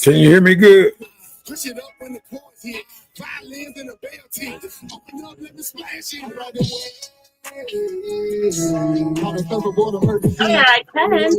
Can you hear me good? I can.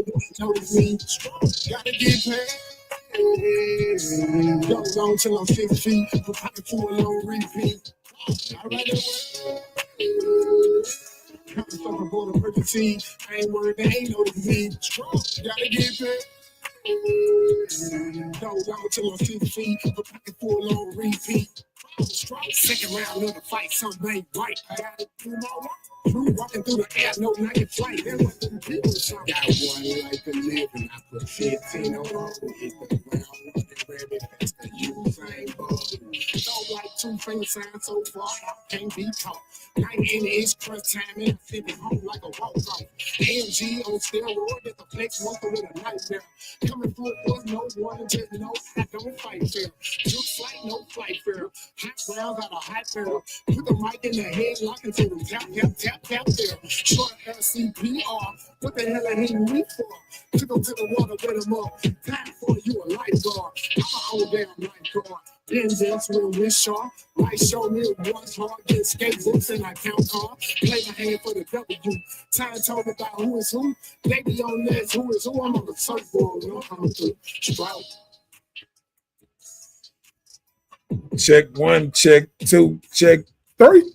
Check one, check two, check three.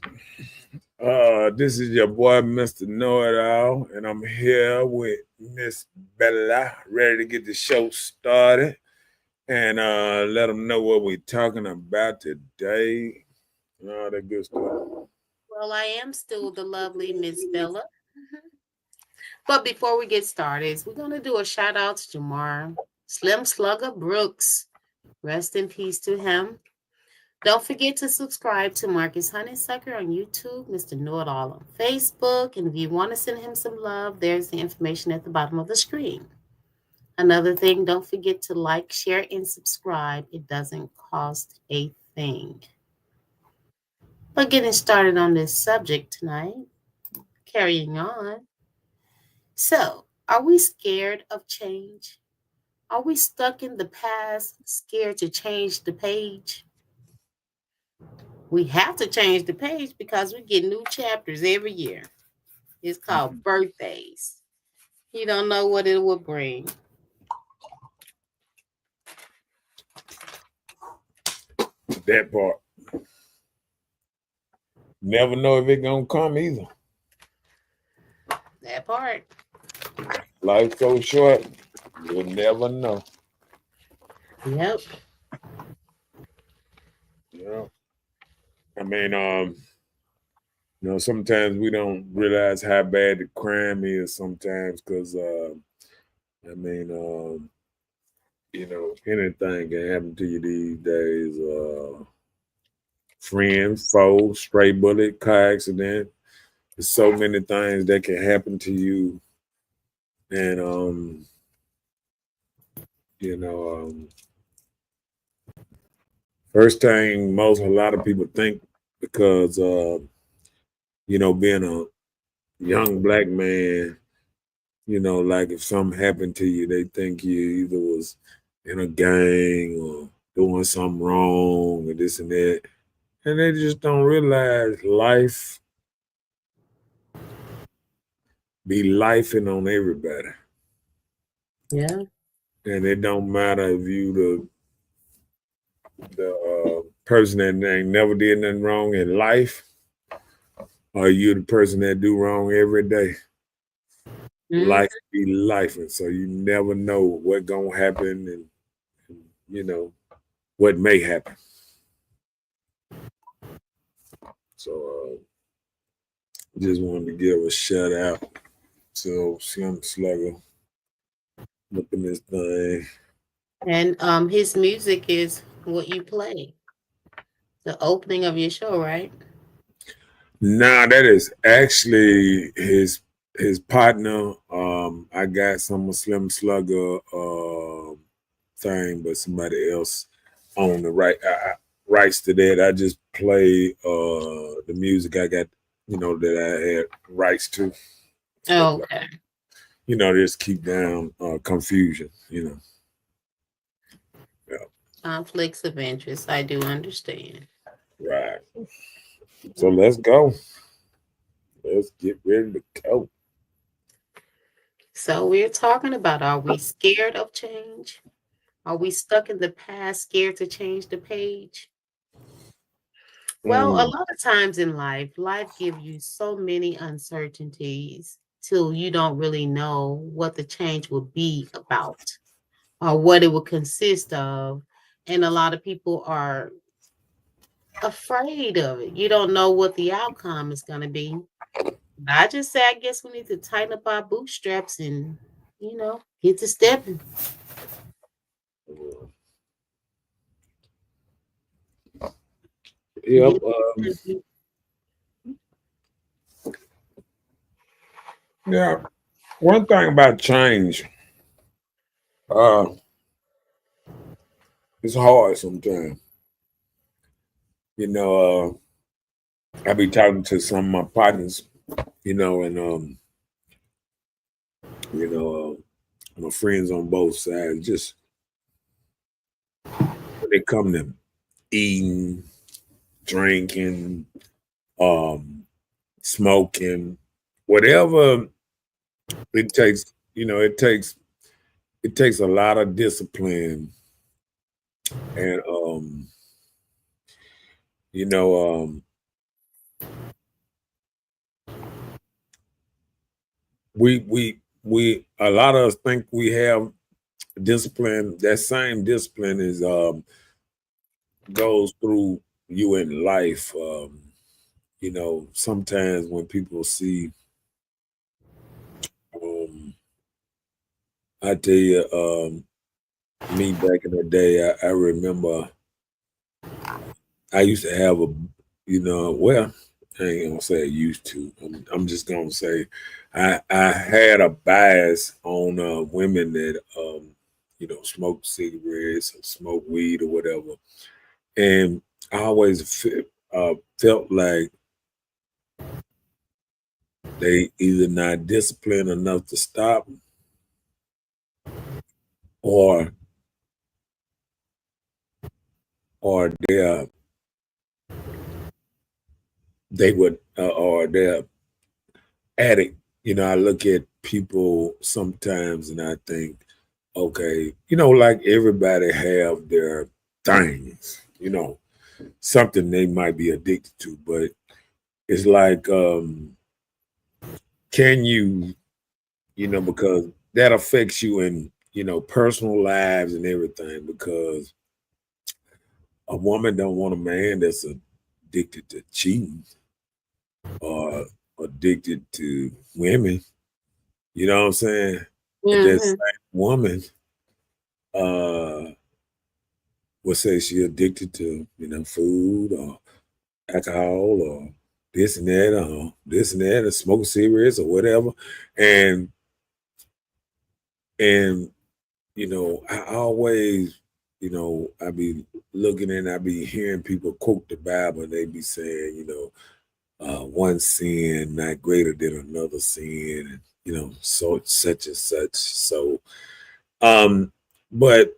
This is your boy, Mr. Know It All, and I'm here with Miss Bella, ready to get the show started and let them know what we're talking about today and all that good stuff. Well, I am still the lovely Miss Bella. But before we get started, we're going to do a shout out to Jamar Slim Slugger Brooks. Rest in peace to him. Don't forget to subscribe to Marcus Honeysucker on YouTube, Mr. Know It All on Facebook. And if you want to send him some love, there's the information at the bottom of the screen. Another thing, don't forget to like, share, and subscribe. It doesn't cost a thing. But getting started on this subject tonight, carrying on. So, are we scared of change? Are we stuck in the past, scared to change the page? We have to change the page because we get new chapters every year. It's called birthdays. You don't know what it will bring. That part. Never know if it's gonna come either. That part. Life's so short, you'll never know. Yep. Yeah. I mean, sometimes we don't realize how bad the crime is sometimes because, anything can happen to you these days. Friends, foes, stray bullet, car accident. There's so many things that can happen to you. And, first thing a lot of people think because, being a young black man, like if something happened to you, they think you either was in a gang or doing something wrong and this and that. And they just don't realize life be lifing on everybody. Yeah. And it don't matter if you the person that ain't never did nothing wrong in life, or you the person that do wrong every day. Mhm. Life be life, and so you never know what gonna happen, and you know what may happen. So just wanted to give a shout out to Slim Slugger looking this thing. And his music is what you play. The opening of your show, right? Nah, that is actually his partner. I got some Slim Slugger thing, but somebody else on the rights to that. I just play the music I got, that I had rights to. Stuff like, Okay. just keep down confusion. Yeah, Conflicts of interest. I do understand. right. So let's go. Let's get ready to go. So we're talking about, are we scared of change? Are we stuck in the past, scared to change the page? Well, a Mm. lot of times in life gives you so many uncertainties till you don't really know what the change will be about or what it will consist of. And a lot of people are afraid of it. You don't know what the outcome is going to be. I just say, I guess we need to tighten up our bootstraps and, get to stepping. Yep. Get to stepping. Yeah. One thing about change, uh, it's hard sometimes. I be talking to some of my partners, and you know, my friends on both sides. Just when they come to eating, drinking, um, smoking, whatever it takes. It takes a lot of discipline, and you know, we a lot of us think we have discipline. That same discipline is goes through you in life. Sometimes when people see, um, I tell you, me back in the day, I remember I used to have well, I ain't gonna say I used to. I'm just gonna say I had a bias on women that smoke cigarettes or smoke weed or whatever, and I always felt like they either not disciplined enough to stop, or they're they would or they're addict. I look at people sometimes and I think, okay, like everybody have their things, something they might be addicted to, but it's like, can you, because that affects you in, personal lives and everything, because a woman don't want a man that's addicted to cheating or addicted to women. You know what I'm saying? And that Mhm. same woman uh will say she addicted to, food or alcohol or this and that, or smoking cigarettes or whatever. And and I always, I be looking and I be hearing people quote the Bible and they be saying, one sin not greater than another sin, and so such and such. So, but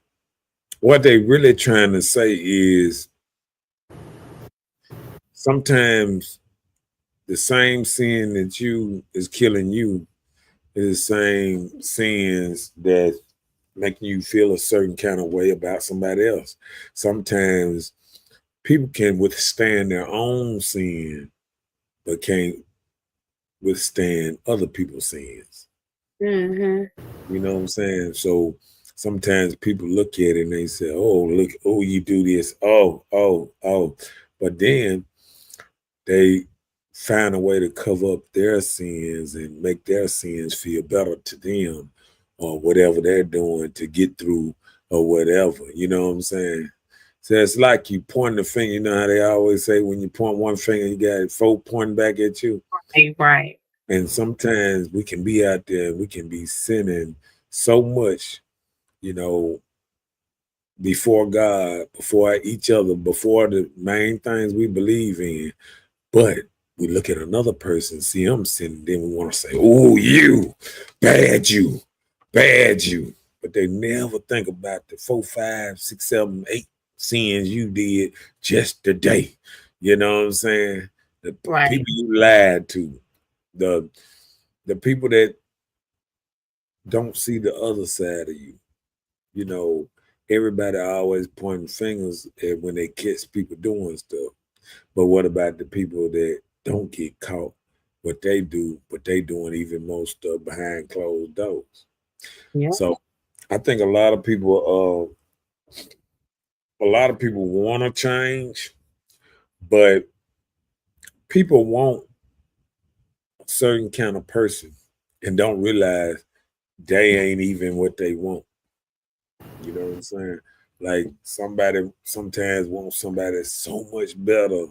what they really trying to say is sometimes the same sin that you is killing you is the same sins that making you feel a certain kind of way about somebody else. Sometimes people can withstand their own sin, but can't withstand other people's sins. Mm-hmm. You know what I'm saying? So sometimes people look at it and they say, "Oh, look, oh, you do this, oh," but then they find a way to cover up their sins and make their sins feel better to them, or whatever they're doing to get through, or whatever. You know what I'm saying? So it's like you point the finger. You know how they always say when you point one finger, you got four pointing back at you. Right. And sometimes we can be out there, we can be sinning so much, you know, before God, before each other, before the main things we believe in. But we look at another person, see them sinning, then we want to say, "Oh, you, bad you, bad you." But they never think about the 4, 5, 6, 7, 8 sins you did just today. You know what I'm saying? The Right. people you lied to, the the people that don't see the other side of you. You know, everybody always pointing fingers at when they catch people doing stuff. But what about the people that don't get caught? What they do, but they doing even more stuff behind closed doors. Yeah. So I think a lot of people want to change, but people want a certain kind of person and don't realize they ain't even what they want. You know what I'm saying? Like somebody sometimes wants somebody that's so much better.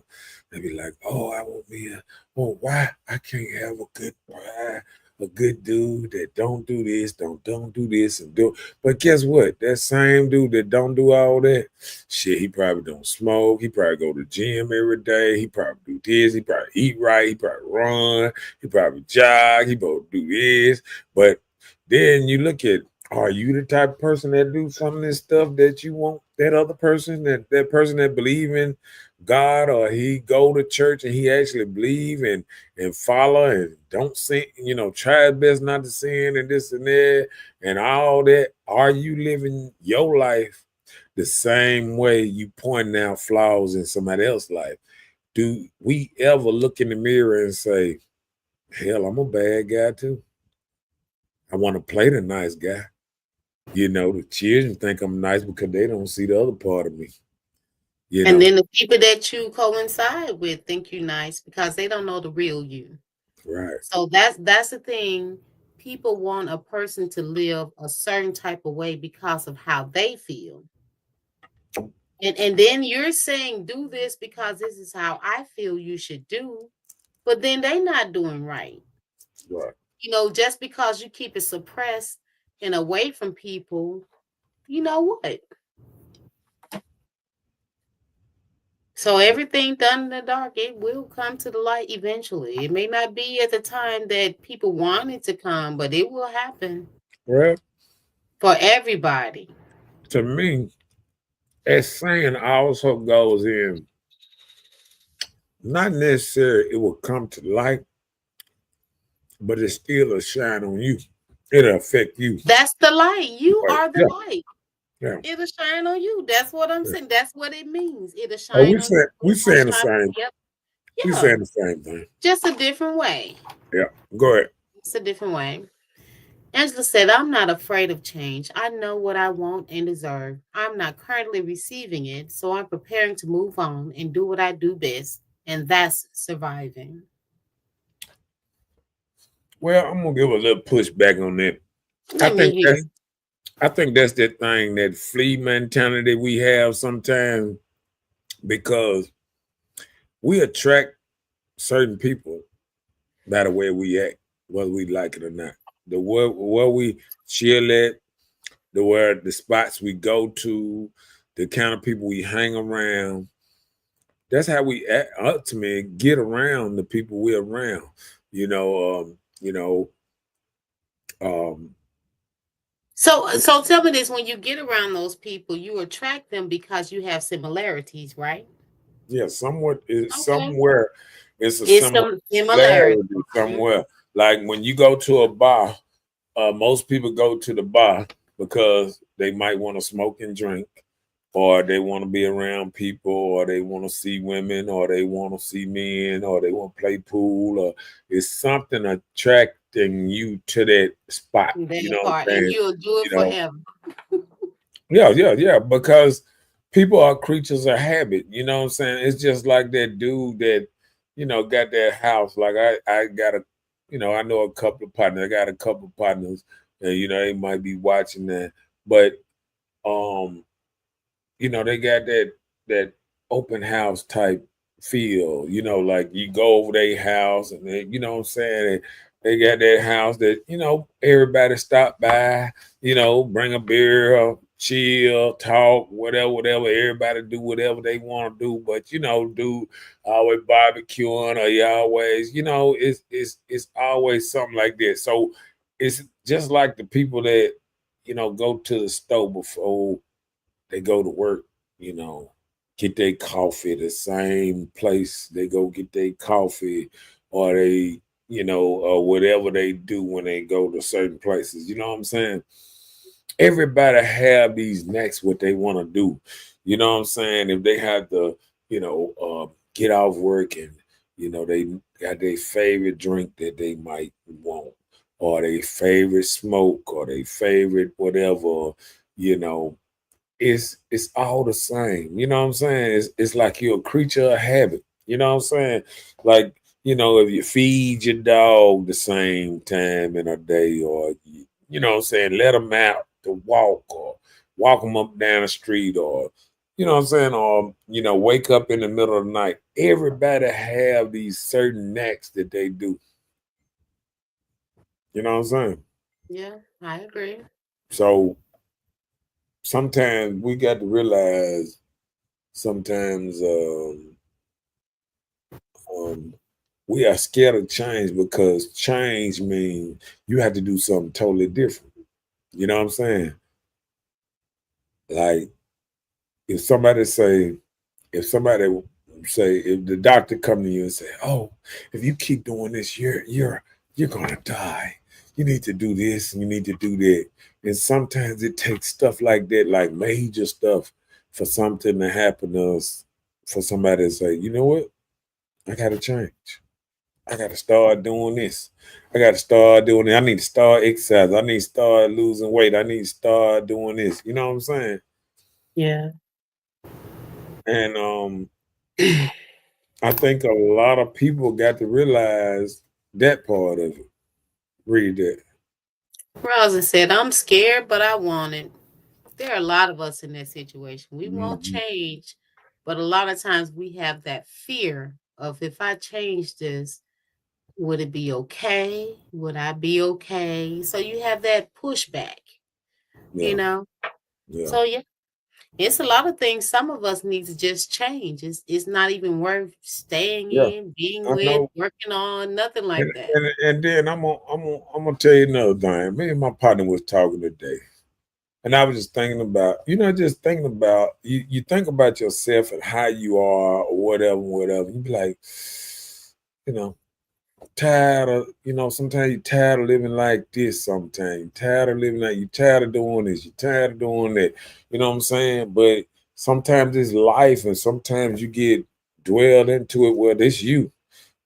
They be like, "Oh, I want me a, oh, why I can't have a good guy, a good dude that don't do this, don't do this and do." But guess what? That same dude that don't do all that, shit, he probably don't smoke. He probably go to the gym every day. He probably do this. He probably eat right. He probably run. He probably jog. He probably do this. But then you look at, are you the type of person that do some of this stuff that you want that other person, that person that believe in God, or he go to church and he actually believe and follow and don't sin, try his best not to sin and this and that and all that? Are you living your life the same way you pointing out flaws in somebody else's life? Do we ever look in the mirror and say, hell, I'm a bad guy too? I want to play the nice guy. The children think I'm nice because they don't see the other part of me. You And know, then the people that you coincide with think you nice because they don't know the real you. right, So that's the thing. People want a person to live a certain type of way because of how they feel. And then you're saying do this because this is how I feel you should do, but then they not doing right. right. Just because you keep it suppressed and away from people, you know what? So everything done in the dark, it will come to the light eventually. It may not be at the time that people want it to come, but it will happen Well, for everybody. to me, that saying also goes in, not necessarily it will come to light, but it still will shine on you. It'll affect you. That's the light. You Right. are the Yeah, light. yeah. It'll shine on you. That's what I'm Yeah. saying. That's what it means. It'll Oh, shine on you. we It's gonna saying the shine. same. Yep. We Yeah. saying the same thing. Just a different way. Yeah. Go ahead. It's a different way. Angela said, I'm not afraid of change. I know what I want and deserve. I'm not currently receiving it, so I'm preparing to move on and do what I do best, and that's surviving. Well, I'm gonna give a little pushback on that. I Let me think hear. that's I think that's that thing, that flea mentality we have sometimes, because we attract certain people by the way we act, whether we like it or not. The where we chill at, the spots we go to, the kind of people we hang around. That's how we act, ultimately get around the people we're around. You know, um, you know, um, So tell me this: when you get around those people, you attract them because you have similarities, right? Yeah, somewhat is Okay. somewhere it's a It's similarity some similarity. Mhm. somewhere. Like when you go to a bar, most people go to the bar because they might want to smoke and drink, or they want to be around people, or they want to see women, or they want to see men, or they want to play pool, or it's something attracting you to that spot. You That know what part, I'm and saying? you'll do it You know, forever. yeah, because people are creatures of habit. You know what I'm saying? It's just like that dude that, got that house. Like I got a, I know a couple of partners. I got a couple of partners, and they might be watching that, but um, they got that open house type feel. Like you go over their house, and they, you know what I'm saying. They got that house that everybody stop by. Bring a beer, chill, talk, whatever, whatever. Everybody do whatever they want to do, but do always barbecuing or you always, it's always something like that. So it's just like the people that go to the store before they go to work, you know, get their coffee, the same place they go get their coffee, or they, or whatever they do when they go to certain places. You know what I'm saying? Everybody have these next what they want to do. You know what I'm saying? If they have to, get off work and they got their favorite drink that they might want, or their favorite smoke, or their favorite whatever, you know, it's all the same. You know what I'm saying? It's like you're a creature of habit. You know what I'm saying? Like, if you feed your dog the same time in a day, or you know what I'm saying, let them out to walk, or walk them up down the street, or you know what I'm saying, or wake up in the middle of the night. Everybody have these certain knacks that they do. You know what I'm saying? Yeah, I agree. So sometimes we got to realize sometimes um, we are scared of change because change means you have to do something totally different. You know what I'm saying? Like if somebody say, if somebody say, if the doctor come to you and say, "Oh, if you keep doing this, you're gonna die. You need to do this and you need to do that." And sometimes it takes stuff like that, like major stuff, for something to happen to us, for somebody to say, "You know what? I gotta change. I got to start doing this. I got to start doing it. I need to start exercising. I need to start losing weight. I need to start doing this." You know what I'm saying? Yeah. And I think a lot of people got to realize that part of it. Read that. Rosa said, I'm scared, but I want it. There are a lot of us in that situation. We won't Mhm. change, but a lot of times we have that fear of, if I change this, would it be okay? Would I be okay? So you have that pushback, you Yeah, know? yeah. So yeah, it's a lot of things some of us need to just change. It's not even worth staying Yeah, in, being I with, know. working on, nothing And like that. and then I'm gonna tell you another thing. Me and my partner was talking today. And I was just thinking about, just thinking about you think about yourself and how you are or whatever, whatever. You be like, you know, tired of, sometimes you're tired of living like this, sometimes. You're tired of living like, you're tired of doing this, you're tired of doing that. You know what I'm saying? But sometimes it's life and sometimes you get dwelled into it where this you.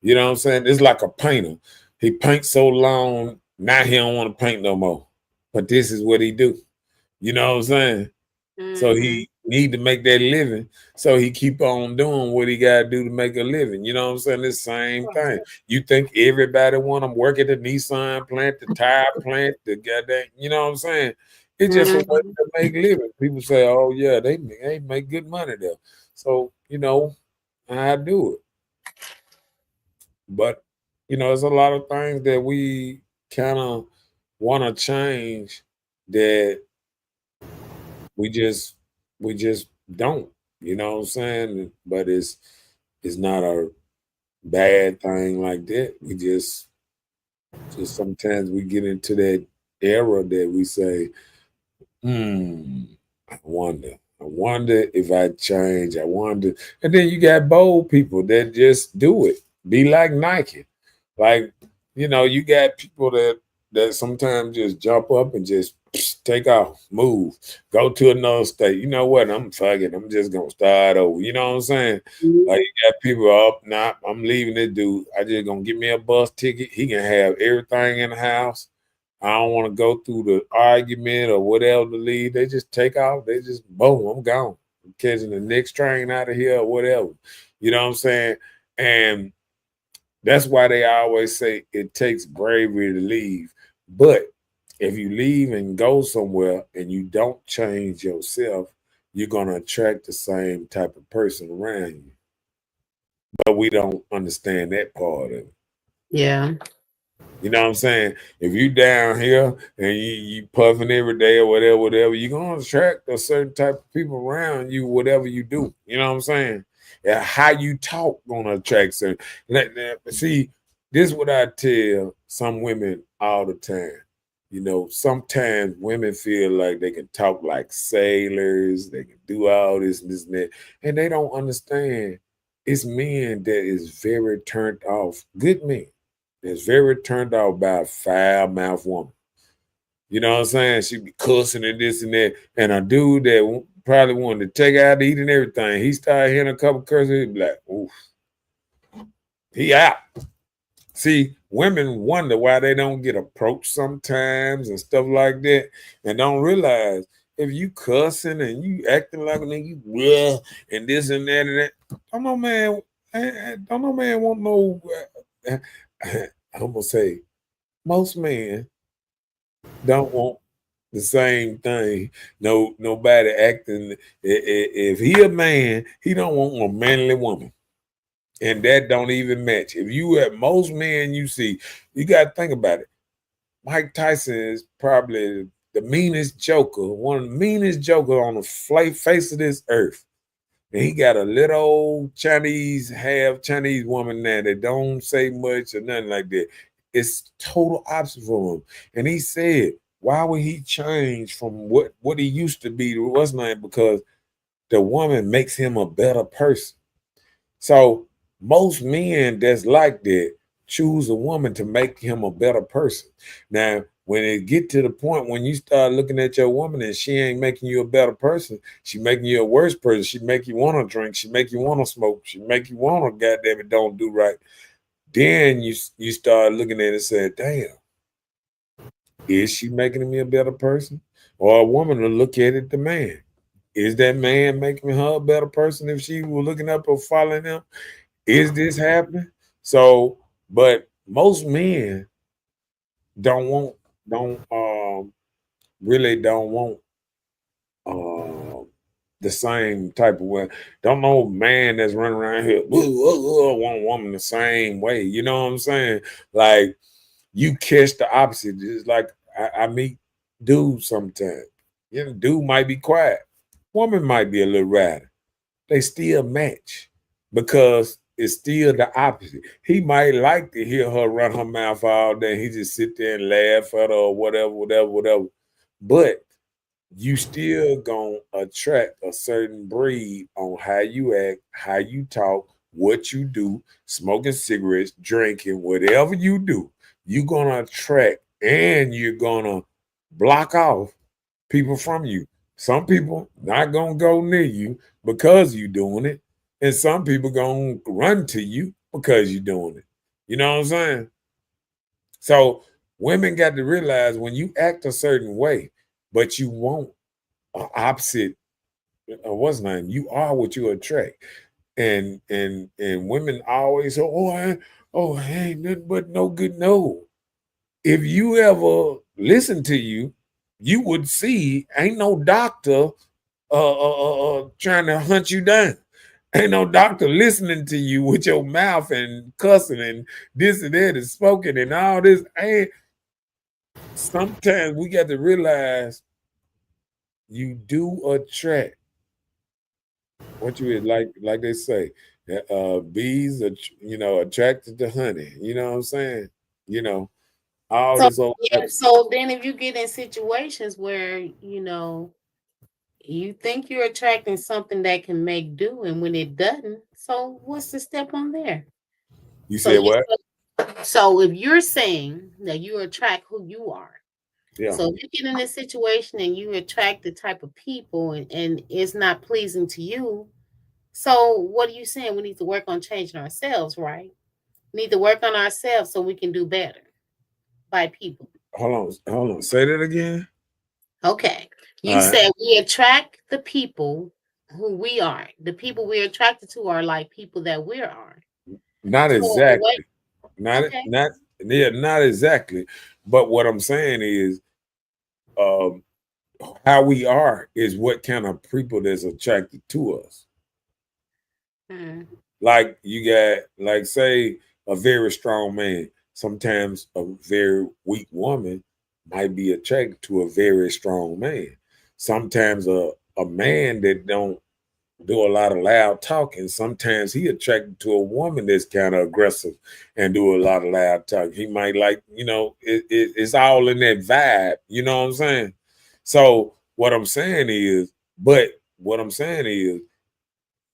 You know what I'm saying? It's like a painter. He paints so long, now he don't want to paint no more. But this is what he do. You know what I'm saying? So Hmm. he need to make that living. So he keep on doing what he got to do to make a living. You know what I'm saying? The same thing. You think everybody want to work at the Nissan plant, the tire plant, the goddamn, you know what I'm saying? It's just a way Hmm. to make living. People say, "Oh yeah, they make good money there." So I do it. But there's a lot of things that we kind of want to change that we just we just don't. You know what I'm saying? But it's not a bad thing like that. We just sometimes we get into that era that we say, Hmm. I wonder. I wonder if I change. I wonder. And then you got bold people that just do it. Be like Nike. Like, you got people that sometimes just jump up and just take off, move, go to another state. You know what? I'm fucking. I'm just gonna start over. You know what I'm saying? Like Mhm. you got people up, nah, I'm leaving this dude. I just gonna give me a bus ticket. He can have everything in the house. I don't want to go through the argument or whatever to leave. They just take off. They just boom, I'm gone. I'm catching the next train out of here or whatever. You know what I'm saying? And that's why they always say it takes bravery to leave. But if you leave and go somewhere and you don't change yourself, you're gonna attract the same type of person around you. But we don't understand that part of it. Yeah. You know what I'm saying? If you down here and you puffing every day or whatever, you're gonna attract a certain type of people around you, whatever you do. You know what I'm saying? Yeah, how you talk gonna attract certain. See, this is what I tell some women all the time. Sometimes women feel like they can talk like sailors, they can do all this and this and that, and they don't understand. It's men that is very turned off. Good men that's very turned off by a foul mouth woman. You know what I'm saying? She be cussing and this and that. And a dude that probably wanted to take her out to eat and everything, he started hearing a couple curses. He'd be like, oof, he out. See, women wonder why they don't get approached sometimes and stuff like that, and don't realize if you cussing and you acting like a nigga, you and this and that and that. Don't no man, don't no man want no. I'm gonna say most men don't want the same thing. No, nobody acting. If he a man, he don't want a manly woman, and that don't even match. If you at most men you see, you got to think about it. Mike Tyson is probably the meanest joker, one of the meanest joker on the face of this earth. And he got a little old Chinese, half Chinese woman there that don't say much or nothing like that. It's total opposite for him. And he said, why would he change from what he used to be to what's name? Because the woman makes him a better person. So most men that's like that choose a woman to make him a better person. Now, when it get to the point when you start looking at your woman and she ain't making you a better person, she making you a worse person. She make you want to drink. She make you want to smoke. She make you want to goddamn it don't do right. Then you start looking at it and say, damn, is she making me a better person? Or a woman will look at it, the man. Is that man making her a better person if she was looking up or following him? Is this happening? So, but most men don't want, don't really don't want um the same type of way. Don't know man that's running around here want a woman the same way. You know what I'm saying? Like you catch the opposite. It's like I meet dudes sometimes. Dude might be quiet. Woman might be a little rowdy. They still match because it's still the opposite. He might like to hear her run her mouth all day. He just sit there and laugh at her or whatever. But you still gonna attract a certain breed on how you act, how you talk, what you do, smoking cigarettes, drinking, whatever you do, you're gonna attract and you're gonna block off people from you. Some people not gonna go near you because you doing it, and some people gonna run to you because you doing it. You know what I'm saying? So women got to realize when you act a certain way, but you want opposite what's name, you are what you attract. And women always say, I ain't nothing but no good. No. If you ever listen to you, you would see ain't no doctor trying to hunt you down. Ain't no doctor listening to you with your mouth and cussing and this and that and smoking and all this. And sometimes we got to realize you do attract what you like they say. Bees are attracted to honey. You know what I'm saying? You know, All So this old yeah, so then if you get in situations where you think you're attracting something that can make do, and when it doesn't, so what's the step on there? you So said you what? so if you're saying that you attract who you are, Yeah. so if you get in this situation and you attract the type of people and it's not pleasing to you, so what are you saying? We need to work on changing ourselves, right? We need to work on ourselves so we can do better by people. Hold on. Say that again. Okay. All You right. said we attract the people who we are. The people we're attracted to are like people that we are. Not So the way, exactly. Not okay. not yeah, not exactly. But what I'm saying is, um, how we are is what kind of people that's attracted to us. Hmm. Like you got, like, say, a very strong man. Sometimes a very weak woman might be attracted to a very strong man. Sometimes a man that don't do a lot of loud talking. Sometimes he attracted to a woman that's kind of aggressive and do a lot of loud talking. He might like, it's all in that vibe. You know what I'm saying? So what I'm saying is,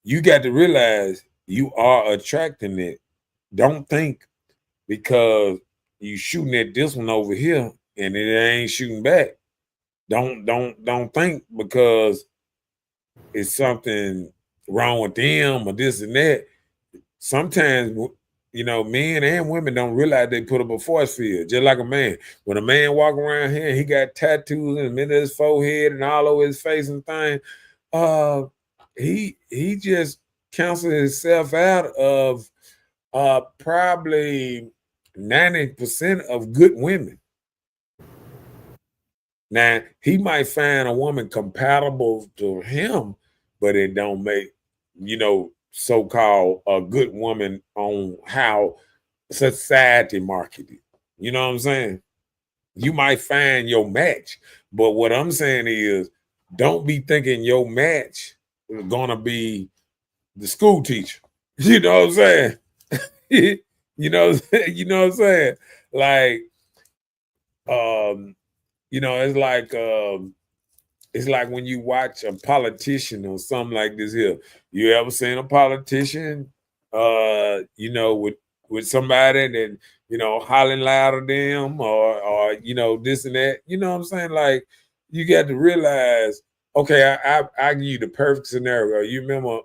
you got to realize you are attracting it. Don't think because you shooting at this one over here and it ain't shooting back. Don't think because it's something wrong with them or this and that. Sometimes, men and women don't realize they put up a force field, just like a man. When a man walk around here, he got tattoos in the middle of his forehead and all over his face and things. Uh, he just counseled himself out of probably 90% of good women. Now he might find a woman compatible to him, but it don't make, so-called a good woman on how society marketed. You know what I'm saying? You might find your match, but what I'm saying is, don't be thinking your match is gonna be the school teacher. You know what I'm saying? You know what I'm saying? Like, um, it's like when you watch a politician or something like this here. You ever seen a politician, with somebody that, hollering louder than them or this and that? You know what I'm saying? Like, you got to realize, okay, I give you the perfect scenario. You remember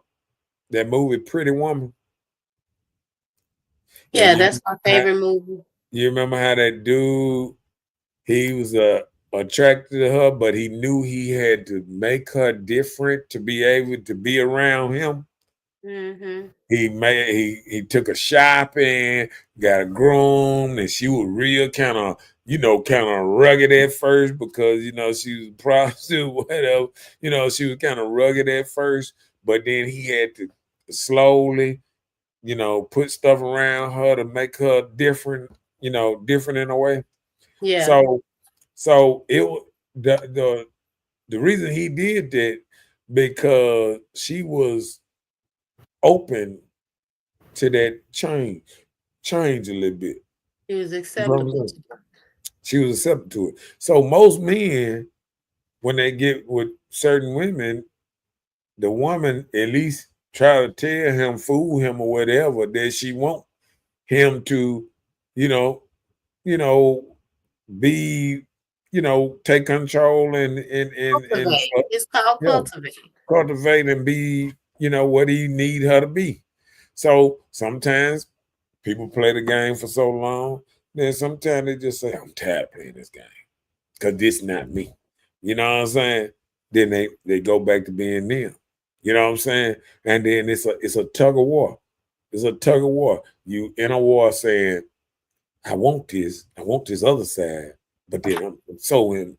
that movie Pretty Woman? And Yeah, that's my favorite movie. you remember how that dude, he was attracted to her, but he knew he had to make her different to be able to be around him. Hmm. He took her shopping, got a groom, and she was real kind of rugged at first because she was a prostitute, whatever. She was kind of rugged at first, but then he had to slowly, put stuff around her to make her different, different in a way. Yeah. So it the reason he did that because she was open to that change a little bit. It was You know what I'm acceptable saying? to them. She was accepted to it. So most men, when they get with certain women, the woman at least try to tell him, fool him or whatever, that she want him to, you know, you know, be, take control and Cultivate. It's called yeah, cultivate. cultivate and be, what he need her to be. So sometimes people play the game for so long, then sometimes they just say, I'm tired of playing this game because this not me. You know what I'm saying? Then they go back to being them. You know what I'm saying? And then it's a tug of war. It's a tug of war. You in a war saying, I want this other side, but then I'm so in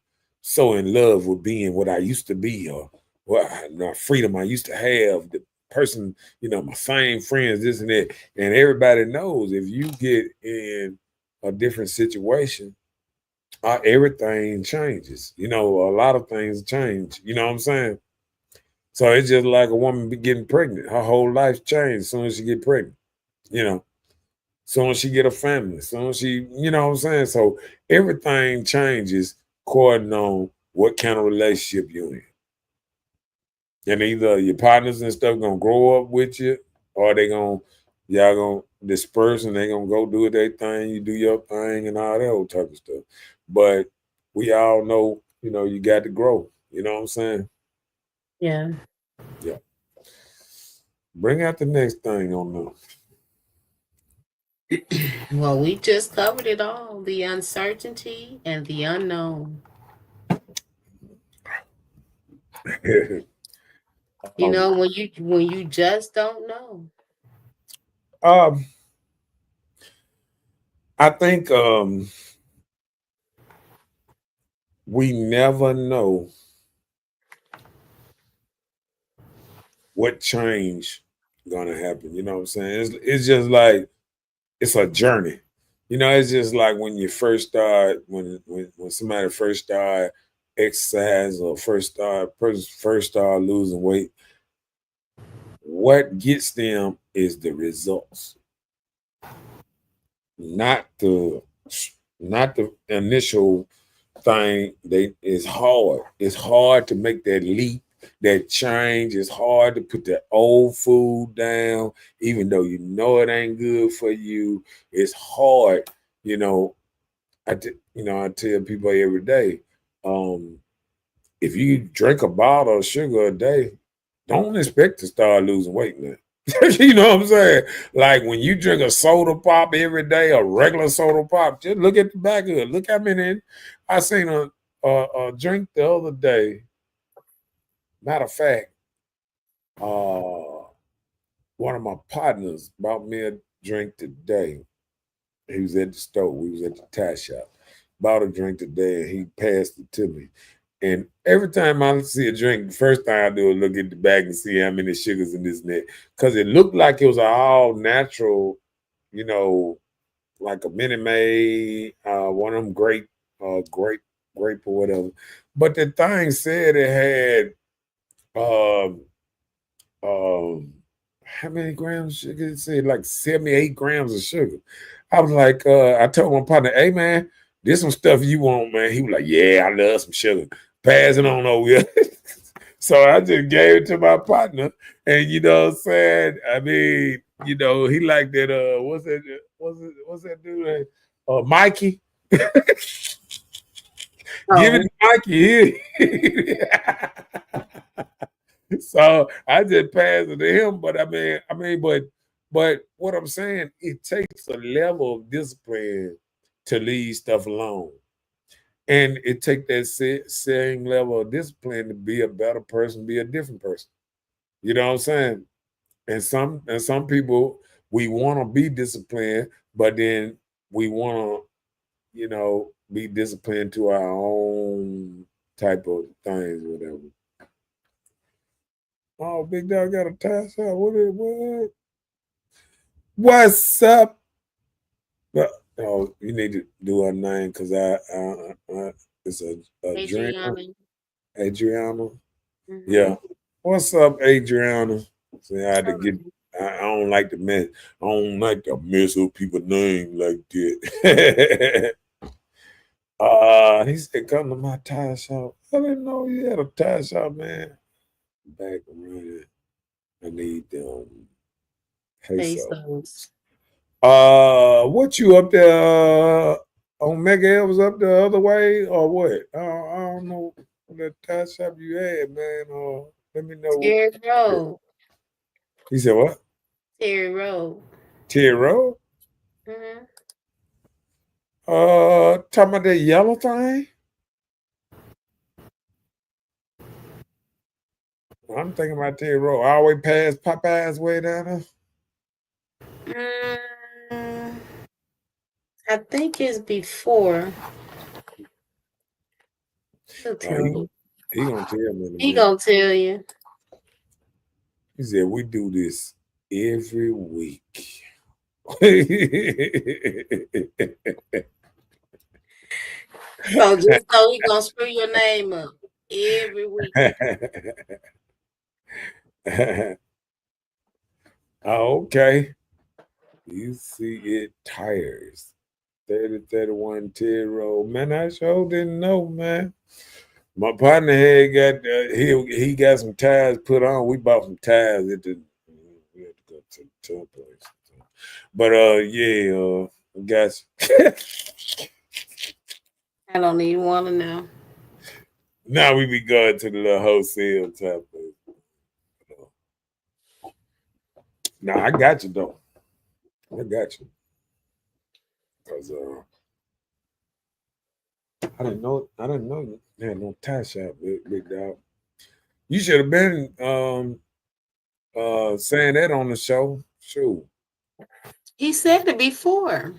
love with being what I used to be, or the freedom I used to have, the person, my same friends, this and that. And everybody knows if you get in a different situation, everything changes. A lot of things change. You know what I'm saying? So it's just like a woman getting pregnant. Her whole life changed as soon as she get pregnant. You know. Soon as she get a family, soon as she, you know what I'm saying? So everything changes according on what kind of relationship you're in. And either your partners and stuff gonna grow up with you, or they gonna y'all gonna disperse and they gonna go do their thing, you do your thing and all that old type of stuff. But we all know, you got to grow. You know what I'm saying? Yeah. Yeah. Bring out the next thing on Well, we just covered it all, the uncertainty and the unknown. the When you just don't know. um I think we never know what change gonna happen. You know what I'm saying? It's just like it's a journey. It's just like when you first start, when somebody first start exercise or first start losing weight. What gets them is the results, not the not the initial thing. They It's hard. It's hard to make that leap, that change. It's hard to put that old food down, even though you know it ain't good for you. It's hard, you know. I tell people every day, if you drink a bottle of sugar a day, don't expect to start losing weight now. You know what I'm saying? Like when you drink a soda pop every day, a regular soda pop, just look at the back of it. Look how many. I seen a drink the other day. Matter of fact, uh, one of my partners bought me a drink today. He was at the store. We was at the tie shop. Bought a drink today, and he passed it to me. And every time I see a drink, the first thing I do is look at the bag and see how many sugars in this net. Because it looked like it was all natural, you know, like a Minute Maid, one of them grape or whatever. But the thing said it had um how many grams of sugar? It said like 78 grams of sugar. I was like, I told my partner, hey man, this some stuff you want, man. He was like, yeah, I love some sugar. Pass it on over here. So I just gave it to my partner. And you know what I'm saying? I mean, he liked that what's that dude? Mikey. Give it Oh, to Mikey. So I just passed it to him. But but what I'm saying, it takes a level of discipline to leave stuff alone. And it takes that same level of discipline to be a better person, be a different person. You know what I'm saying? And some people, we want to be disciplined, but then we want to, be disciplined to our own type of things, whatever. Oh, big dog got a task out. What's up? Well, oh, you need to do her name because it's a Adriana. Adriana. Adriana. Mm-hmm. Yeah. What's up, Adriana? See, I had to get. Oh, I don't like to mess. I don't like to mess up people's name like that. He said, "Come to my tire shop." I didn't know you had a tire shop, man. Back running. I need them peso. pesos. What you up there on Mega L was up the other way or what? I don't know what that tire shop you had, man. Let me know. Terry Road. He said what? Terry Road. Tier Road? Mm-hmm. Talking about that yellow thing? I'm thinking about Tier Road. All the way past Popeye's way down there. Mm, I think it's before. He'll tell He, me. he gonna tell me in a He minute. gonna tell you. He said we do this every week. So just know he gonna screw your name up every week. Oh, okay. You see it tires. 30, 31 10-year-old. Man, I sure didn't know, man. My partner had got he got some tires put on. We bought some tires at the we had to go to the tour place. But yeah, got you. I don't even want to know. Now we be going to the little wholesale type place. Nah, I got you though. I got you. Cause I didn't know you had no tie shop, big dog. You should have been saying that on the show. Shoot. He said it before.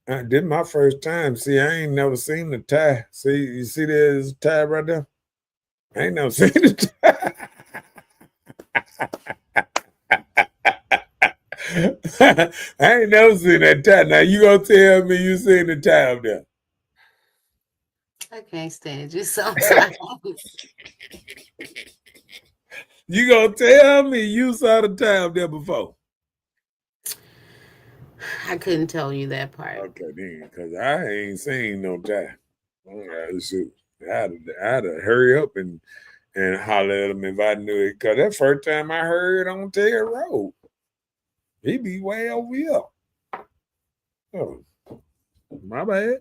This my first time. See, I ain't never seen the tie. See, you see there's a tie right there? I ain't never seen the tie. I ain't never seen that tie. Now you gonna tell me you seen the tie up there? I can't stand you sometimes. You gonna tell me you saw the tie up there before? I couldn't tell you that part. Okay, then, cause I ain't seen no tie. All right, shoot. I'd hurry up and holler at him if I knew it. Cause that first time I heard on Terry Road, he be way over here. Oh, my bad.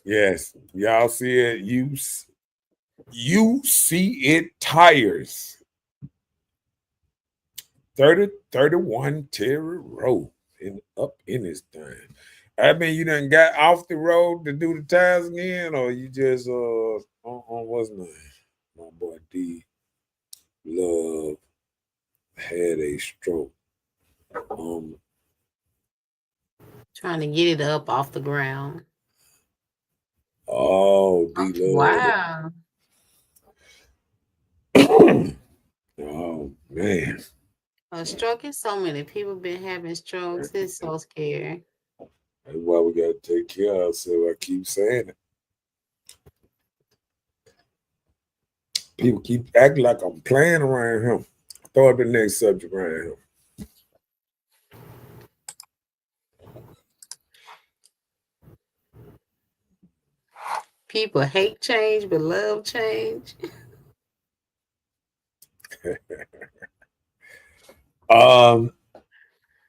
Yes, y'all see it. You see it tires. 3031 Terry Road and up in this thing. I mean, you done got off the road to do the tires again, or you just on what's name? My boy D Love had a stroke. Um Trying to get it up off the ground. oh D Wow. Love. Oh man. A stroke is so many people been having strokes. It's so scary. That's why we gotta take care of ourselves. I keep saying it. People keep acting like I'm playing around him. Throw up the next subject around him. People hate change but love change. um,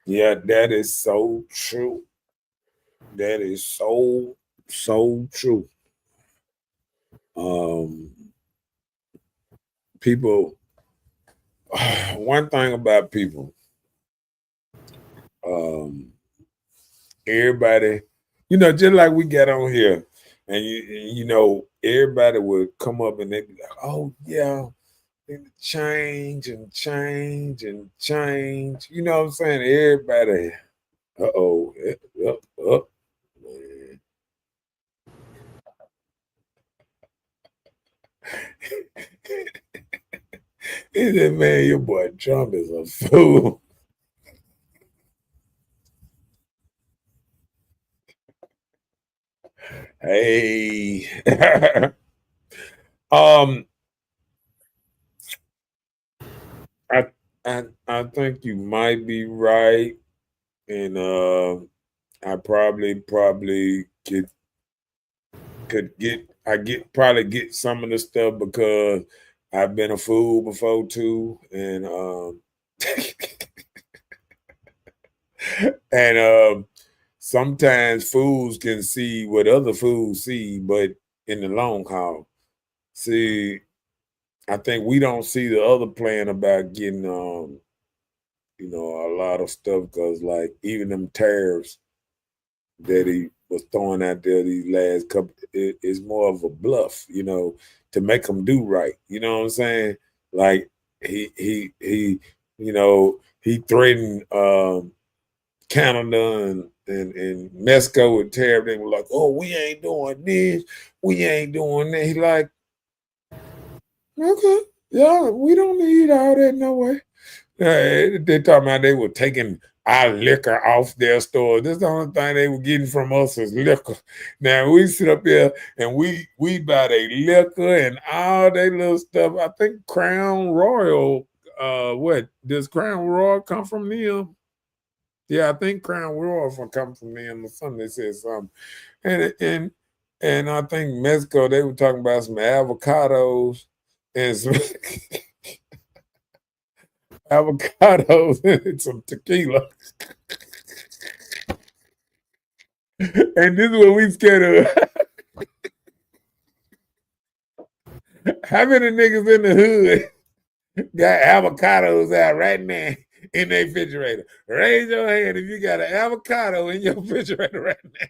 yeah, that is so true. That is so true. Um, people. One thing about people, um, everybody, just like we got on here, and everybody would come up and they'd be like, "Oh yeah, and change and change and change." You know what I'm saying? Everybody, uh-oh, up, man. He said, "Man, your boy Trump is a fool." Hey, um, I, I think you might be right, and I probably could get I get probably get some of the stuff because I've been a fool before too, and and sometimes fools can see what other fools see, but in the long haul, see, I think we don't see the other plan about getting a lot of stuff because like even them tariffs that he was throwing out there these last couple is more of a bluff, to make them do right. You know what I'm saying? Like he threatened Canada and Mexico with tariff. They were like, "Oh, we ain't doing this, we ain't doing that." He like, "Okay, yeah, we don't need all that no way." They talking about they were taking our liquor off their store. This is the only thing they were getting from us is liquor. Now we sit up here and we buy their liquor and all their little stuff. I think Crown Royal. What does Crown Royal come from them? Yeah, I think Crown Royal from coming from them or something. They said something, and and I think Mexico they were talking about some avocados and some avocados and some tequila. And this is what we scared of. How many niggas in the hood got avocados out right now in their refrigerator? Raise your hand if you got an avocado in your refrigerator right now.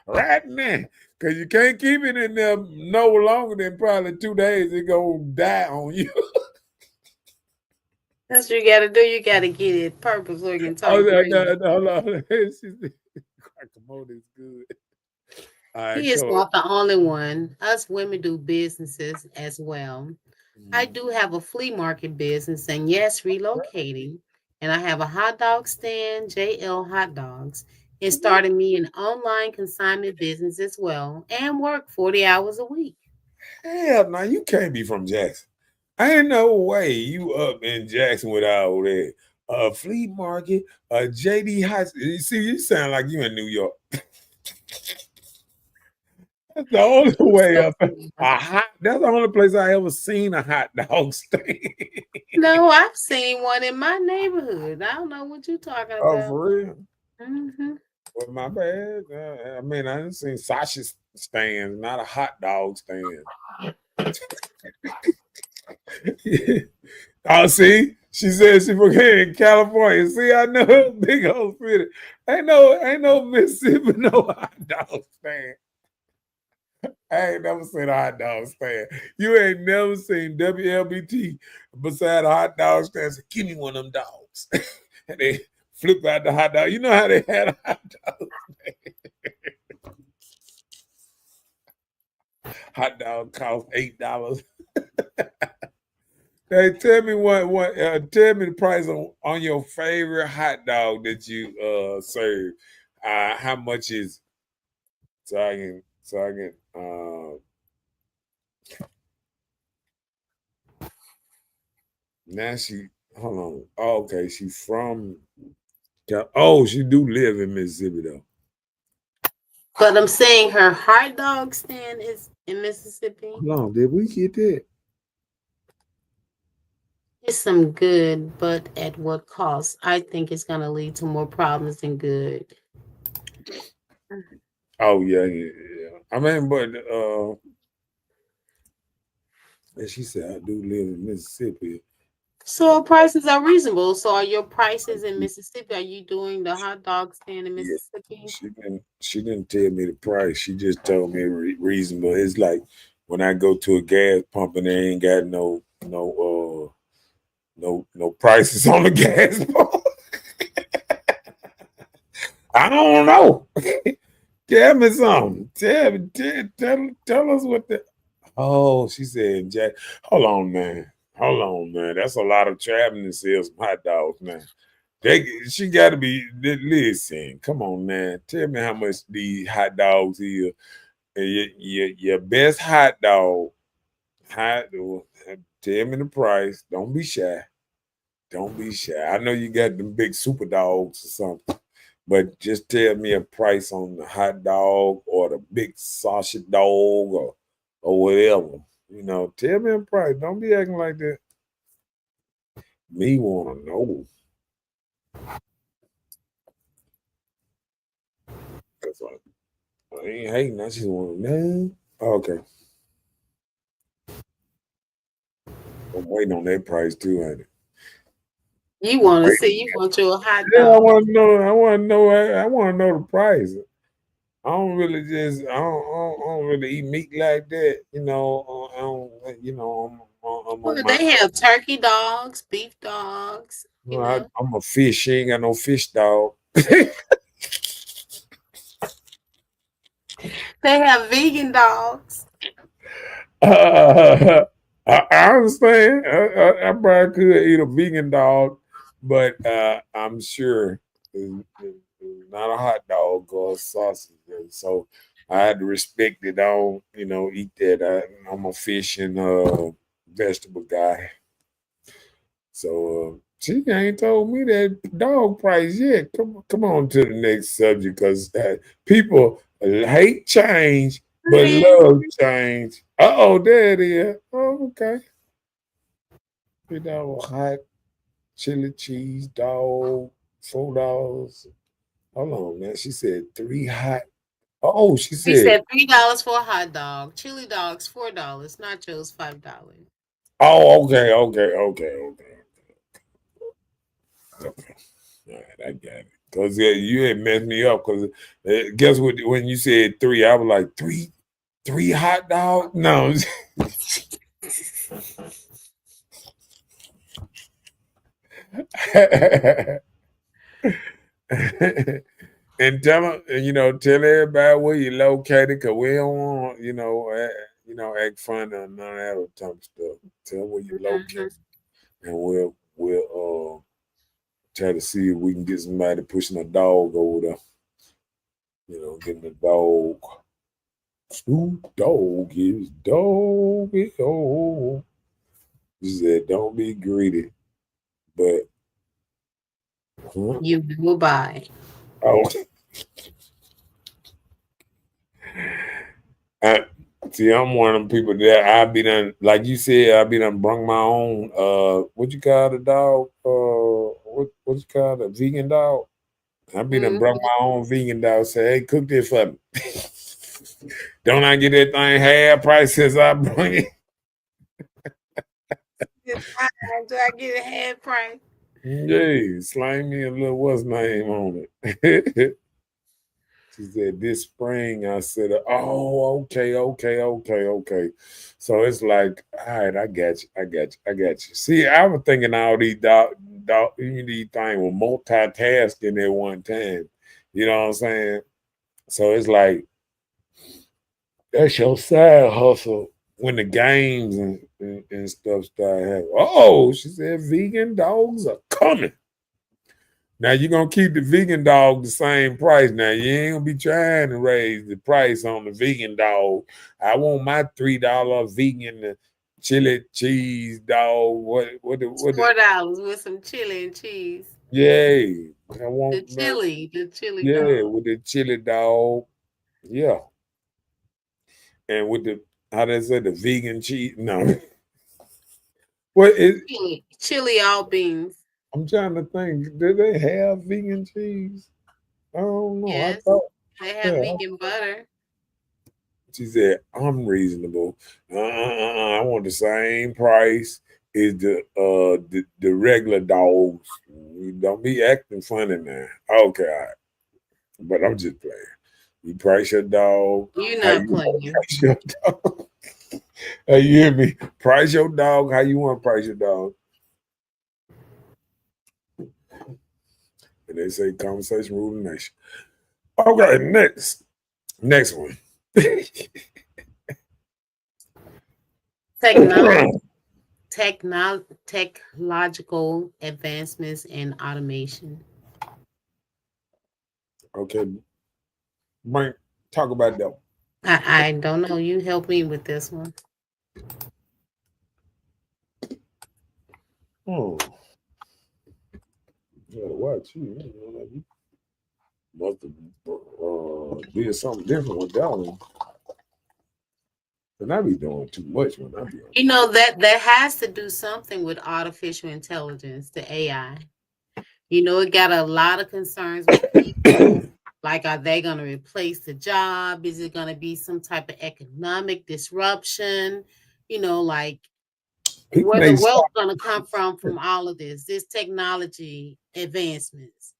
Right now. Because you can't keep it in there no longer than probably 2 days. It's going to die on you. That's what you gotta do. You gotta get it purple so it can Oh, turn green. no, hold on. She said, guacamole is good. All right, He is come on. not the only one. Us women do businesses as well. I Mm. do have a flea market business, and yes, relocating. And I have a hot dog stand, JL Hot Dogs. It started me an online consignment business as well, and work 40 hours a week. Hell no, you can't be from Jackson. Ain't no way you up in Jackson with all that. Flea market, JD High. You see, you sound like you in New York. That's the only way So, up. That's the only place I ever seen a hot dog stand. no, I've seen one in my neighborhood. I don't know what you're talking Oh, about. for real? Hmm. Well, my bad. I mean, I didn't see Sasha's stand, not a hot dog stand. Oh, see, she said she from here in California. See, I know big old city. Ain't no Mississippi, no hot dog stand. I ain't never seen a hot dog stand. You ain't never seen WLBT beside a hot dog stand. Say, give me one of them dogs. And they flip out the hot dog. You know how they had a hot dog stand? Hot dog cost $8. Hey, tell me tell me the price on your favorite hot dog that you serve. How much is it? So I can now she hold on. Oh, okay, she from she do live in Mississippi though. But I'm saying her hot dog stand is in Mississippi. Hold on, did we get that? It's some good, but at what cost? I think it's going to lead to more problems than good. Oh yeah. I mean, but and she said I do live in Mississippi. So prices are reasonable. So are your prices in Mississippi? Are you doing the hot dog stand in Yeah, Mississippi? she didn't tell me the price. She just told me reasonable. It's like when I go to a gas pump and they ain't got no prices on the gas pump. I don't know. Tell me something. Tell us what the. Oh, she said, Jack. Hold on, man. Hold on, man. That's a lot of traveling to sell some hot dogs, man. She got to be. Listen, come on, man. Tell me how much these hot dogs is. Your best hot dog. Hot. Tell me the price. Don't be shy. Don't be shy. I know you got them big super dogs or something, but just tell me a price on the hot dog or the big sausage dog or whatever. Tell me a price. Don't be acting like that. Me want to know. That's like, I ain't hating. I just want to know. Okay. I'm waiting on that price too, ain't it? You want to see, you want your hot Yeah, I dog. want to know. I want to know. I want to know the price. I don't really just. I don't really eat meat like that. I don't. I'm Well, on my. they have turkey dogs, beef dogs, you know. I'm a fish. She ain't got no fish dog. They have vegan dogs. I understand. I probably could eat a vegan dog, but I'm sure it's not a hot dog or a sausage. And so I had to respect it. I don't, eat that. I'm a fish and vegetable guy. So She ain't told me that dog price yet. Come on to the next subject, because people hate change but love change. Oh, there it is. Oh, okay. $3 hot chili cheese dog, $4. Hold on, man. She said 3 hot. Oh, she He said, said $3 for a hot dog, chili dogs $4, nachos $5. oh, okay. Okay. All right, I got it. Because you had messed me up. Because guess what? When you said 3, I was like, three hot dog? No. And tell everybody where you located, because we don't want, act fun or none of that type of stuff. Tell where you located, and we'll try to see if we can get somebody pushing a dog over there. Getting the dog. Snoop Dogg is doggy. Oh, she said, "Don't be greedy," but You will buy. oh, I, see, I'm one of them people that I be done, like you said, I be done brung my own. What you call the dog? What you call the vegan dog? I be done brung my own vegan dog. Say, hey, cook this for me. Don't I get that thing half price since I bring it? Do I get a half price? Yeah, slime me a little what's name on it. She said this spring. I said, oh, okay. So it's like, all right, I got you. See, I was thinking all these these things were multitasking at one time. You know what I'm saying? So it's like that's your side hustle when the games and stuff start happening. Oh, she said vegan dogs are coming. Now you're gonna keep the vegan dog the same price. Now you ain't gonna be trying to raise the price on the vegan dog. I want my $3 vegan chili cheese dog. $4 with some chili and cheese. Yeah, I want The chili dog. with the chili dog. Yeah, and with the how they say the vegan cheese. No, what is? Chili all beans. I'm trying to think. Do they have vegan cheese? I don't know. I Yes, thought. they have Yeah, vegan butter. she said, I'm reasonable. I want the same price as the regular dogs. You don't be acting funny now. Okay, all right. But I'm just playing. You price your dog. You're How not you want playing. to price your dog? Hey, you hear me? Price your dog how you want to price your dog. And they say conversation rule the nation. Okay, next one. Technological advancements and automation. Okay, Mike, talk about that. I don't know. You help me with this one. Oh, you gotta watch you. You must have did something different with that one. And I be doing too much when I be on. You know that has to do something with artificial intelligence, the AI. It got a lot of concerns with people. Like, are they going to replace the job? Is it going to be some type of economic disruption? Like People where may the stop. wealth going to come from all of this technology advancements.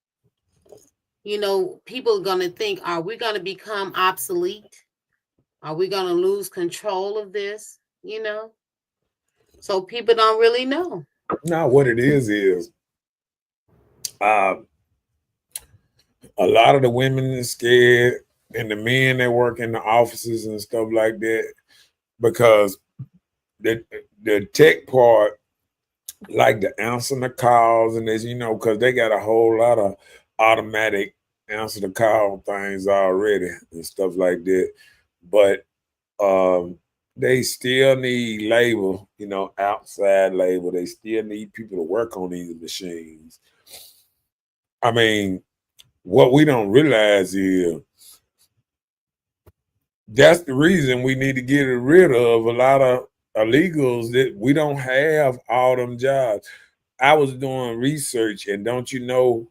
People are going to think, are we going to become obsolete? Are we going to lose control of this? So people don't really know. Now, what it is uh, a lot of the women are scared, and the men that work in the offices and stuff like that, because the tech part, like the answering the calls and this, because they got a whole lot of automatic answer the call things already and stuff like that. But they still need labor, outside labor. They still need people to work on these machines. I mean, what we don't realize is that's the reason we need to get rid of a lot of illegals that we don't have all them jobs. I was doing research, and don't you know,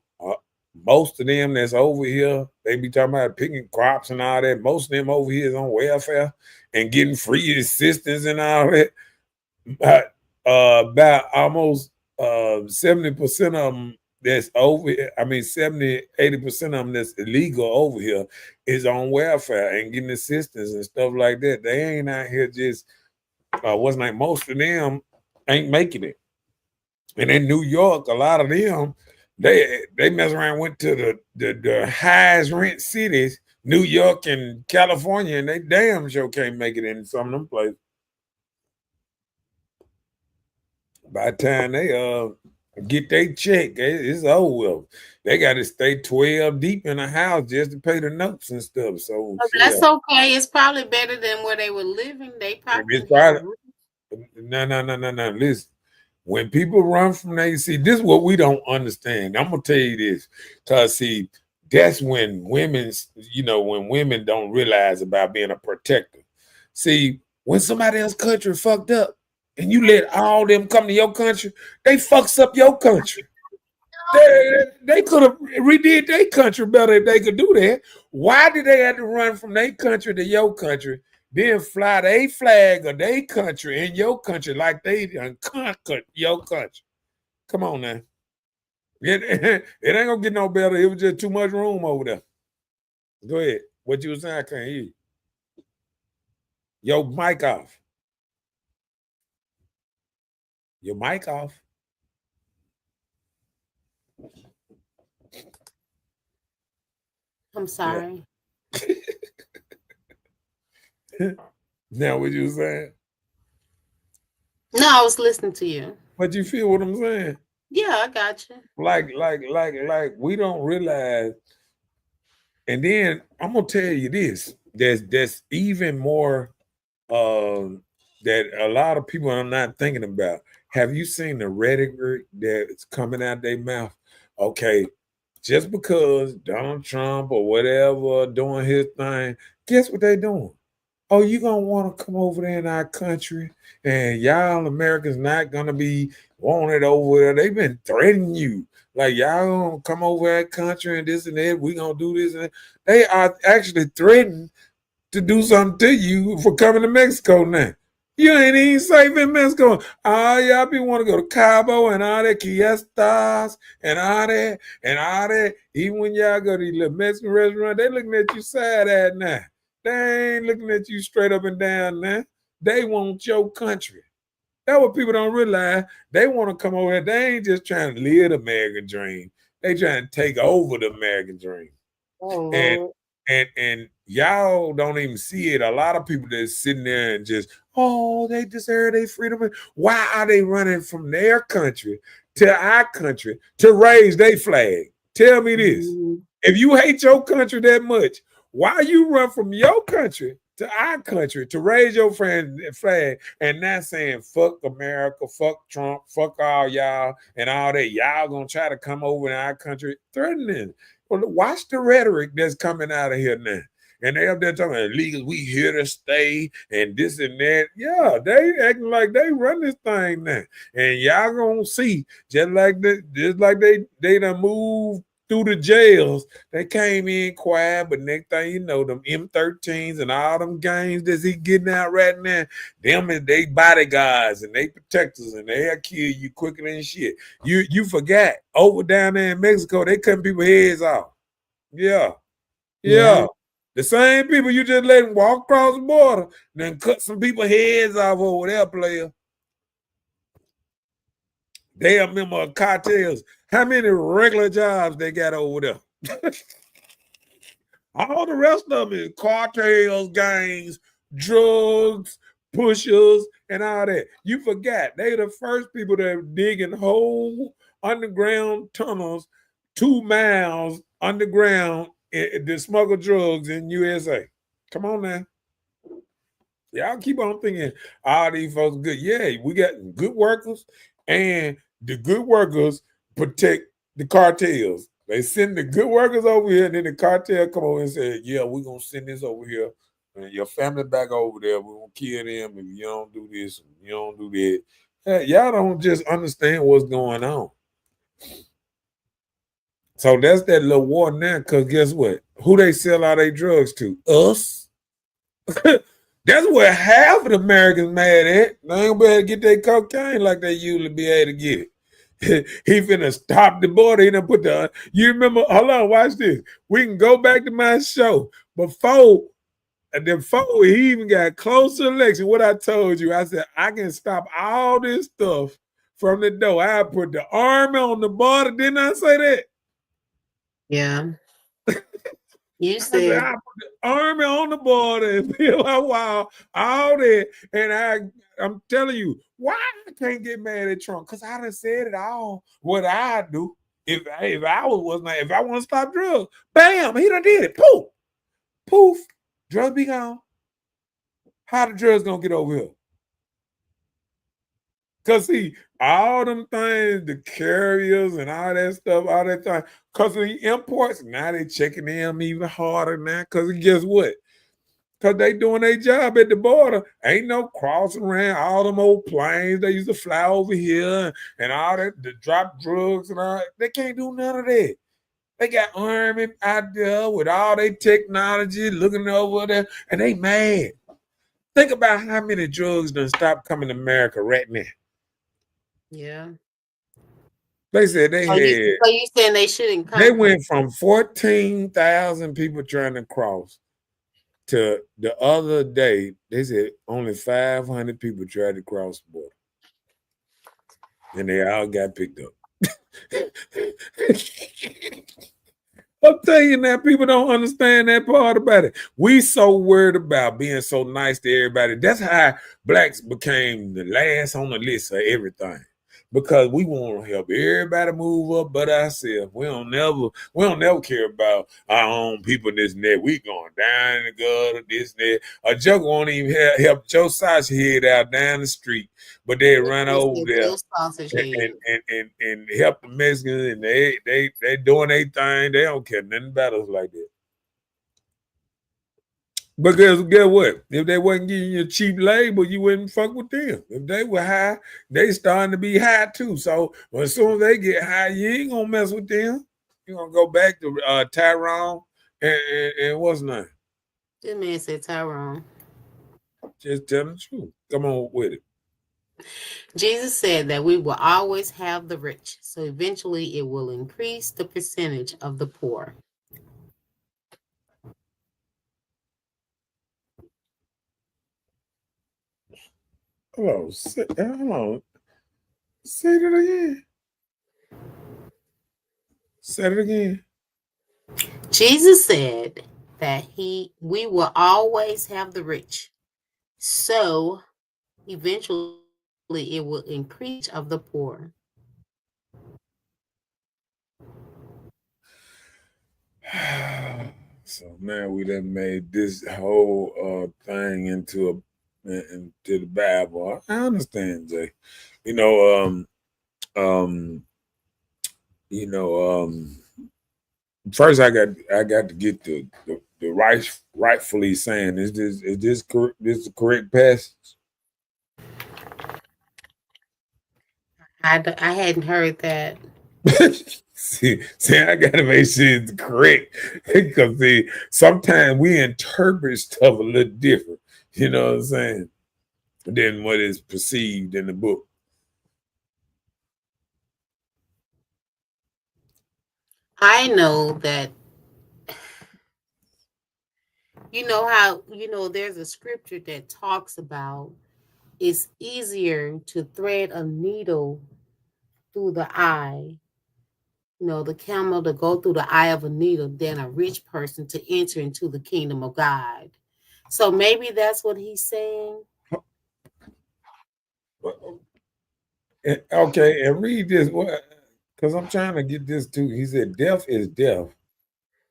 most of them that's over here, they be talking about picking crops and all that. Most of them over here is on welfare and getting free assistance and all that. About almost 70% of them that's over here, I mean 70-80% of them that's illegal over here is on welfare and getting assistance and stuff like that. They ain't out here just what's like most of them ain't making it. And in New York, a lot of them they mess around, went to the highest rent cities, New York and California, and they damn sure can't make it in some of them places. By the time they get their check, it's over with. They got to stay 12 deep in the house just to pay the notes and stuff. So But that's okay. It's probably better than where they were living. They probably it's can get a probably roof. no. Listen, when people run from they see, this is what we don't understand. I'm gonna tell you this, cause see, that's when when women don't realize about being a protector. See, when somebody else's country fucked up and you let all them come to your country, they fucks up your country. They could have redid their country better if they could do that. Why did they have to run from their country to your country, then fly their flag of their country in your country like they done conquered your country? Come on now. It ain't gonna get no better. It was just too much room over there. Go ahead. What you was saying, I can't hear you. Your mic off. Your mic off. I'm sorry. Now what you saying? No, I was listening to you. But you feel what I'm saying? Yeah, I got you. Like we don't realize. And then I'm gonna tell you this. There's even more that a lot of people are not thinking about. Have you seen the rhetoric that's coming out their mouth? Okay, just because Donald Trump or whatever doing his thing, guess what they doing? Oh, you gonna want to come over there in our country, and y'all Americans not gonna be wanted over there. They've been threatening you, like y'all gonna come over that country and this and that. We gonna do this and that. They are actually threatening to do something to you for coming to Mexico now. You ain't even safe in Mexico. Oh, y'all be want to go to Cabo and all that, Quiestas and all that and all that. Even when y'all go to these little Mexican restaurant, they looking at you sad at now. They ain't looking at you straight up and down now. They want your country. That's what people don't realize. They want to come over here. They ain't just trying to live the American dream. They trying to take over the American dream. And Oh, and y'all don't even see it. A lot of people that's sitting there and just, oh, they deserve their freedom. Why are they running from their country to our country to raise their flag? Tell me this. If you hate your country that much, why you run from your country to our country to raise your flag and not saying fuck America, fuck Trump, fuck all y'all and all that? Y'all gonna try to come over in our country threatening. Well, watch the rhetoric that's coming out of here now. And they up there talking illegals, we here to stay and this and that. Yeah, they acting like they run this thing now. And y'all gonna see, just like they done moved through the jails. They came in quiet, but next thing you know, them M13s and all them gangs that he getting out right now, them and they bodyguards and they protectors and they'll kill you quicker than shit. You forgot over down there in Mexico, they cutting people heads off. Yeah. The same people you just let them walk across the border, then cut some people heads off over there, player. They are member of cartels. How many regular jobs they got over there? All the rest of them is cartels, gangs, drugs, pushers, and all that. You forgot they the first people that are digging whole underground tunnels 2 miles underground to smuggle drugs in USA. Come on now. Y'all keep on thinking all these folks good. Yeah, we got good workers, and the good workers protect the cartels. They send the good workers over here, and then the cartel come over and say, "Yeah, we're gonna send this over here, and your family back over there. We're gonna kill them if you don't do this, and you don't do that." Hey, y'all don't just understand what's going on. So that's that little war now. Cause guess what? Who they sell all their drugs to? Us. That's what half of the Americans mad at. They ain't gonna be able to get their cocaine like they usually be able to get it. He finna stop the border. He done put the. You remember? Hold on, watch this. We can go back to my show before he even got close to the election. What I told you, I said I can stop all this stuff from the door. I put the army on the border. Didn't I say that? Yeah. You I said said, I put the army on the border and build a wall, all that. And I'm telling you, why I can't get mad at Trump? Because I done said it all. What I do if I was not, if I want to stop drugs, bam, he done did it. Poof, poof, drugs be gone. How the drugs gonna get over here? Cause see, all them things, the carriers and all that stuff, all that time, cause of the imports, now they checking them even harder now. Cause guess what? Cause they doing their job at the border. Ain't no crossing around all them old planes they used to fly over here and all that, the drop drugs and all that. They can't do none of that. They got army out there with all their technology looking over there, and they mad. Think about how many drugs done stop coming to America right now. yeah. They said they had So you saying they shouldn't they come? went from 14,000 people trying to cross to the other day, they said only 500 people tried to cross the border. And they all got picked up. I'm telling you now, people don't understand that part about it. We so worried about being so nice to everybody. That's how blacks became the last on the list of everything. Because we want to help everybody move up but ourselves. We don't never care about our own people and this and that. We going down in the gutter, this and that. A joke won't even help Joe Sausage head out down the street, but they run over there Joe Sausage Head. and help the Mexicans, and they doing their thing. They don't care nothing about us like that. Because guess what? If they wasn't giving you a cheap label, you wouldn't fuck with them. If they were high, they starting to be high too. So as soon as they get high, you ain't gonna mess with them. You're gonna go back to Tyrone and what's his name? This man said Tyrone. Just tell the truth. Come on with it. Jesus said that we will always have the rich, so eventually it will increase the percentage of the poor. Hello, hello. Say it again. Say it again. Jesus said that we will always have the rich, so eventually it will increase of the poor. So now we done made this whole thing into the Bible. I understand, Jay. You know, um, you know, first I got to get the rightfully saying is this the correct passage? I hadn't heard that. see, I gotta make sure it's correct because see, sometimes we interpret stuff a little different. You know what I'm saying? Than what is perceived in the book. I know that how there's a scripture that talks about it's easier to thread a needle through the eye, the camel to go through the eye of a needle than a rich person to enter into the kingdom of God. So maybe that's what he's saying. Okay, and read this because I'm trying to get this too. He said, "Death is death.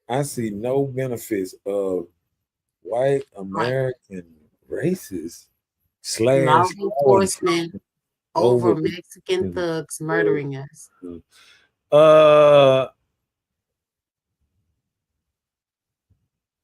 I see no benefits of white Right. American racist Law slash law enforcement enforcement over over. Mexican thugs murdering us. Uh,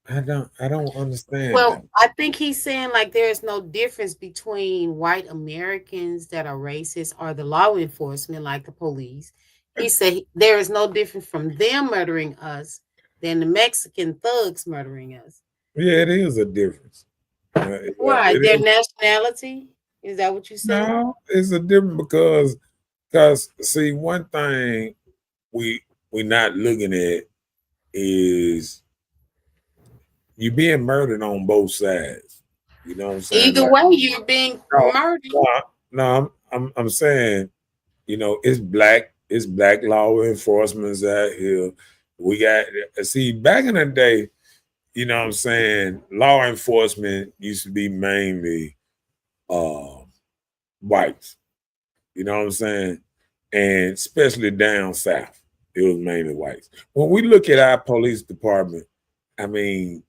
I don't understand that. Well, I think he's saying like there is no difference between white Americans that are racist or the law enforcement, like the police. He said there is no difference from them murdering us than the Mexican thugs murdering us. Yeah, it is a difference. Why? It Their is. nationality? Is that what you said? No, it's a difference because see, one thing we not looking at is you being murdered on both sides. You know what I'm saying? Either Like, way, you're being no, murdered. no, no. I'm saying, it's black law enforcement out here. We got see back in the day. You know what I'm saying? Law enforcement used to be mainly uh, whites. You know what I'm saying? And especially down south, it was mainly whites. When we look at our police department, I mean,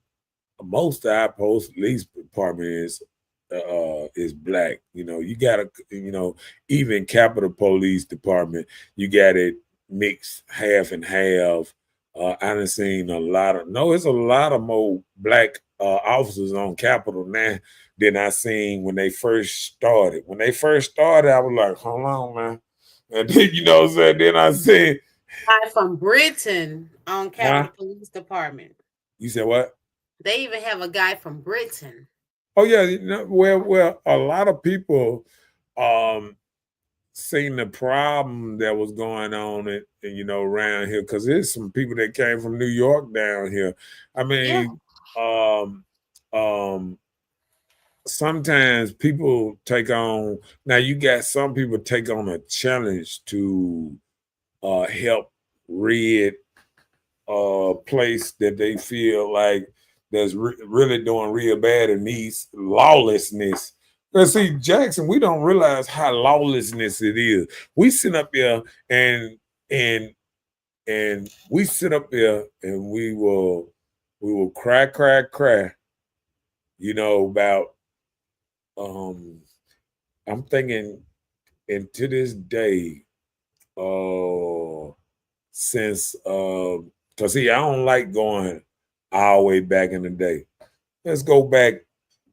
most of our police department is black. You got even Capitol Police Department, you got it mixed half and half. I done seen a lot of no, it's a lot of more black officers on Capitol now than I seen when they first started. When they first started, I was like, hold on, man. And then what I'm saying? Then I said, Guy from Britain on huh? Capitol Police Department. You said what? They even have a guy from Britain. Oh yeah, well, a lot of people um seen the problem that was going on around here because there's some people that came from New York down here. I Yeah. mean, um, um, sometimes people take on. Now you got some people take on a challenge to help rid a place that they feel like that's really doing real bad and needs lawlessness. Because see, Jackson, we don't realize how lawlessness it is. We sit up here and and we sit up here and we will cry, about um I'm thinking, and to this day, uh since because see, I don't like going all the way back in the day. Let's go back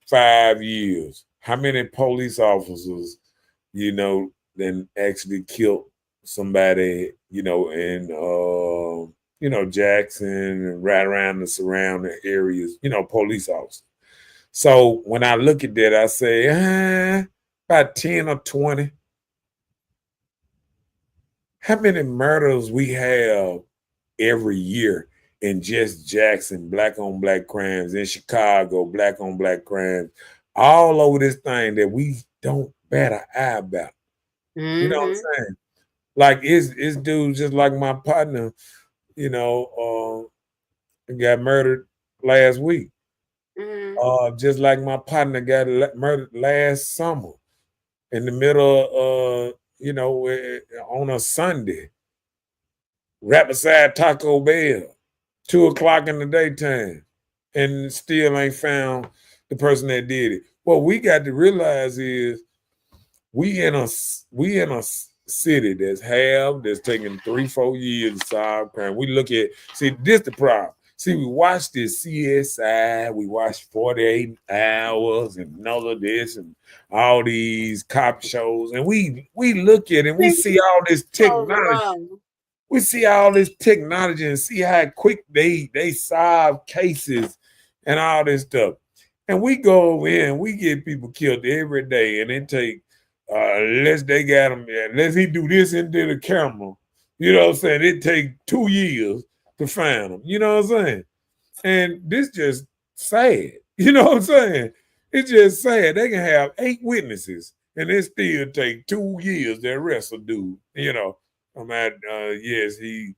5 years. How many police officers, then actually killed somebody, in Jackson and right around the surrounding areas, police officers. So when I look at that, I say, about 10 or 20. How many murders we have every year in just Jackson, black on black crimes, in Chicago, black on black crimes, all over this thing that we don't bat an eye about. You know what Mm-hmm. I'm saying? Like it's dudes just like my partner, got murdered last week. Mm-hmm. Just like my partner got murdered last summer in the middle of, on a Sunday, right beside Taco Bell, 2 o'clock in the daytime, and still ain't found the person that did it. What we got to realize is we in a city that's taking 3-4 years to solve crime. We look at this the problem. See, we watch this CSI, we watch 48 Hours and another this and all these cop shows, and we look at it and we see all this So technology. wrong. We see all this technology and see how quick they solve cases and all this stuff. And we go over here and we get people killed every day, and it take unless they got him, unless he do this into the camera, you know what I'm saying? It take 2 years to find him. You know what I'm saying? And this just sad. You know what I'm saying? It's just sad. They can have 8 witnesses and it still take 2 years to arrest a dude. I'm at yes, we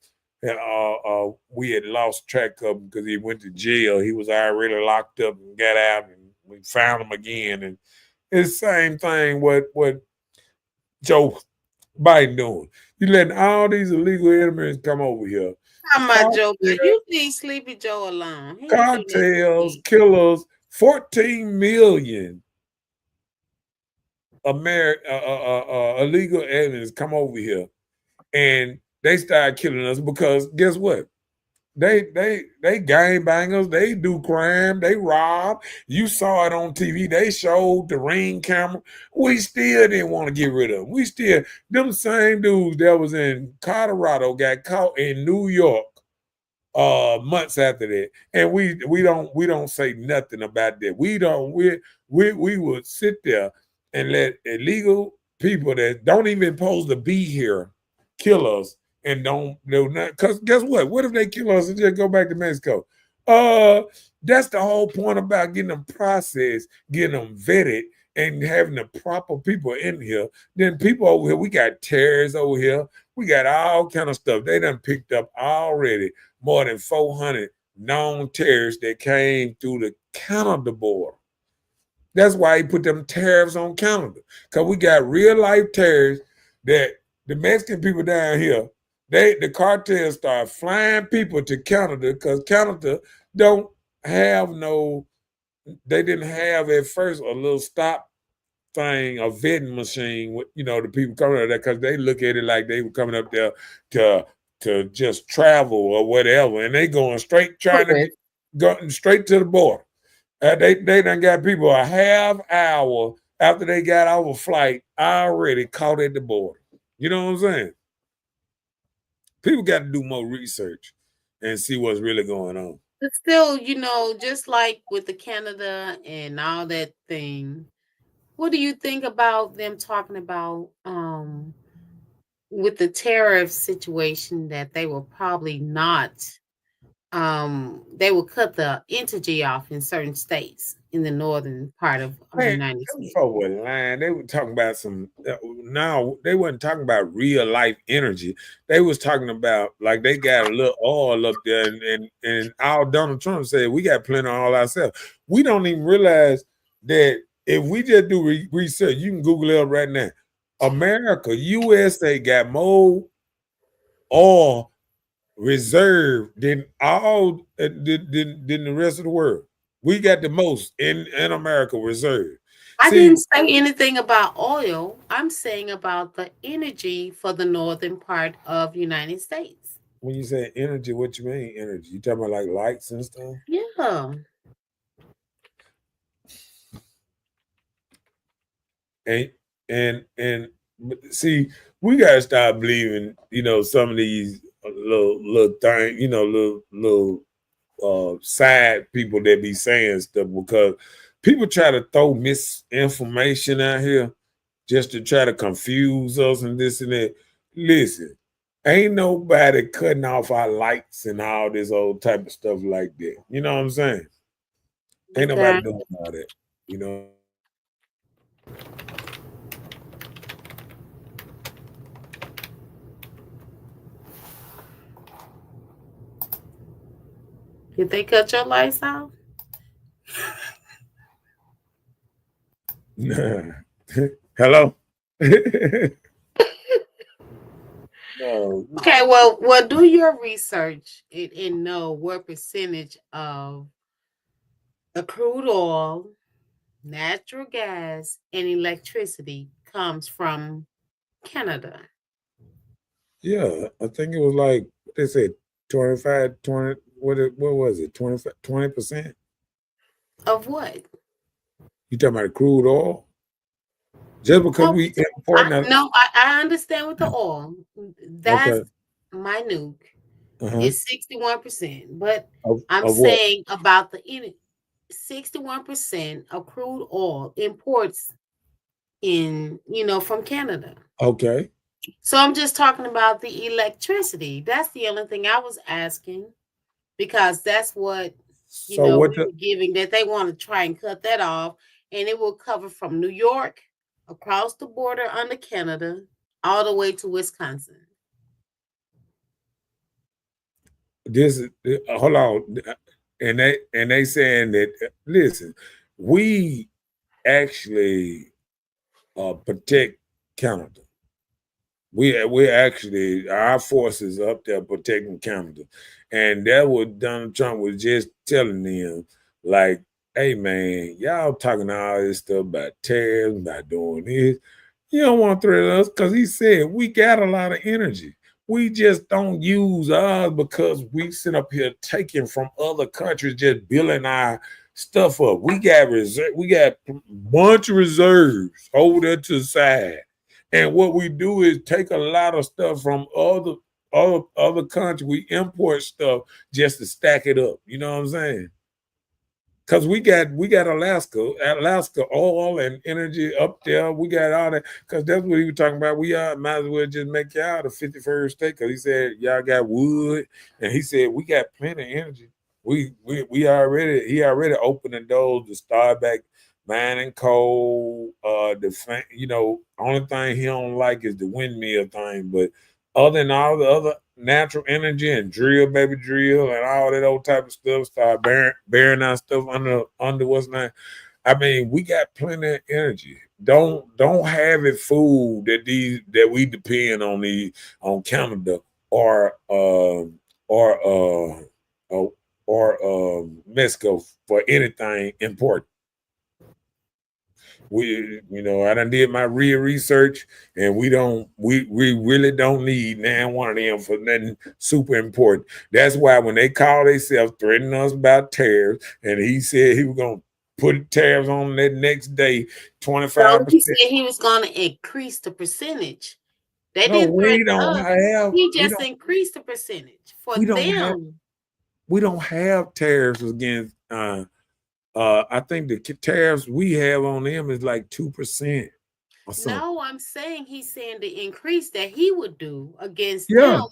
had lost track of him because he went to jail. He was already locked up and got out, and we found him again. And it's the same thing what Joe Biden doing. You letting all these illegal immigrants come over here. How my Joe? You leave Sleepy Joe alone. He need to let you Cartels, be. killers, 14 million illegal aliens come over here, and they start killing us because guess what? They gang bangers, they do crime, they rob. You saw it on TV. They showed the ring camera. We still didn't want to get rid of them. We still them same dudes that was in Colorado got caught in New York months after that. And we don't say nothing about that. We would sit there and let illegal people that don't even supposed to be here kill us and don't do not, because guess what? What if they kill us and just go back to Mexico? That's the whole point about getting them processed, getting them vetted, and having the proper people in here. Then people over here, we got terrorists over here, we got all kind of stuff. They done picked up already more than 400 known terrorists that came through the Canada border. That's why he put them tariffs on Canada, because we got real life terrorists that the Mexican people down here, the cartels start flying people to Canada because Canada don't have they didn't have at first a little stop thing, a vetting machine with, the people coming up there, because they look at it like they were coming up there to just travel or whatever, and they going straight trying to go straight to the border. They done got people a half hour after they got off a flight already caught at the border. You know what I'm saying? People got to do more research and see what's really going on. But still, just like with the Canada and all that thing, what do you think about them talking about with the tariff situation that they will probably not they will cut the energy off in certain states in the northern part of the United States? Were lying. They were talking about some. Now they wasn't talking about real life energy. They was talking about like they got a little oil up there, and all Donald Trump said we got plenty of oil ourselves. We don't even realize that if we just do research, you can Google it up right now. America, USA got more oil reserve than the rest of the world. We got the most in America reserve. I didn't say anything about oil. I'm saying about the energy for the northern part of United States. When you say energy, what you mean energy? You talking about like lights and stuff? Yeah. And see, we gotta start believing, some of these little things, little side people that be saying stuff, because people try to throw misinformation out here just to try to confuse us and this and that. Listen, ain't nobody cutting off our lights and all this old type of stuff like that. You know what I'm saying? Ain't nobody doing all that, Did they cut your lights off? Hello? No. Okay, well, do your research and know what percentage of the crude oil, natural gas, and electricity comes from Canada. Yeah, I think it was like they said 25, 20. What was it? 20%? Of what? You talking about crude oil? Just because we import now. No, I understand with the oil. That's minute. It's 61%. But I'm saying what? About the 61% of crude oil imports in, from Canada. Okay. So I'm just talking about the electricity. That's the only thing I was asking, because that's what we were giving, that they want to try and cut that off, and it will cover from New York across the border under Canada all the way to Wisconsin. Hold on, and they saying that, listen, we actually protect Canada. We actually, our forces up there protecting Canada, and that what Donald Trump was just telling them, like, hey man, y'all talking all this stuff about tariffs, about doing this. You don't want to threaten us because he said we got a lot of energy. We just don't use ours because we sit up here taking from other countries, just building our stuff up. We got reserve, we got a bunch of reserves over there to the side. And what we do is take a lot of stuff from other countries. We import stuff just to stack it up. You know what I'm saying? Cause we got Alaska oil and energy up there. We got all that. Cause that's what he was talking about. We might as well just make y'all the 51st state. Cause he said y'all got wood, and he said we got plenty of energy. We already he already opened the doors to start back mining coal. Only thing he don't like is the windmill thing. But other than all the other natural energy and drill, baby drill, and all that old type of stuff, start bearing our stuff under what's name. I mean, we got plenty of energy. Don't have it fooled that we depend on Canada or or Mexico for anything important. I done did my real research, and we really don't need now one of them for nothing super important. That's why when they call themselves threatening us about tariffs, and he said he was gonna put tariffs on that next day, So he 25%. said he was going to increase the percentage. They No, didn't threaten us. He we just don't increased the percentage for we don't have them. we don't have tariffs against I think the tariffs we have on them is like 2% or something. No, I'm saying he's saying the increase that he would do against Yeah, them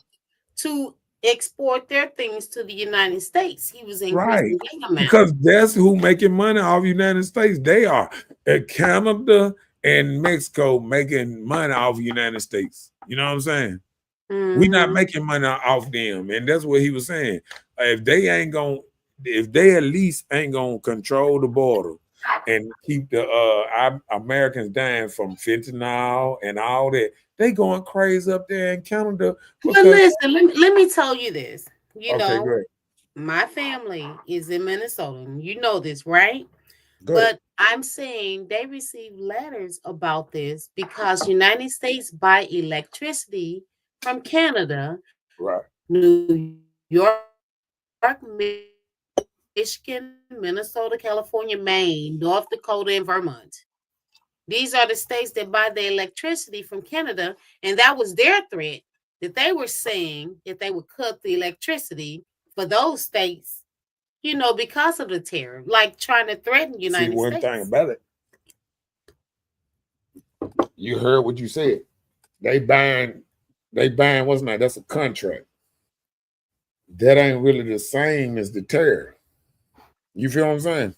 to export their things to the United States. He was right. increasing that amount. Because that's who making money off United States. They are. Canada and Mexico making money off United States. You know what I'm saying? We not Mm-hmm. making money off them. And that's what he was saying. If they at least ain't gonna control the border and keep the Americans dying from fentanyl and all that, they going crazy up there in Canada But because listen, let me tell you this. You okay, know, great. my family is in Minnesota. You know this, right? Good. But I'm saying they received letters about this because United States buy electricity from Canada, Right. New York, Michigan, Minnesota, California, Maine, North Dakota, and Vermont. These are the states that buy the electricity from Canada, and that was their threat that they were saying that they would cut the electricity for those states, because of the tariff, like trying to threaten See, United one thing States. about it, you heard what you said. They buying, they buying what's not, that's a contract. That ain't really the same as the tariff. You feel what I'm saying?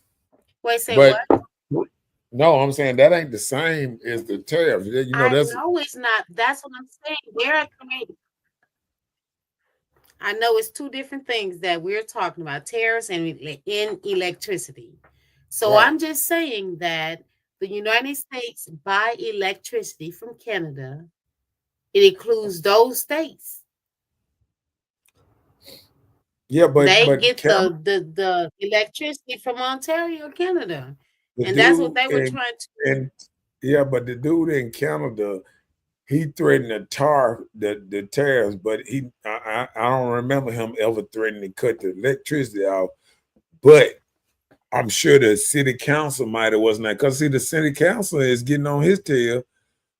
Wait, say But what? no, I'm saying that ain't the same as the tariff. I That's know it's not. That's what I'm saying. They're creating. I know it's two different things that we're talking about, tariffs and in electricity. So right. I'm just saying that the United States buy electricity from Canada. It includes those states. Yeah, They but get the electricity from Ontario, Canada. the And that's what dude they were trying to and yeah, but the dude in Canada, he threatened to tar the tariffs, but I don't remember him ever threatening to cut the electricity off. But I'm sure the city council might have wasn't that because see the city council is getting on his tail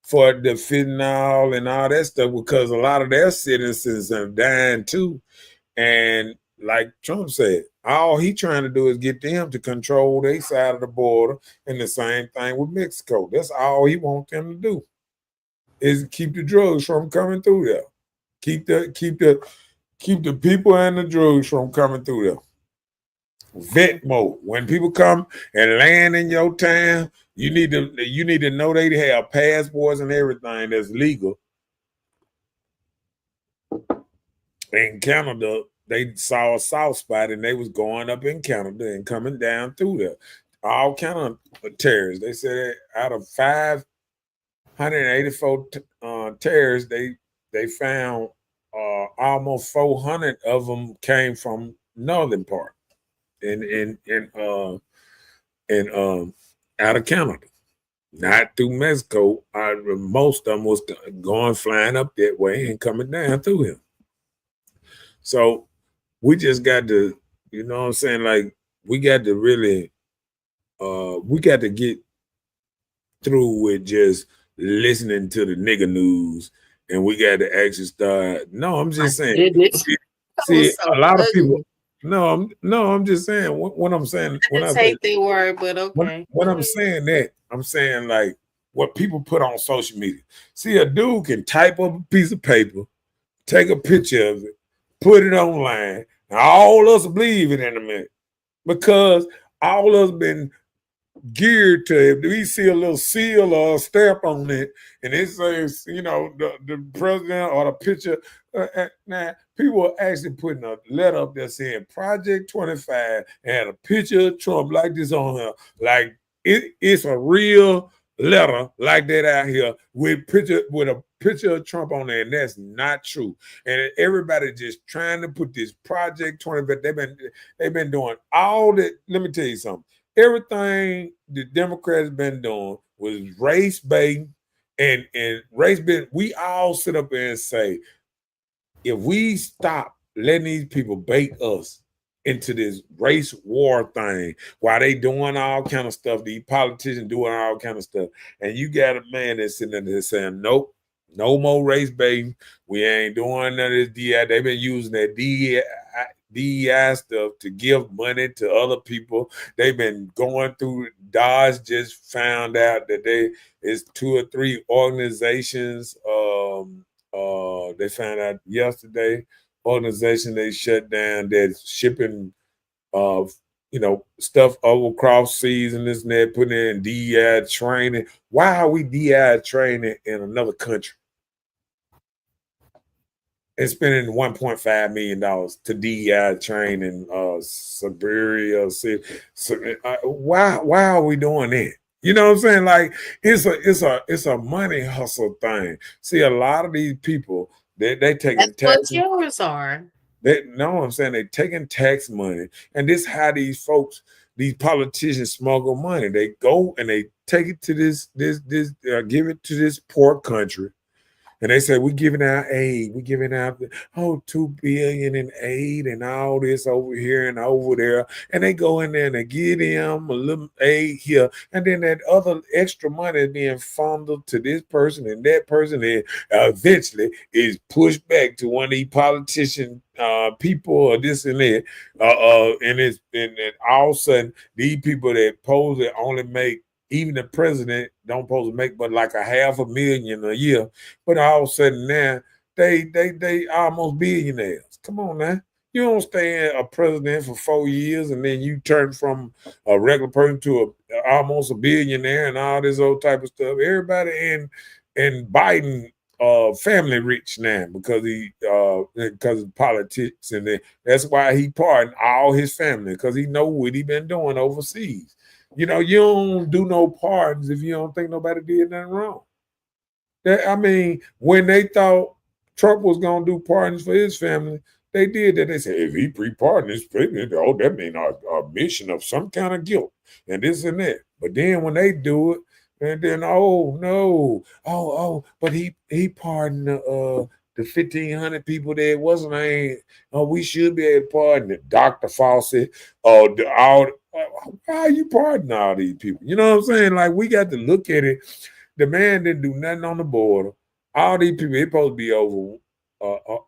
for the fentanyl and all that stuff because a lot of their citizens are dying too. And like Trump said, all he trying to do is get them to control their side of the border, and the same thing with Mexico. That's all he wants them to do is keep the drugs from coming through there. Keep the people and the drugs from coming through there. Vet mode. When people come and land in your town, you need to know they have passports and everything that's legal. In Canada, they saw a soft spot and they was going up in Canada and coming down through there. All kind of terrorists. They said out of 584 terrorists, they found almost 400 of them came from northern part in and out of Canada, not through Mexico. Most of them was going flying up that way and coming down through him. So we just got to, you know what I'm saying? Like we got to really, we got to get through with just listening to the nigga news, and we got to actually start. No, I'm My just saying. goodness. That See, was so a lot of people. ugly. No, I'm just saying what I'm saying I when I just say hate that word, but when okay. when I'm saying that, I'm saying like what people put on social media. See, a dude can type up a piece of paper, take a picture of it, put it online, and all us believe it in a minute because all us been geared to if we see a little seal or a stamp on it and it says, you know, the president or the picture. Now, people are actually putting a letter up there saying Project 25 and a picture of Trump like this on here. Like it's a real letter like that out here with a picture of Trump on there, and that's not true. And everybody just trying to put this Project 25. They've been doing all that. Let me tell you something. Everything the Democrats been doing was race baiting and race baiting. We all sit up there and say, if we stop letting these people bait us into this race war thing while they doing all kind of stuff, these politicians doing all kind of stuff, and you got a man that's sitting there saying, nope, no more race baiting. We ain't doing none of this DI. They've been using that DEI stuff to give money to other people. They've been going through. Dodge just found out that it's 2 or 3 organizations. They found out yesterday. Organization they shut down that's shipping, uh, stuff over across seas and this and that, putting in DEI training. Why are we DEI training in another country? And spending $1.5 million to DEI train in Siberia. Why are we doing that? You know what I'm saying? Like it's a money hustle thing. See, a lot of these people they taking That's what tax. yours are. They no, I'm saying they taking tax money, and this how these folks, these politicians smuggle money. They go and they take it to this give it to this poor country, and they say, we're giving out aid. We're giving out, 2 billion in aid and all this over here and over there. And they go in there and they give them a little aid here. And then that other extra money is being funneled to this person and that person. And eventually is pushed back to one of these politician people or this and that. And all of a sudden, these people that pose that only make, even the president don't supposed to make but like $500,000 a year, but all of a sudden now they almost billionaires. Come on now. You don't stay a president for 4 years and then you turn from a regular person to almost a billionaire and all this old type of stuff. Everybody in Biden family rich now because of politics, and that's why he pardoned all his family because he know what he been doing overseas. You don't do no pardons if you don't think nobody did nothing wrong. I mean, when they thought Trump was going to do pardons for his family, they did that. They said, if he pre-pardoned his family, that means a admission of some kind of guilt and this and that. But then when they do it, and then, oh, no, but he pardoned the 1,500 people that wasn't. We should be able to pardon it. Dr. Fauci, why are you pardoning all these people? You know what I'm saying? Like, we got to look at it. The man didn't do nothing on the border. All these people, it's supposed to be over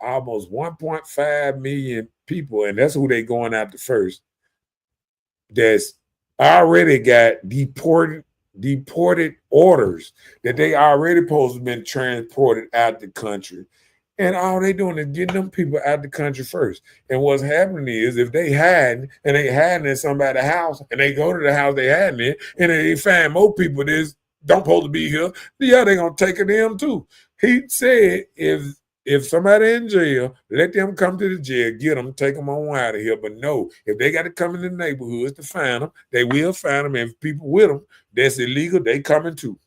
almost 1.5 million people, and that's who they going after first. That's already got deported orders that they already supposed to have been transported out the country. And all they doing is getting them people out the country first. And what's happening is if they hiding and they hiding in somebody's house and they go to the house they hiding in and they find more people that don't supposed to be here, yeah, they gonna take them too. He said if somebody in jail, let them come to the jail, get them, take them on out of here. But no, if they got to come in the neighborhoods to find them, they will find them. And if people with them, that's illegal, they coming too.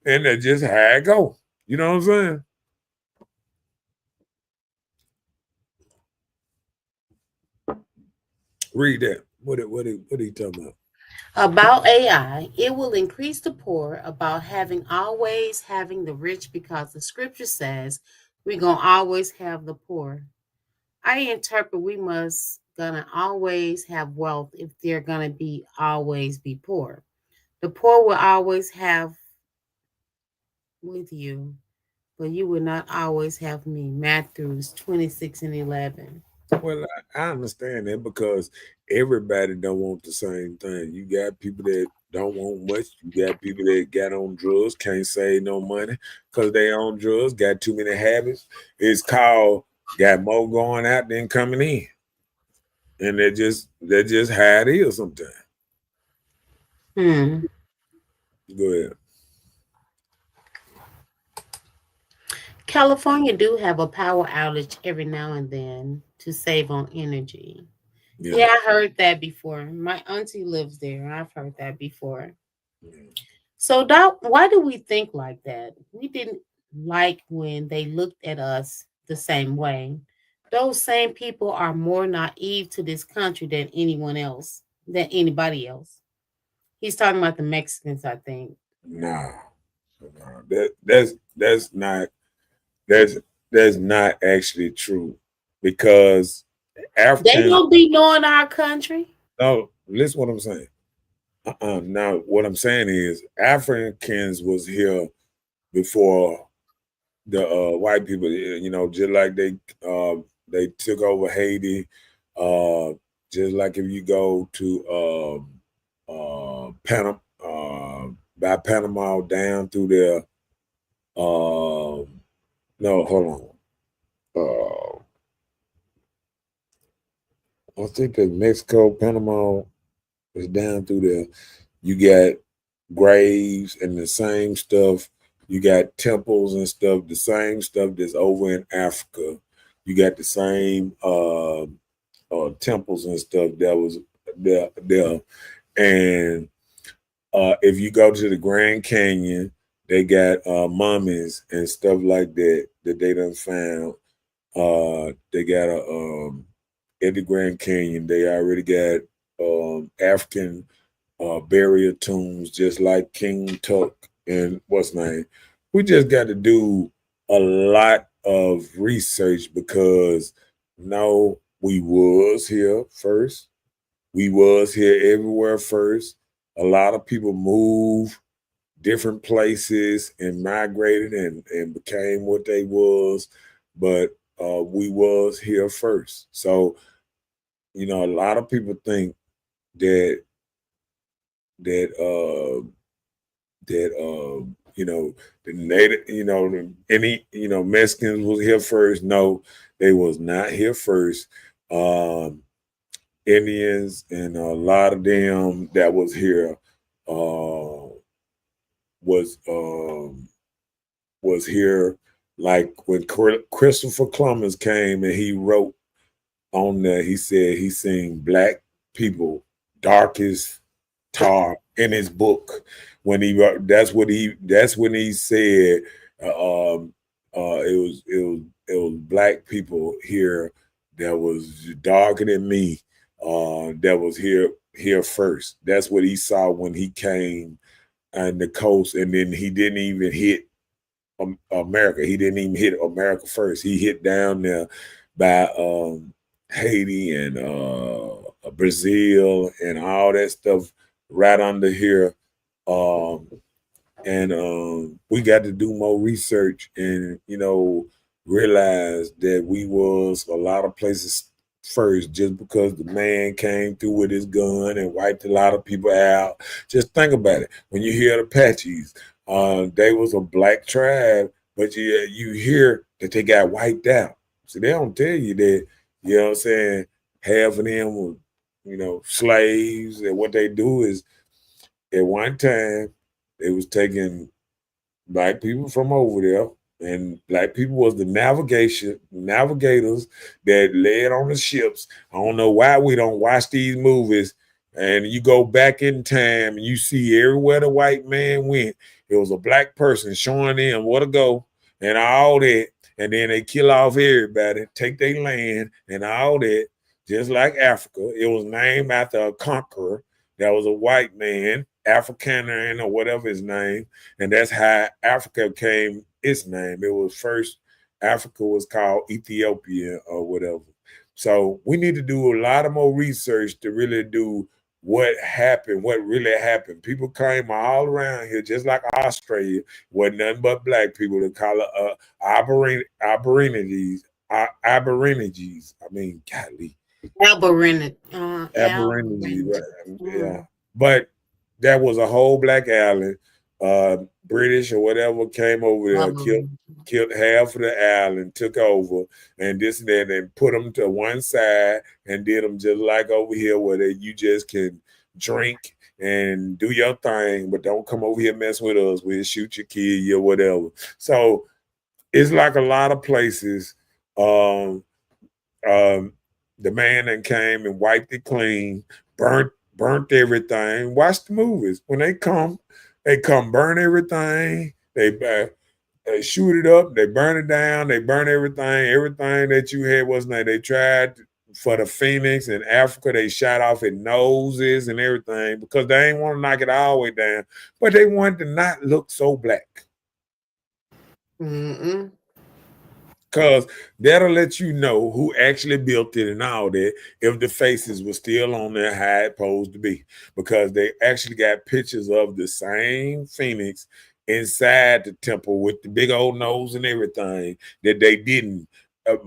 And that's just how it go. You know what I'm saying? Read that. What are you talking about? About AI, it will increase the poor, about having always having the rich, because the scripture says we're gonna always have the poor. I interpret we must gonna always have wealth if they're gonna be always be poor. The poor will always have with you, but you will not always have me. Matthews 26 and 11. Well, I understand that because everybody don't want the same thing. You got people that don't want much. You got people that got on drugs, can't save no money because they on drugs, got too many habits. It's called got more going out than coming in. And they just how it is sometimes. Hmm. Go ahead. California do have a power outage every now and then to save on energy. Yeah. Yeah, I heard that before. My auntie lives there. I've heard that before. Yeah. So, Doc, why do we think like that? We didn't like when they looked at us the same way. Those same people are more naive to this country than anyone else, than anybody else. He's talking about the Mexicans, I think. Nah. Nah. That's that's not actually true because They African don't be knowing our country. no, listen what I'm saying. Now what I'm saying is Africans was here before the white people, just like they took over Haiti, uh just like if you go to Panama, by Panama down through there, no, hold on. I think that Mexico, Panama is down through there. You got graves and the same stuff. You got temples and stuff, the same stuff that's over in Africa. You got the same temples and stuff that was there. And if you go to the Grand Canyon, they got mummies and stuff like that they done found. They got at the Grand Canyon. They already got African burial tombs, just like King Tut and what's his name. We just got to do a lot of research because no, we was here first. We was here everywhere first. A lot of people moved different places and migrated and became what they was, but we was here first. So a lot of people think that that that the native, any Mexicans was here first. No, they was not here first. Um, Indians and a lot of them that was here uh, was was here like when Christopher Columbus came and he wrote on there. He said he seen black people dark as tar in his book when he wrote. That's when he said it was black people here that was darker than me that was here first. That's what he saw when he came on the coast, and then he didn't even hit America. He didn't even hit America first. He hit down there by Haiti and Brazil and all that stuff right under here. Um, and we got to do more research and realize that we was a lot of places first just because the man came through with his gun and wiped a lot of people out. Just think about it. When you hear the Apaches, they was a black tribe, but you hear that they got wiped out. So they don't tell you that, you know what I'm saying, half of them were, slaves, and what they do is at one time they was taking black people from over there, and black people was the navigators that led on the ships. I don't know why we don't watch these movies. And you go back in time and you see everywhere the white man went, it was a black person showing them where to go and all that. And then they kill off everybody, take their land and all that, just like Africa. It was named after a conqueror. There was a white man, Afrikaner or whatever his name, and that's how Africa came its name. It was first Africa was called Ethiopia or whatever. So we need to do a lot of more research to really do what happened, what really happened. People came all around here, just like Australia, wasn't nothing but black people. They call it aborigines. Aborigines. I mean, golly, Aborigines, Aberrant. right? Yeah, but that was a whole black island. British or whatever came over there, killed half of the island, took over, and this and that, and put them to one side and did them just like over here, where you just can drink and do your thing, but don't come over here mess with us. We'll shoot your kid or whatever. So it's like a lot of places. Um, um, the man that came and wiped it clean, burnt everything. Watch the movies. When they come burn everything. They shoot it up, they burn it down, they burn everything. Everything that you had wasn't there. They tried for the Phoenix in Africa, they shot off its noses and everything because they ain't want to knock it all the way down, but they wanted to not look so black. Because that'll let you know who actually built it and all that if the faces were still on there how it's supposed to be. Because they actually got pictures of the same Phoenix inside the temple with the big old nose and everything that they didn't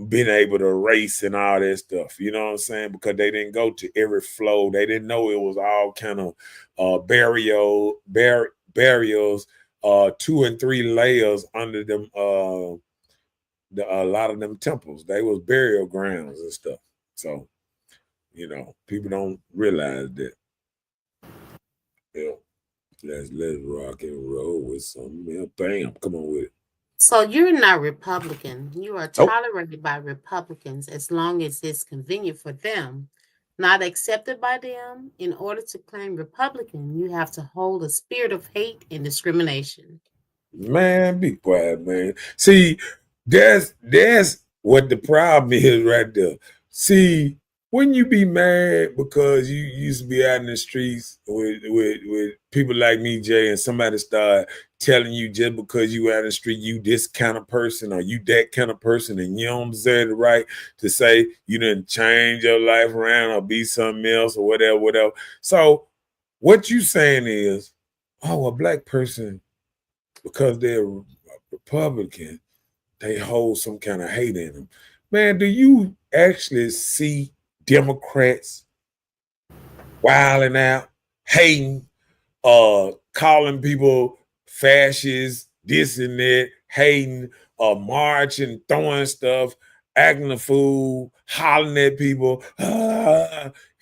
been able to erase and all that stuff. You know what I'm saying? Because they didn't go to every flow. They didn't know it was all kind of burials, 2 and 3 layers under them a lot of them temples. They was burial grounds and stuff. So, people don't realize that. Yeah. Let's rock and roll with some bam. Come on with it. So you're not Republican. You are tolerated by Republicans as long as it's convenient for them, not accepted by them. In order to claim Republican, you have to hold a spirit of hate and discrimination. Man, be quiet, man. See, that's what the problem is right there. See, wouldn't you be mad because you used to be out in the streets with people like me, Jay, and somebody start telling you just because you out in the street, you this kind of person or you that kind of person, and you don't deserve the right to say you didn't change your life around or be something else or whatever. So what you saying is, oh, a black person, because they're Republican, they hold some kind of hate in them. Man, do you actually see Democrats wilding out, hating, calling people fascists, this and that, hating, marching, throwing stuff, acting a fool, hollering at people?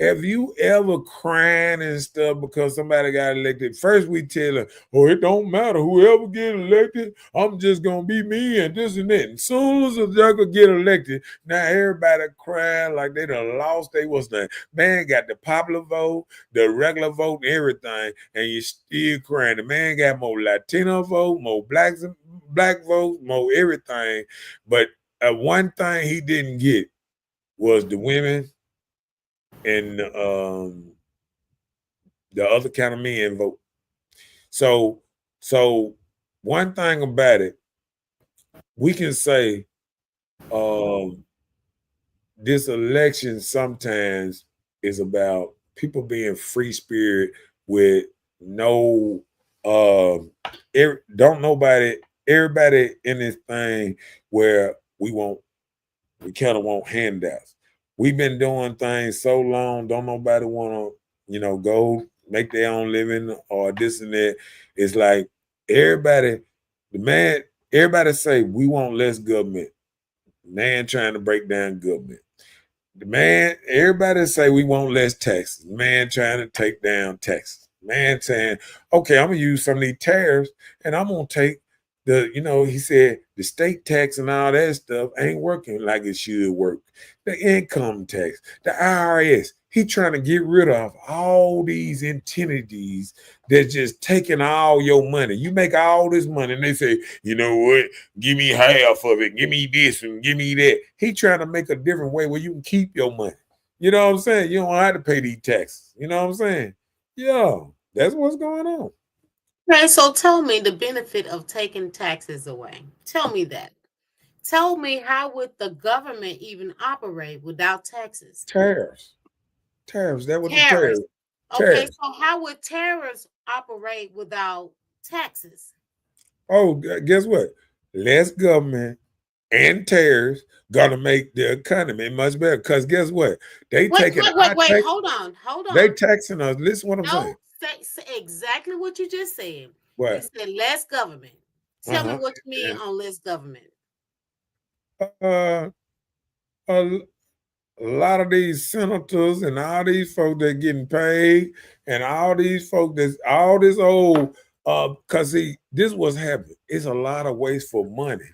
Have you ever cried and stuff because somebody got elected? First we tell them, oh, it don't matter. Whoever get elected, I'm just going to be me and this and that. And as soon as a jugger get elected, now everybody crying like they done lost they was the man got the popular vote, the regular vote, and everything, and you still crying. The man got more Latino vote, more black vote, more everything. But one thing he didn't get was the women and the other kind of men vote. So one thing about it, we can say this election sometimes is about people being free spirit with no everybody in this thing where we kind of want handouts. We've been doing things so long, don't nobody want to, go make their own living or this and that. It's like everybody say we want less government. Man trying to break down government. Everybody say we want less taxes. Man trying to take down taxes. Man saying, okay, I'm going to use some of these tariffs and I'm going to take he said the state tax and all that stuff ain't working like it should work. The income tax, the IRS, he trying to get rid of all these entities that's just taking all your money. You make all this money and they say, you know what, give me half of it, give me this and give me that. He trying to make a different way where you can keep your money. You know what I'm saying? You don't have to pay these taxes. You know what I'm saying? Yeah, that's what's going on. Okay, so tell me the benefit of taking taxes away. Tell me that. Tell me how would the government even operate without taxes? Tariffs. Tariffs. That what the Tariffs. tariffs. Okay, Tariffs. so how would tariffs operate without taxes? Oh, guess what? Less government and tariffs gonna make the economy much better. Cause guess what? They Wait, taking wait, wait, our wait. tax. Hold on. Hold They on. taxing us. Listen what I'm saying. No, say exactly what you just said. You What? said less government. Tell me Uh-huh. what you mean And, on less government. a, a lot of these senators and all these folks that getting paid, and all these folks that's all this old. Cause see, this was happening. It's a lot of wasteful money.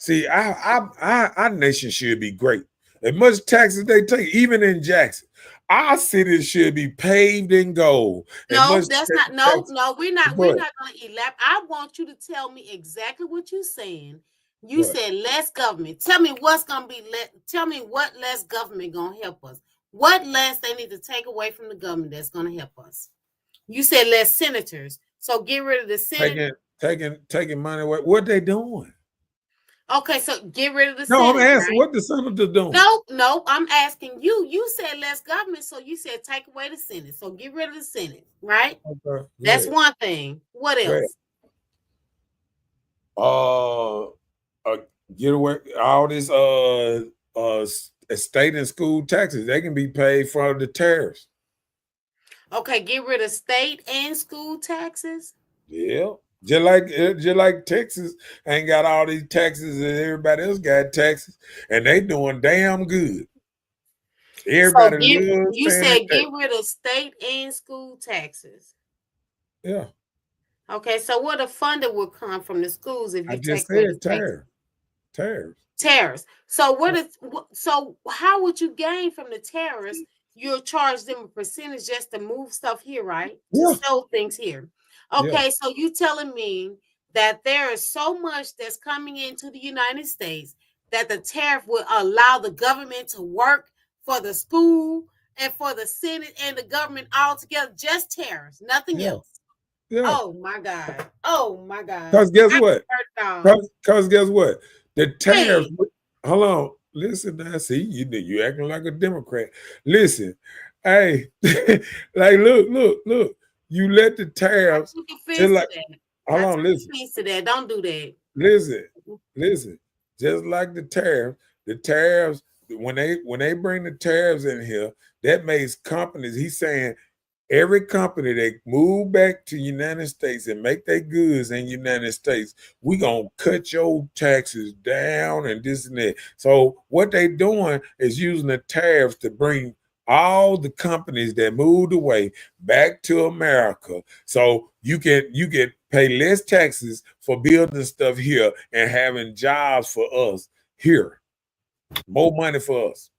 See, our nation should be great. As much taxes they take, even in Jackson, our cities should be paved in gold. As No, much that's not. No, tax, no, we're not. We're but not going to elaborate. I want you to tell me exactly what you're saying. You but said less government. Tell me what's going to be less. Tell me what less government going to help us. What less they need to take away from the government that's going to help us. You said less senators. So get rid of the Senate. taking money away. What they doing? Okay, so get rid of the No, I'm Senate, asking right? what the senators doing. No, no, I'm asking you. You said less government, so you said take away the Senate. So get rid of the Senate, right? Okay, go That's ahead. one thing. What Go ahead. else? Uh, uh, get away all this state and school taxes. They can be paid for the tariffs. Okay, get rid of state and school taxes. Yeah. Just like Texas ain't got all these taxes and everybody else got taxes, and they doing damn good. So Everybody get loves you paying their said tax. get rid of state and school taxes. Yeah, Okay, so what the funding will come from the schools if I you take just away the said taxes? tariffs. Tariffs. So so how would you gain from the tariffs? You'll charge them a percentage just to move stuff here, right? To Yeah, sell things here. yeah, Okay, so you telling me that there is so much that's coming into the United States that the tariff will allow the government to work for the school and for the Senate and the government all together, just tariffs, nothing yeah, else. yeah. Oh my God. Oh my God. Cause guess I what? turned on. Cause guess what? The tariffs. Hey, Hold on. Listen now. See, you acting like a Democrat. Listen, hey, like look. You let the I tariffs took just offense to like. that. Hold I on. took Listen. offense to that. Don't do that. Listen, listen. Just like the tariffs when they bring the tariffs in here, that makes companies. He's saying every company that move back to United States and make their goods in United States, we gonna cut your taxes down and this and that. So what they doing is using the tariffs to bring all the companies that moved away back to America. So you can pay less taxes for building stuff here and having jobs for us here. More money for us.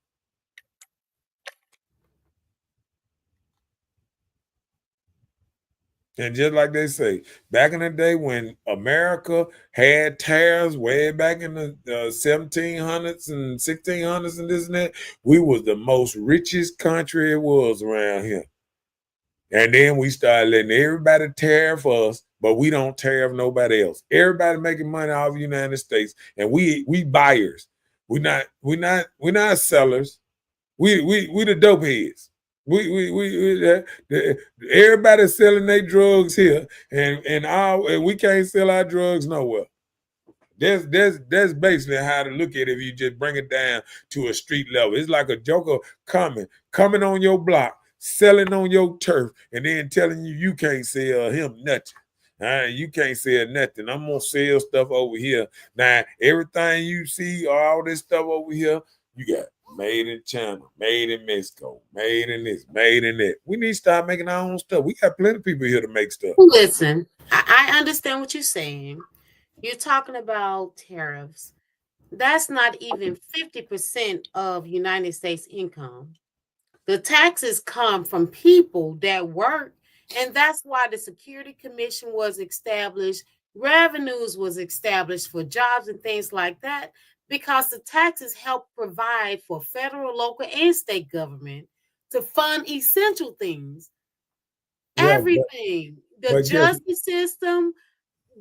And just like they say, back in the day when America had tariffs way back in the 1700s and 1600s and this and that, we was the most richest country it was around here. And then we started letting everybody tariff us, but we don't tariff nobody else. Everybody making money off the United States, and we buyers. We're not sellers. We the dope heads. Everybody's selling their drugs here, and we can't sell our drugs nowhere. That's basically how to look at it if you just bring it down to a street level. It's like a joker coming on your block, selling on your turf, and then telling you can't sell him nothing. You can't sell nothing. I'm gonna sell stuff over here. Now, everything you see, all this stuff over here, you got made in China, made in Mexico, made in this, made in that. We need to start making our own stuff. We got plenty of people here to make stuff. Listen, I understand what you're saying. You're talking about tariffs. That's not even 50% of United States income. The taxes come from people that work, and that's why the Security Commission was established, revenues was established for jobs and things like that, because the taxes help provide for federal, local, and state government to fund essential things. Yeah, everything. The but guess justice system,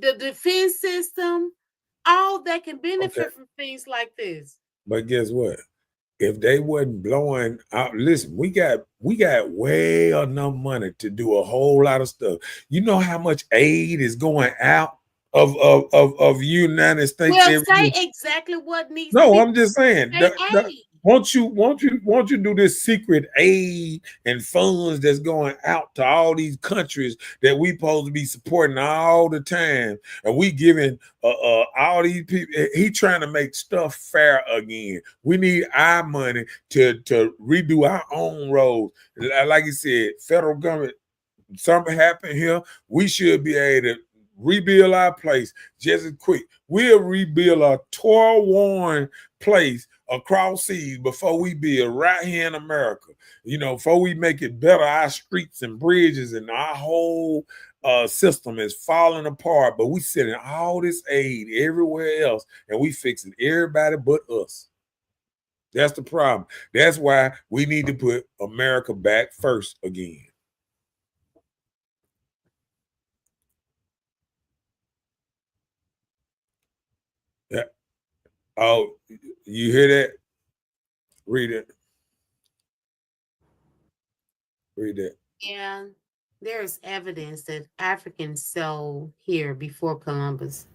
the defense system, all that can okay, benefit from things like this. but guess what? If they wasn't blowing out, listen, we got way enough money to do a whole lot of stuff. You know how much aid is going out of United States Well, every year? say exactly what needs to No, be I'm just saying. say aid. Won't you do this secret aid and funds that's going out to all these countries that we supposed to be supporting all the time, and we giving all these people. He trying to make stuff fair again. We need our money to redo our own roads. Like you said, federal government. Something happened here. We should be able to rebuild our place just as quick. We'll rebuild a toil-worn place across seas before we build right here in America. Before we make it better, our streets and bridges and our whole system is falling apart. But we sending all this aid everywhere else, and we fixing everybody but us. That's the problem. That's why we need to put America back first again. Yeah. Oh, you hear that? Read it. Read it. Yeah, there is evidence that Africans sailed here before Columbus.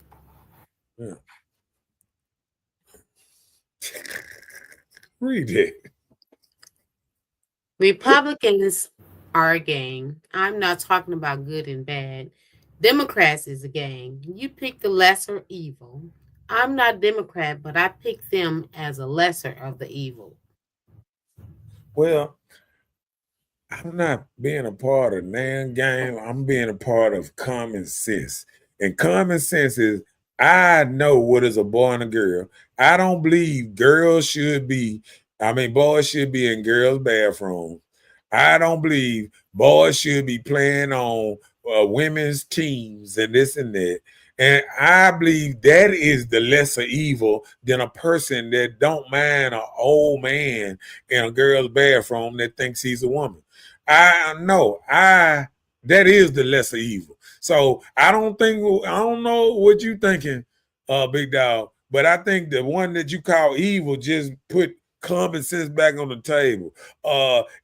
Yeah. Read it. Republicans are a gang. I'm not talking about good and bad. Democrats is a gang. You pick the lesser evil. I'm not Democrat, but I pick them as a lesser of the evil. Well, I'm not being a part of Nan game. I'm being a part of common sense. And common sense is I know what is a boy and a girl. I don't believe boys should be in girls' bathrooms. I don't believe boys should be playing on women's teams and this and that. And I believe that is the lesser evil than a person that don't mind an old man in a girl's bathroom that thinks he's a woman. I know that is the lesser evil. So I don't know what you thinking, big dog, but I think the one that you call evil just put common sense back on the table.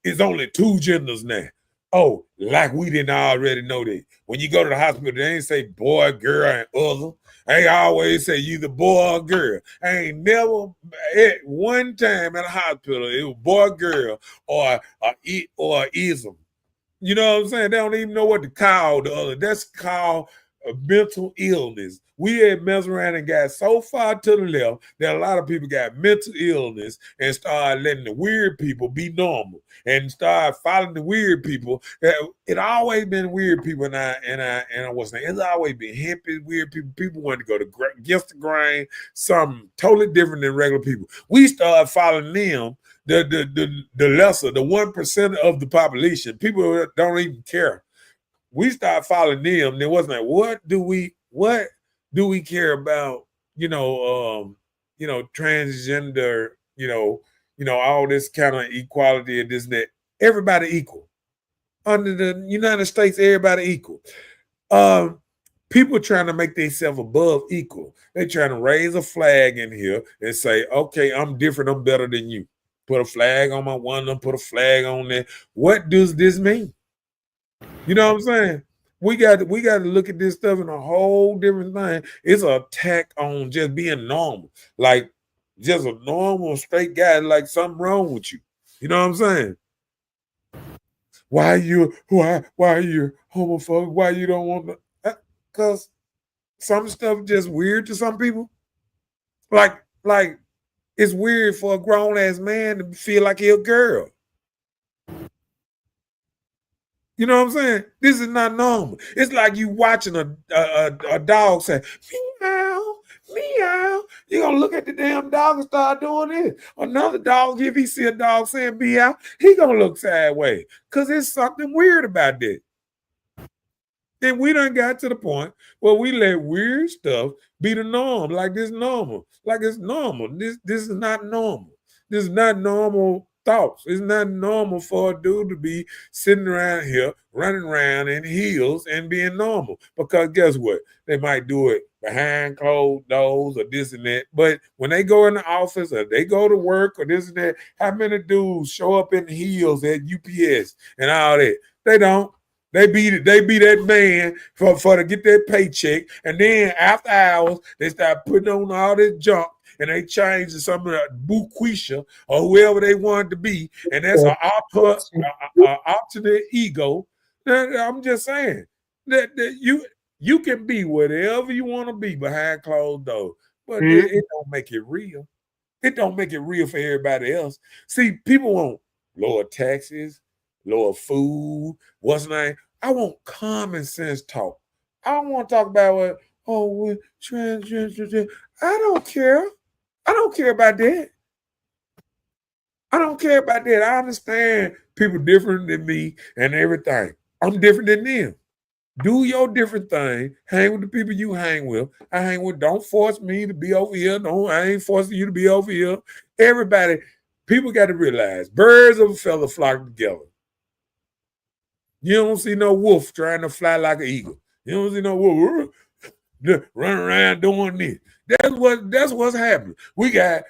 It's only two genders now. Oh, like we didn't already know that. When you go to the hospital, they ain't say boy, girl, and other. They always say you the boy or girl. I ain't never at one time at a hospital it was boy, girl, or or ism. You know what I'm saying? They don't even know what to call the other. That's called a mental illness. We had messed around and got so far to the left that a lot of people got mental illness and started letting the weird people be normal and start following the weird people. It always been weird people and what's name? It's always been hippies, weird people. People wanted to go to against the grain, something totally different than regular people. We started following them the lesser, the 1% of the population. People don't even care. We start following them. There wasn't like, what do we care about? Transgender. All this kind of equality and this and that. Everybody equal under the United States. Everybody equal. People trying to make themselves above equal. They trying to raise a flag in here and say, okay, I'm different. I'm better than you. Put a flag on my one, put a flag on there. What does this mean? You know what I'm saying? We got to look at this stuff in a whole different thing. It's an attack on just being normal, like just a normal straight guy. Like something wrong with you. You know what I'm saying? Why are you homophobic? Why you don't want to? Because some stuff just weird to some people. Like it's weird for a grown ass man to feel like he's a girl. You know what I'm saying? This is not normal. It's like you watching a dog say, meow, meow. You're going to look at the damn dog and start doing this. Another dog, if he see a dog saying meow, he going to look sideways because there's something weird about that. And we done got to the point where we let weird stuff be the norm, like this normal. Like it's normal. This is not normal. This is not normal thoughts. It's not normal for a dude to be sitting around here running around in heels and being normal. Because guess what? They might do it behind closed doors or this and that. But when they go in the office or they go to work or this and that, how many dudes show up in heels at UPS and all that? They don't. They be that man for to get their paycheck, and then after hours they start putting on all this junk and they change to some of the Buquisha or whoever they wanted to be, and that's an alternate ego. I'm just saying that you can be whatever you want to be behind closed doors, but it don't make it real. It don't make it real for everybody else. See, people want lower taxes, lower food, what's name? I want common sense talk. I don't want to talk about what, we're transgender. I don't care. I don't care about that. I don't care about that. I understand people different than me and everything. I'm different than them. Do your different thing. Hang with the people you hang with. I hang with. Don't force me to be over here. No, I ain't forcing you to be over here. Everybody, people got to realize birds of a feather flock together. You don't see no wolf trying to fly like an eagle. You don't see no wolf running around doing this. That's what's happening. We got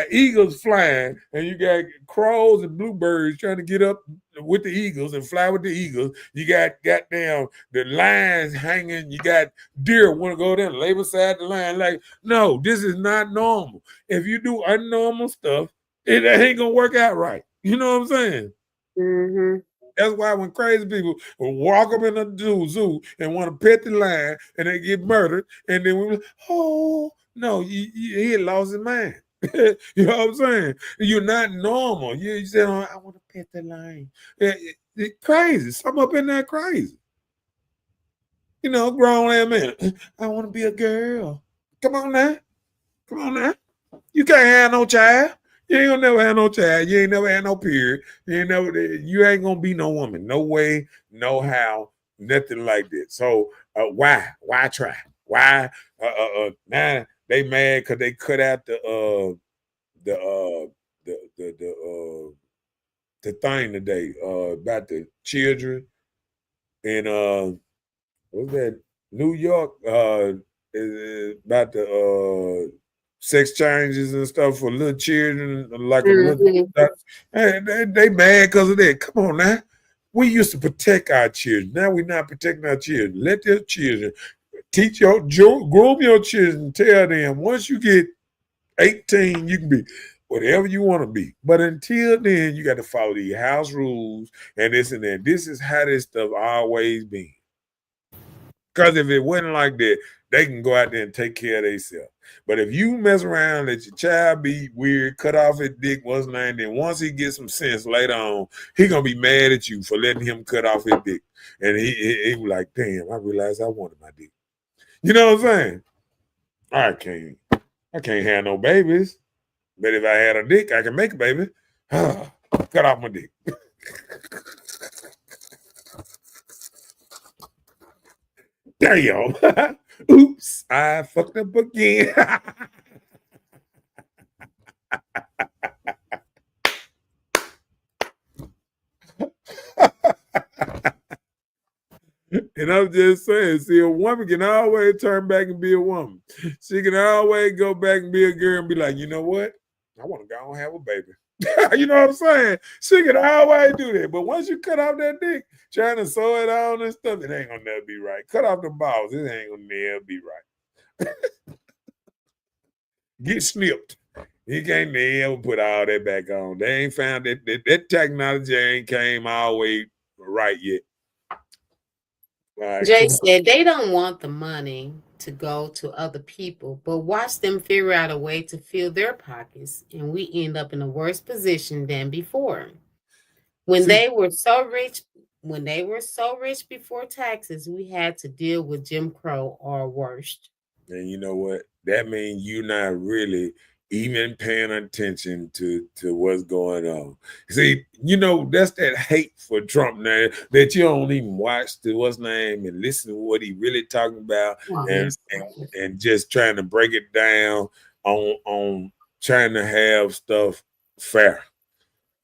eagles flying, and you got crows and bluebirds trying to get up with the eagles and fly with the eagles. You got goddamn the lions hanging. You got deer want to go there and lay beside the lion. Like, no, this is not normal. If you do unnormal stuff, it ain't gonna work out right. You know what I'm saying? Mm-hmm. That's why when crazy people walk up in a zoo and want to pet the lion and they get murdered, and then we, no, he had lost his mind. You know what I'm saying? You're not normal. You say, I want to pet the lion. It's crazy. Some up in there crazy. You know, grown ass man. I want to be a girl. Come on now. Come on now. You can't have no child. You ain't gonna never have no child. You ain't never had no period. You ain't gonna be no woman. No way, no how, nothing like that. So why try? Why now they mad because they cut out the thing today about the children and what's that? New York about the sex changes and stuff for little children, like a little. They mad because of that. Come on now. We used to protect our children. Now we're not protecting our children. Let their children groom your children. Tell them once you get 18, you can be whatever you want to be. But until then, you got to follow the house rules and this and that. This is how this stuff always been. Because if it wasn't like that, they can go out there and take care of themselves. But if you mess around, let your child be weird, cut off his dick, what's his name, then once he gets some sense later on, he going to be mad at you for letting him cut off his dick. And he was like, damn, I realized I wanted my dick. You know what I'm saying? I can't have no babies. But if I had a dick, I can make a baby. Cut off my dick. Damn. Oops, I fucked up again. And I'm just saying, see, a woman can always turn back and be a woman. She can always go back and be a girl and be like, you know what? I want to go and have a baby. You know what I'm saying? She can always do that. But once you cut off that dick, trying to sew it on and stuff, it ain't gonna never be right. Cut off the balls, it ain't gonna never be right. Get snipped. He can't never put all that back on. They ain't found that technology ain't came all the way right yet. Right. Jay said they don't want the money to go to other people, but watch them figure out a way to fill their pockets, and we end up in a worse position than before. When they were so rich before taxes, we had to deal with Jim Crow or worse. And you know what? That means you're not really even paying attention to what's going on. See, you know, that's that hate for Trump now, that you don't even watch what's name and listen to what he really talking about and just trying to break it down on trying to have stuff fair.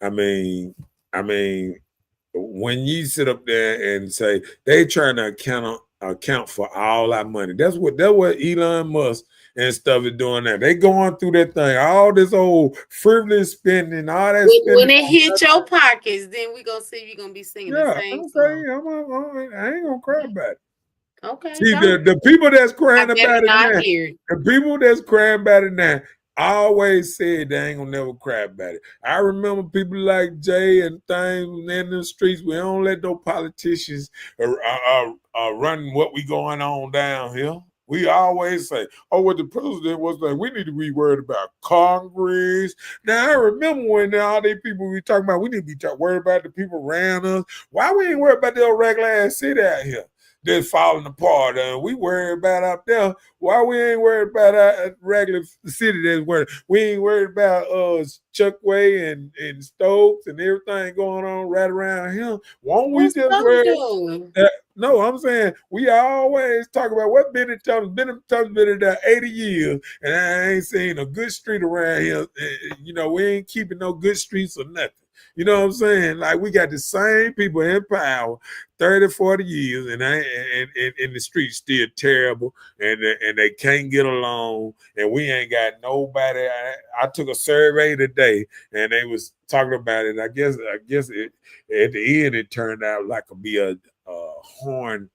I mean, I mean, when you sit up there and say they trying to account for all our money, that's what Elon Musk and stuff is doing now. They going through that thing, all this old frivolous spending, all that When spending. it hit your pockets, then we gonna see if you're gonna be singing the Yeah, same song. okay. I ain't gonna cry about it. Okay, See, don't. the people that's I crying better about it not now, hear it. the people that's crying about it now, I always said they ain't gonna never cry about it. I remember people like Jay and things in the streets. We don't let no politicians run what we going on down here. We always say, "Oh, what the president was like, we need to be worried about Congress." Now I remember when all these people we talking about, we need to be worried about the people around us. Why we ain't worried about the old regular ass city out here that's falling apart? We worry about up there. Why we ain't worried about our regular city that's worried? We ain't worried about Chuckway and Stokes and everything going on right around here. Won't we What's just up worry? doing? No, I'm saying we always talk about what Benny Thompson. Benny Thompson been in there 80 years, and I ain't seen a good street around here. We ain't keeping no good streets or nothing. You know what I'm saying? Like we got the same people in power 30, 40 years, and the streets still terrible, and they can't get along, and we ain't got nobody. I took a survey today, and they was talking about it. I guess it at the end it turned out like to be a horn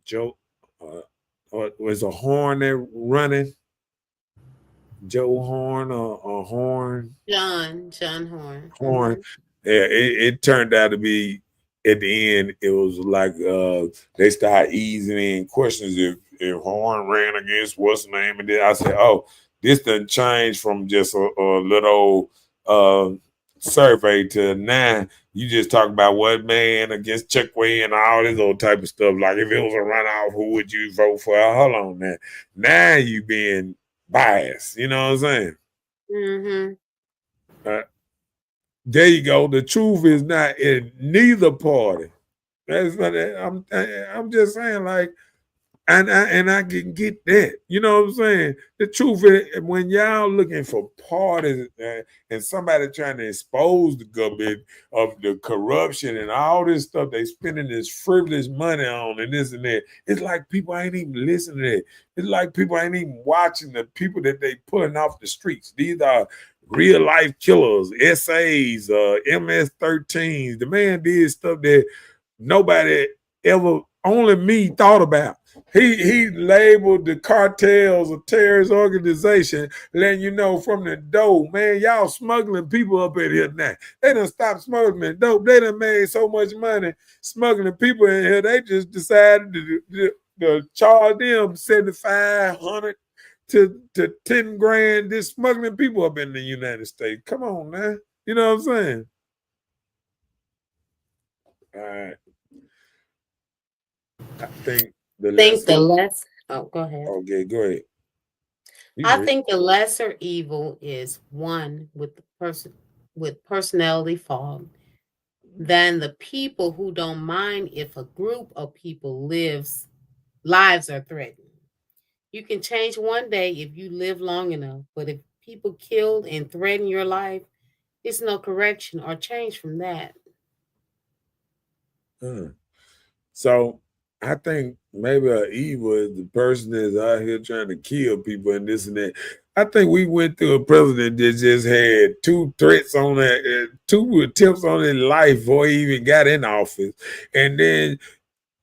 Joe was a horn that running Joe Horn or Horn John Horn. Horn. Yeah, it turned out to be at the end. It was like they started easing in questions if Horn ran against what's the name, and then I said, "Oh, this done changed from just a little survey to now. You just talk about what man against Chuckway and all this old type of stuff. Like if it was a runoff, who would you vote for? Hold on, man. Now you being biased. You know what I'm saying?" Mm-hmm. Uh, there you go. The truth is not in neither party. That's what I'm just saying. Like, and I can get that. You know what I'm saying? The truth is, when y'all looking for parties and somebody trying to expose the government of the corruption and all this stuff they spending this frivolous money on and this and that, it's like people ain't even listening to it. It's like people ain't even watching the people that they putting off the streets. These are real life killers, SAs, MS-13s. The man did stuff that nobody ever, only me thought about. He labeled the cartels a terrorist organization, letting you know from the dope, man, y'all smuggling people up in here now. They done stopped smuggling dope. They done made so much money smuggling people in here. They just decided to charge them 7,500 to 10 grand just smuggling people up in the United States. Come on, man. You know what I'm saying? All right. I think the Think the lesser. less. Oh, go ahead. Okay, go ahead. I think the lesser evil is one with the person with personality fog than the people who don't mind if a group of people lives are threatened. You can change one day if you live long enough, but if people killed and threaten your life, it's no correction or change from that. So I think maybe an evil is the person that's out here trying to kill people and this and that. I think we went through a president that just had two threats on that, two attempts on his life before he even got in office, and then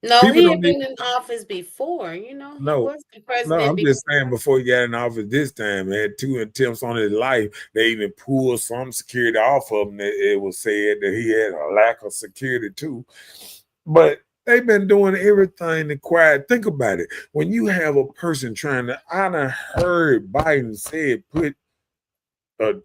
No, people he had don't even been in office before. He know. was the No, president I'm just before. saying before he got in office this time, he had two attempts on his life. They even pulled some security off of him. It was said that he had a lack of security too. But they've been doing everything to quiet. Think about it. When you have a person trying to, I done heard Biden said put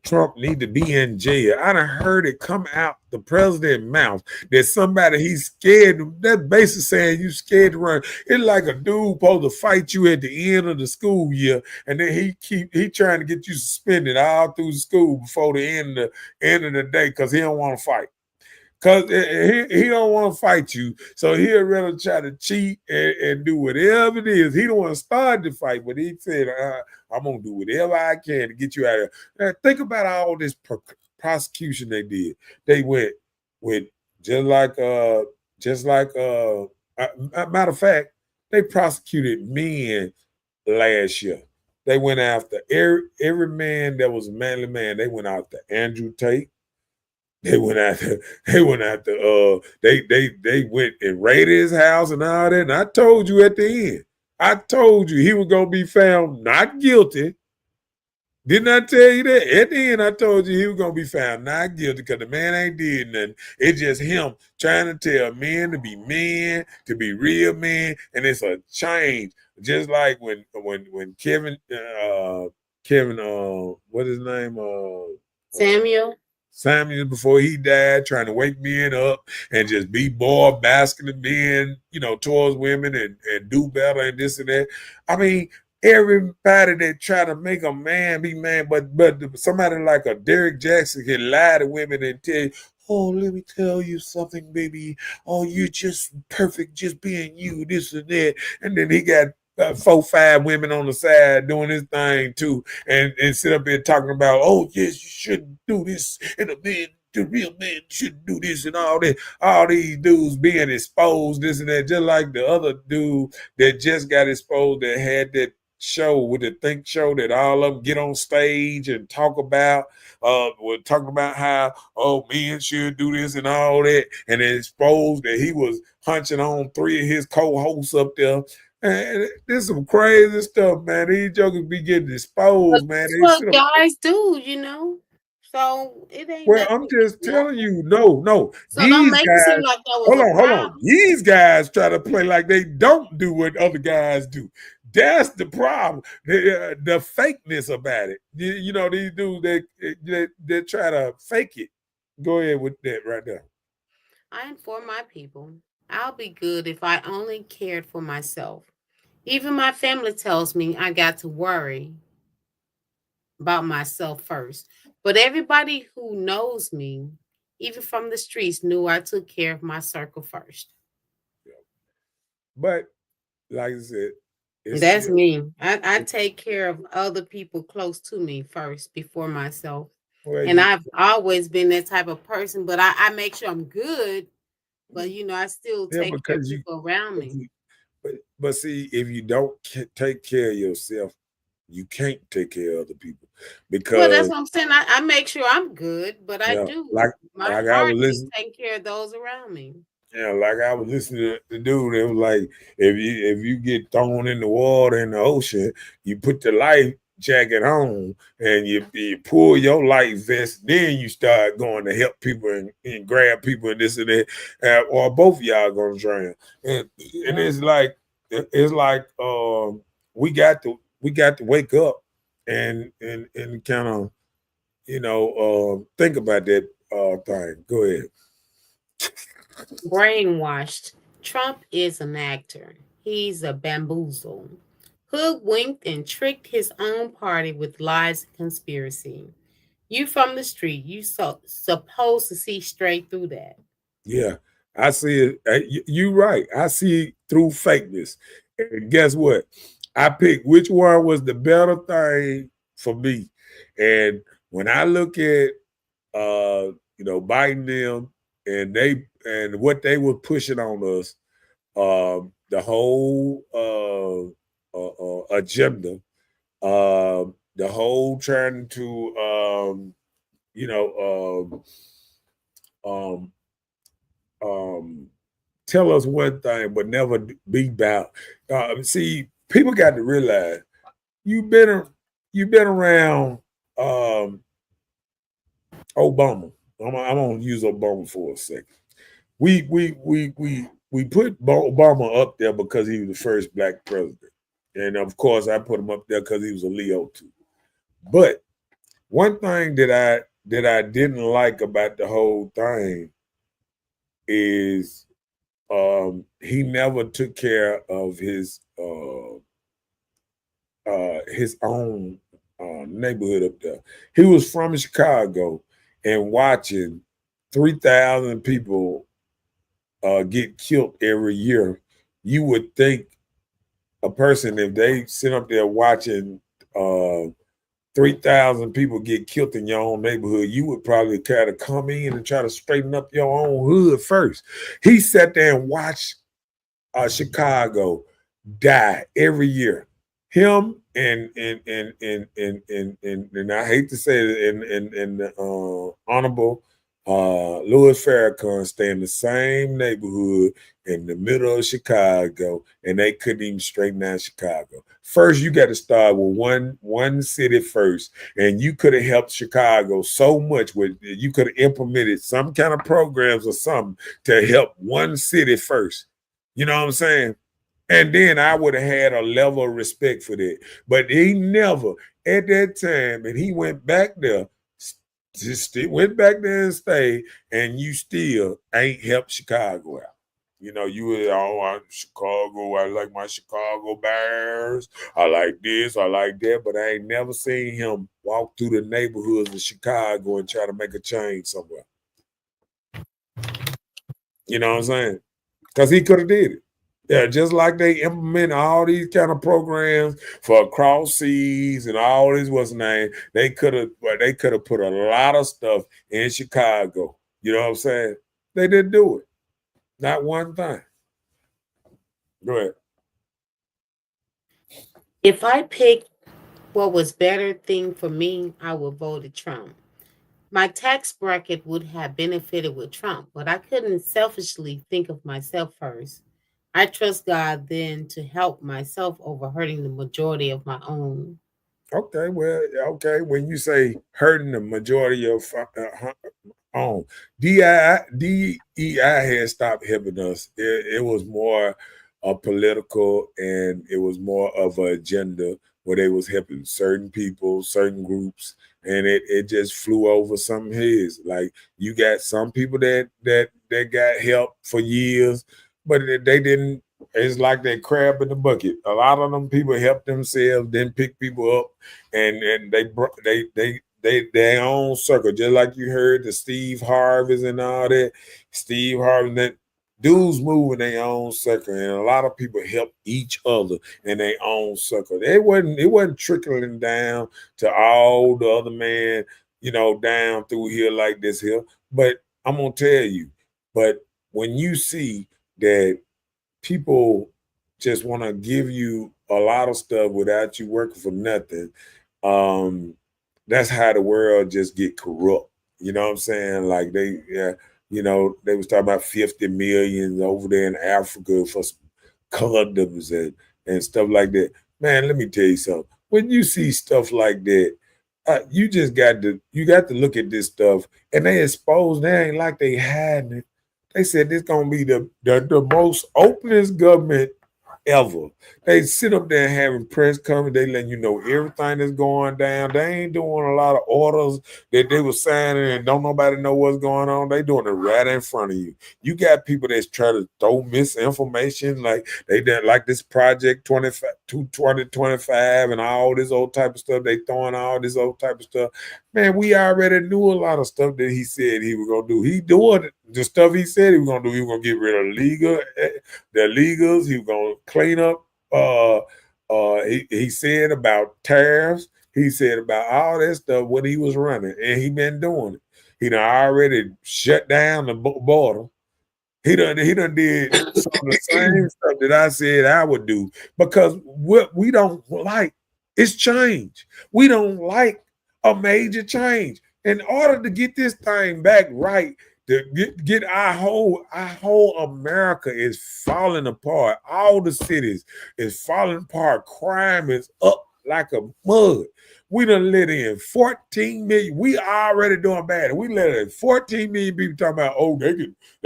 Trump need to be in jail. I done heard it come out the president's mouth that somebody he's scared. That basically saying you scared to run. It's like a dude supposed to fight you at the end of the school year, and then he trying to get you suspended all through school before the end of the day because he don't want to fight. Because he don't want to fight you, so he'll rather try to cheat and do whatever it is. He don't want to start the fight, but he said, "I'm gonna do whatever I can to get you out of here." Now, think about all this prosecution they did. They went with just like matter of fact, they prosecuted men last year. They went after every man that was a manly man. They went after Andrew Tate. They went after they went and raided his house and all that. And I told you at the end, I told you he was gonna be found not guilty. Didn't I tell you that? At the end, I told you he was gonna be found not guilty because the man ain't did nothing. It's just him trying to tell men, to be real men, and it's a change. Just like when Kevin what his name? Samuel, before he died, trying to wake men up and just be more basking the men, towards women and do better and this and that. I mean, everybody that try to make a man be man, but somebody like a Derek Jackson can lie to women and tell you, oh, let me tell you something, baby. Oh, you're just perfect, just being you, this and that. And then he got 4-5 women on the side doing his thing too, and sit up there talking about, oh yes, you shouldn't do this, and the real men shouldn't do this, and all that. All these dudes being exposed, this and that, just like the other dude that just got exposed that had that show with the Think Show that all of them get on stage and talk about. We're talking about how men should do this and all that, and it exposed that he was hunching on 3 of his co-hosts up there. Man, this is some crazy stuff, man. These jokers be getting exposed, man. That's what guys do, So it ain't. Well, I'm just telling you, no. So don't make it seem like that was hold on. These guys try to play like they don't do what other guys do. That's the problem. The fakeness about it. These dudes they try to fake it. Go ahead with that right there. I inform my people. I'll be good if I only cared for myself. Even my family tells me I got to worry about myself first. But everybody who knows me, even from the streets, knew I took care of my circle first. But like I said, that's me. I take care of other people close to me first before myself. And I've always been that type of person, but I make sure I'm good. But I still take care of people around me. But see, if you don't take care of yourself, you can't take care of other people. Because that's what I'm saying. I make sure I'm good, but I do. My heart is taking care of those around me. Yeah, like I was listening to the dude, it was like if you get thrown in the water in the ocean, you put the life jacket on and you pull your life vest, then you start going to help people and grab people and this and that, or both of y'all gonna drown. And it's like we got to wake up and kind of think about that thing. Go ahead. Brainwashed. Trump is an actor. He's a bamboozle. Hoodwinked and tricked his own party with lies and conspiracy. You from the street, you supposed to see straight through that. Yeah, I see it. You're right. I see through fakeness. And guess what? I picked which one was the better thing for me. And when I look at Biden them and what they were pushing on us, the whole agenda, the whole trying to tell us one thing but never be about. See, people got to realize you've been around Obama. I'm gonna use Obama for a second. We put Obama up there because he was the first black president, and of course I put him up there because he was a Leo too. But one thing that I didn't like about the whole thing is he never took care of his own neighborhood up there. He was from Chicago and watching 3,000 people get killed every year. You would think a person, if they sit up there watching 3,000 people get killed in your own neighborhood, you would probably try to come in and try to straighten up your own hood first. He sat there and watched Chicago die every year. Him and I hate to say it, and Honorable Louis Farrakhan stay in the same neighborhood in the middle of Chicago, and they couldn't even straighten out Chicago. First, you got to start with one city first, and you could have helped Chicago so much. With you could have implemented some kind of programs or something to help one city first. You know what I'm saying? And then I would have had a level of respect for that. But he never, at that time, and he went back there, just went back there and stayed, and you still ain't helped Chicago out. You know, you were, oh, I'm Chicago, I like my Chicago Bears, I like this, I like that, but I ain't never seen him walk through the neighborhoods of Chicago and try to make a change somewhere. You know what I'm saying? Because he could have did it. Yeah, just like they implement all these kind of programs for cross seas and all this what's name, they could have put a lot of stuff in Chicago. You know what I'm saying? They didn't do it. Not one thing. Go ahead. If I pick what was better thing for me, I would vote Trump. My tax bracket would have benefited with Trump, but I couldn't selfishly think of myself first. I trust God then to help myself over hurting the majority of my own. Okay, well, okay. When you say hurting the majority of own, DEI had stopped helping us. It was more political, and it was more of an agenda where they was helping certain people, certain groups, and it just flew over some heads. Like you got some people that got help for years, but they didn't. It's like that crab in the bucket. A lot of them people help themselves, then pick people up, and they their own circle. Just like you heard the Steve Harveys and all that. Steve Harvey, that dudes move in their own circle, and a lot of people help each other in their own circle. It wasn't trickling down to all the other man, down through here like this here. But I'm gonna tell you, but when you see that people just want to give you a lot of stuff without you working for nothing, that's how the world just get corrupt. You know what I'm saying? Like they was talking about 50 million over there in Africa for condoms and stuff like that. Man, let me tell you something. When you see stuff like that, you got to look at this stuff, and they expose. They ain't like they hiding it. They said this gonna be the most openest government ever. They sit up there having press conference. They letting you know everything that's going down. They ain't doing a lot of orders that they were signing and don't nobody know what's going on. They doing it right in front of you. You got people that's trying to throw misinformation, like they did, like this project 2025 and all this old type of stuff. They throwing all this old type of stuff. Man, we already knew a lot of stuff that he said he was gonna do. He doing the stuff he said he was gonna do. He was gonna get rid of the illegals. He was gonna clean up. He said about tariffs. He said about all that stuff when he was running, and he been doing it. He done already shut down the border. He done did some of the same stuff that I said I would do, because what we don't like is change. We don't like a major change. In order to get this thing back right, to get our whole America is falling apart. All the cities is falling apart. Crime is up like a mud. We done let in 14 million. We already doing bad. We let in 14 million people talking about, oh, they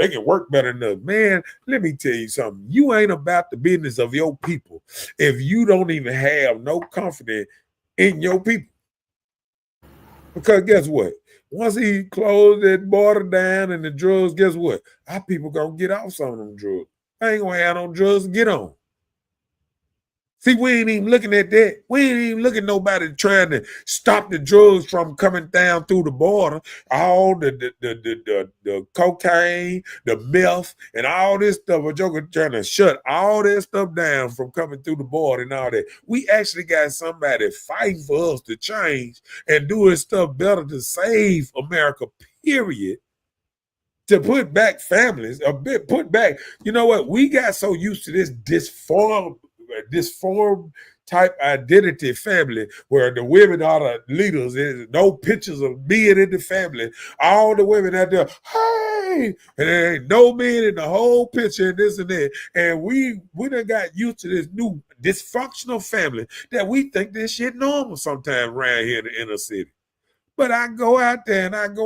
can work better than us. Man, let me tell you something. You ain't about the business of your people if you don't even have no confidence in your people. Because guess what? Once he closed that border down and the drugs, guess what? Our people gonna get off some of them drugs. I ain't gonna have no drugs to get on. See, we ain't even looking at that. We ain't even looking at nobody trying to stop the drugs from coming down through the border. All the cocaine, the meth, and all this stuff. A joker trying to shut all that stuff down from coming through the border and all that. We actually got somebody fighting for us to change and doing stuff better to save America, period. To put back families, a bit put back. You know what? We got so used to this disformed type identity family where the women are the leaders. There's no pictures of men in the family. All the women out there, hey, and there ain't no men in the whole picture and this and that. And we done got used to this new dysfunctional family that we think this shit normal sometimes around here in the inner city. But I go out there and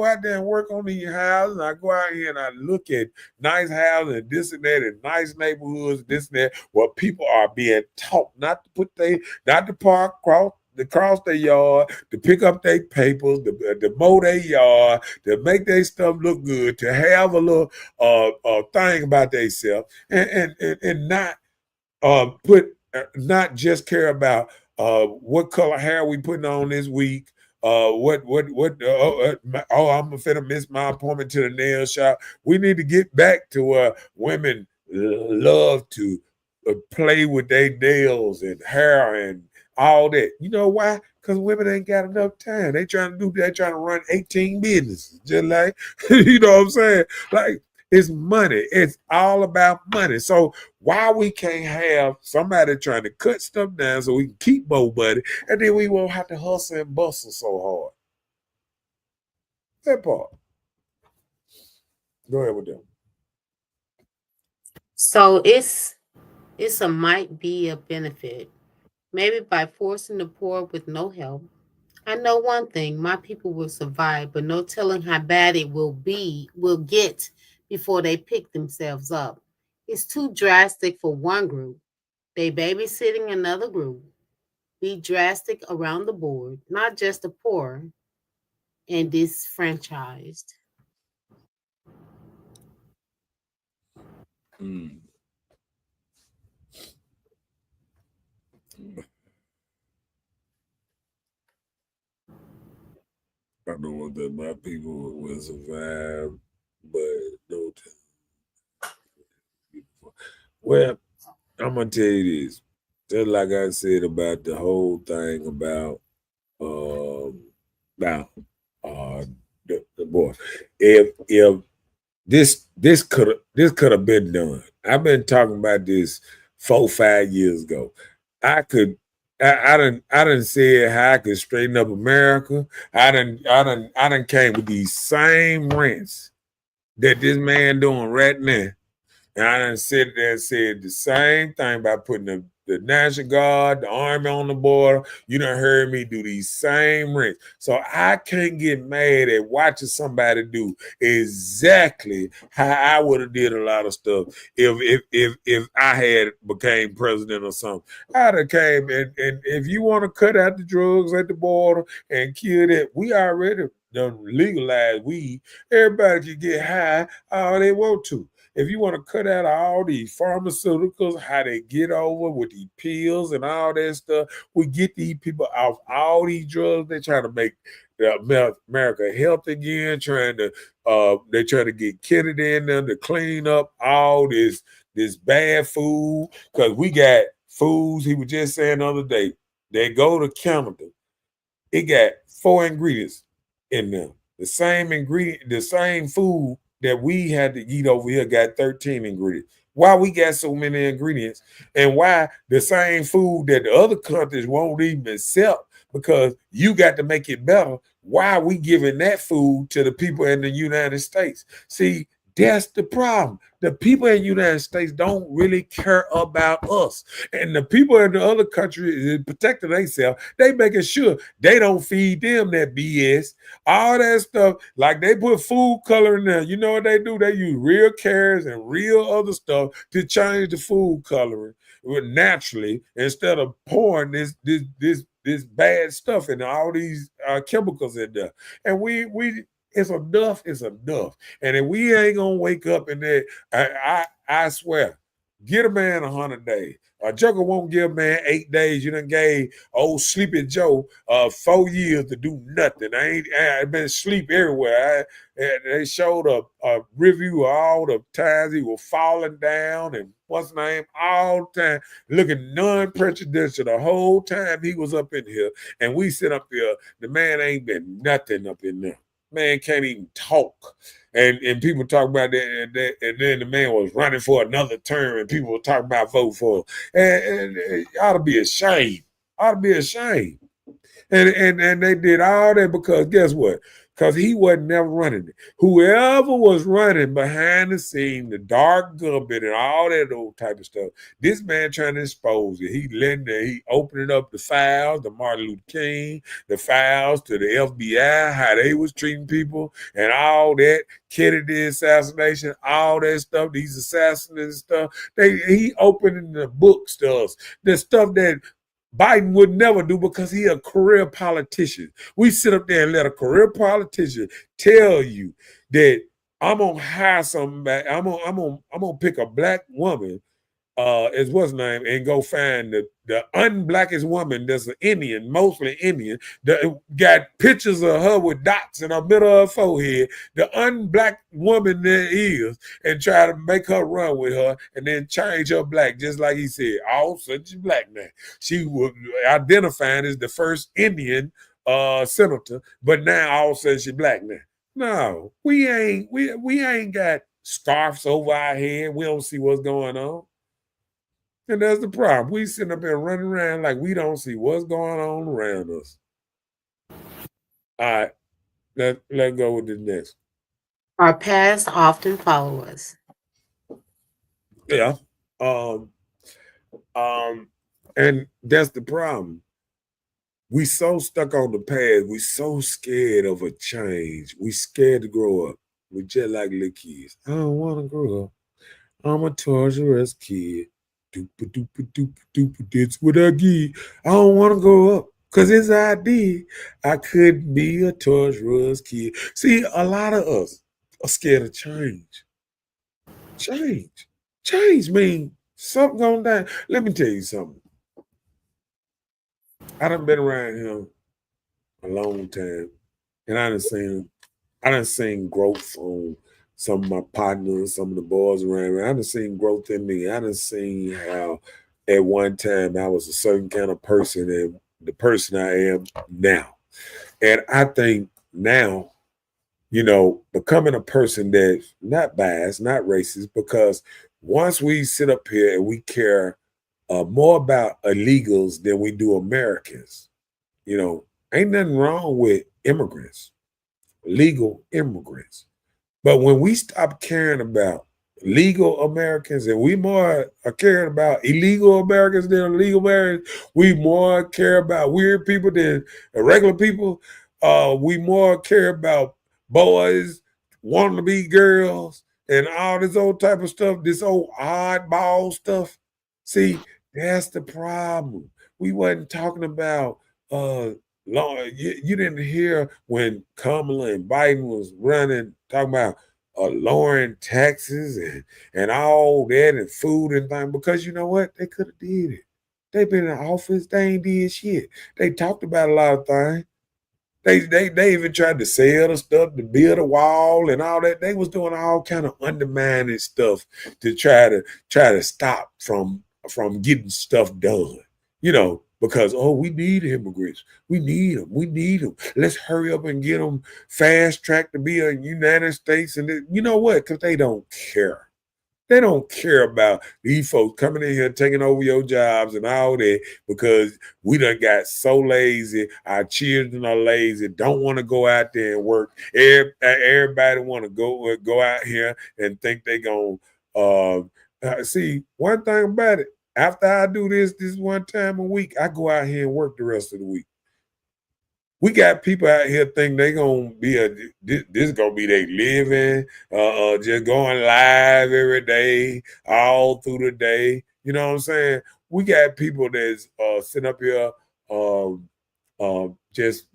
work on these houses. I go out here and I look at nice houses and this and that and nice neighborhoods, this and that, where people are being taught not to park across their yard, to pick up their papers, to mow their yard, to make their stuff look good, to have a little thing about themselves, and not not just care about what color hair we putting on this week. I'm finna miss my appointment to the nail shop. We need to get back to women love to play with their nails and hair and all that. You know why? Because women ain't got enough time. They trying to run 18 businesses. Just like, you know what I'm saying? Like, it's money. It's all about money. So why we can't have somebody trying to cut stuff down so we can keep more money, and then we won't have to hustle and bustle so hard. That part. Go ahead with them. So might be a benefit. Maybe by forcing the poor with no help. I know one thing, my people will survive, but no telling how bad it will get before they pick themselves up. It's too drastic for one group. They babysitting another group. Be drastic around the board, not just the poor and disfranchised. Mm. I know that my people will survive, but no time. Well, I'm gonna tell you this. Just like I said about the whole thing about now the boy. If this could have been done. I've been talking about this 4-5 years ago. I didn't say how I could straighten up America. I done came with these same rants that this man doing right now. And I done sit there and said the same thing about putting the National Guard, the Army on the border. You done heard me do these same rings. So I can't get mad at watching somebody do exactly how I would have did a lot of stuff if I had became president or something. I'd have came and if you want to cut out the drugs at the border and kill that, we already done legalized weed. Everybody can get high all they want to. If you want to cut out all these pharmaceuticals, how they get over with these pills and all that stuff, we get these people off all these drugs. They're trying to make America healthy again, they trying to get Kennedy in them to clean up all this bad food. Because we got foods, he was just saying the other day, they go to Canada. It got 4 ingredients in them. The same food that we had to eat over here got 13 ingredients. Why we got so many ingredients, and why the same food that the other countries won't even accept because you got to make it better. Why are we giving that food to the people in the United States? See, that's the problem. The people in the United States don't really care about us. And the people in the other countries protecting themselves, they making sure they don't feed them that BS. All that stuff, like they put food color in there. You know what they do? They use real carrots and real other stuff to change the food coloring naturally instead of pouring this bad stuff and all these chemicals in there. And we it's enough is enough. And if we ain't gonna wake up in there, I swear, Get a man 100 days. A joker won't give a man 8 days. You done gave old Sleepy Joe 4 years to do nothing. I been asleep everywhere. They showed a review of all the times he was falling down and what's his name all the time, looking non-prejudicial the whole time he was up in here. And we sit up here. The man ain't been nothing up in there. Man can't even talk. And people talk about that, and then the man was running for another term, and people were talking about vote for him. And it ought to be ashamed. Ought to be ashamed. And they did all that because guess what? Because he wasn't never running it. Whoever was running behind the scene, the dark government and all that old type of stuff, this man trying to expose it. He opening up the files, the Martin Luther King, the files to the FBI, how they was treating people and all that, Kennedy assassination, all that stuff, these assassins and stuff. He opening the books to us. The stuff that Biden would never do because he a career politician. We sit up there and let a career politician tell you that I'm gonna hire somebody. I'm gonna pick a black woman is what's name and go find the unblackest woman that's an Indian, mostly Indian, that got pictures of her with dots in the middle of her forehead, the unblack woman there is, and try to make her run with her and then change her black, just like he said, all of a sudden she's black now. She was identified as the first Indian senator, but now all of a sudden she's black now. No, we ain't got scarves over our head. We don't see what's going on. And that's the problem. We sitting up here running around like we don't see what's going on around us. All right, let's go with the next. Our past often follow us. Yeah. Um, um, and that's the problem. We so stuck on the past. We so scared of a change. We scared to grow up. We just like little kids. I don't want to grow up. I'm a Toys R Us kid. Doopa doopa doopa doopa. That's what I get. I don't want to grow up. Cause it's I did. I couldn't be a Toys R Us kid. See, a lot of us are scared of change. Change. Change means something going down. Let me tell you something. I done been around here a long time, and I done seen growth on some of my partners, some of the boys around me. I done seen growth in me. I done seen how at one time I was a certain kind of person and the person I am now. And I think now, becoming a person that's not biased, not racist, because once we sit up here and we care more about illegals than we do Americans, ain't nothing wrong with immigrants, legal immigrants. But when we stop caring about legal Americans and we more are caring about illegal Americans than legal Americans, we more care about weird people than regular people. We more care about boys wanting to be girls and all this old type of stuff, this old oddball stuff. See, that's the problem. We wasn't talking about you didn't hear when Kamala and Biden was running, talking about lowering taxes and all that and food and things, because you know what? They could have did it. They've been in office, they ain't did shit. They talked about a lot of things. They even tried to sell the stuff, to build a wall and all that. They was doing all kind of undermining stuff to try to stop from getting stuff done. Because we need immigrants. We need them. We need them. Let's hurry up and get them fast track to be in the United States. And you know what? Because they don't care. They don't care about these folks coming in here taking over your jobs and all that because we done got so lazy. Our children are lazy, don't want to go out there and work. Everybody want to go out here and think they going to see one thing about it. After I do this one time a week, I go out here and work the rest of the week. We got people out here think they gonna be this gonna be their living, just going live every day, all through the day. You know what I'm saying? We got people that's sitting up here, just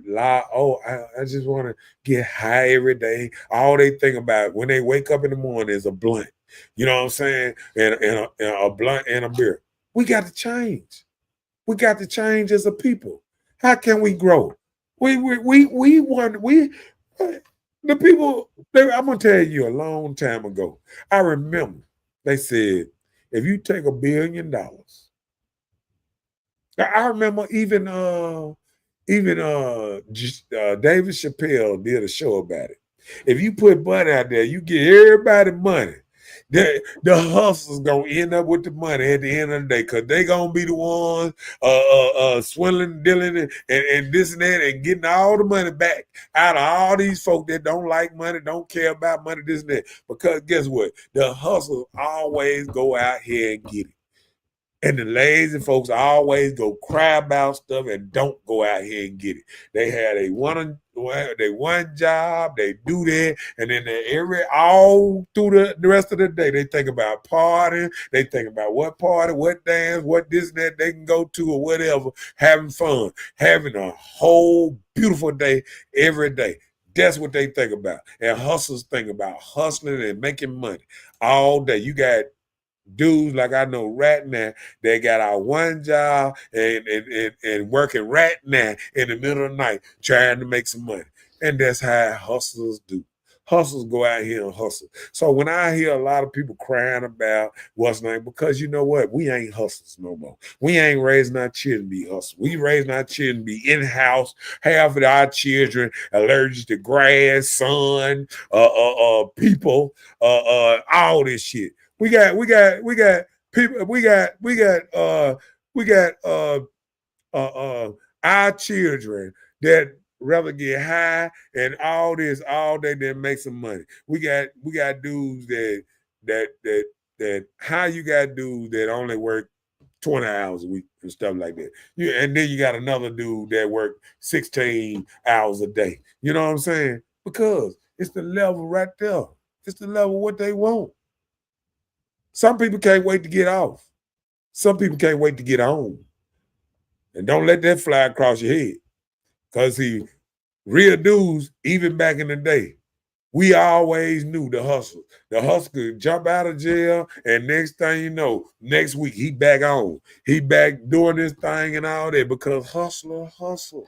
lie. Oh, I just want to get high every day. All they think about when they wake up in the morning is a blunt. You know what I'm saying? And a blunt and a beer. We got to change. We got to change as a people. How can we grow? We want the people. I'm gonna tell you a long time ago. I remember they said if you take $1 billion, I remember even David Chappelle did a show about it. If you put money out there, you get everybody money. The hustlers gonna end up with the money at the end of the day because they gonna be the ones swindling, dealing, and this and that, and getting all the money back out of all these folk that don't like money, don't care about money, this and that. Because guess what? The hustlers always go out here and get it. And the lazy folks always go cry about stuff and don't go out here and get it. They had one job, they do that, and then all through the rest of the day, they think about partying, they think about what party, what dance, what this and that they can go to or whatever, having fun, having a whole beautiful day every day. That's what they think about. And hustlers think about hustling and making money all day. You got dudes like I know right now, they got our one job and working right now in the middle of the night trying to make some money. And that's how hustlers do. Hustlers go out here and hustle. So when I hear a lot of people crying about what's name, because you know what? We ain't hustlers no more. We ain't raising our children to be hustlers. We raising our children to be in-house. Half of our children allergic to grass, sun, people, all this shit. We got people. We got our children that rather get high and all this all day than make some money. We got dudes that how you got dudes that only work 20 hours a week and stuff like that. And then you got another dude that work 16 hours a day. You know what I'm saying? Because it's the level right there. It's the level what they want. Some people can't wait to get off. Some people can't wait to get on. And don't let that fly across your head. Because real dudes, even back in the day, we always knew the hustle. The hustle could jump out of jail, and next thing you know, next week he back on. He back doing this thing and all that because hustler hustle.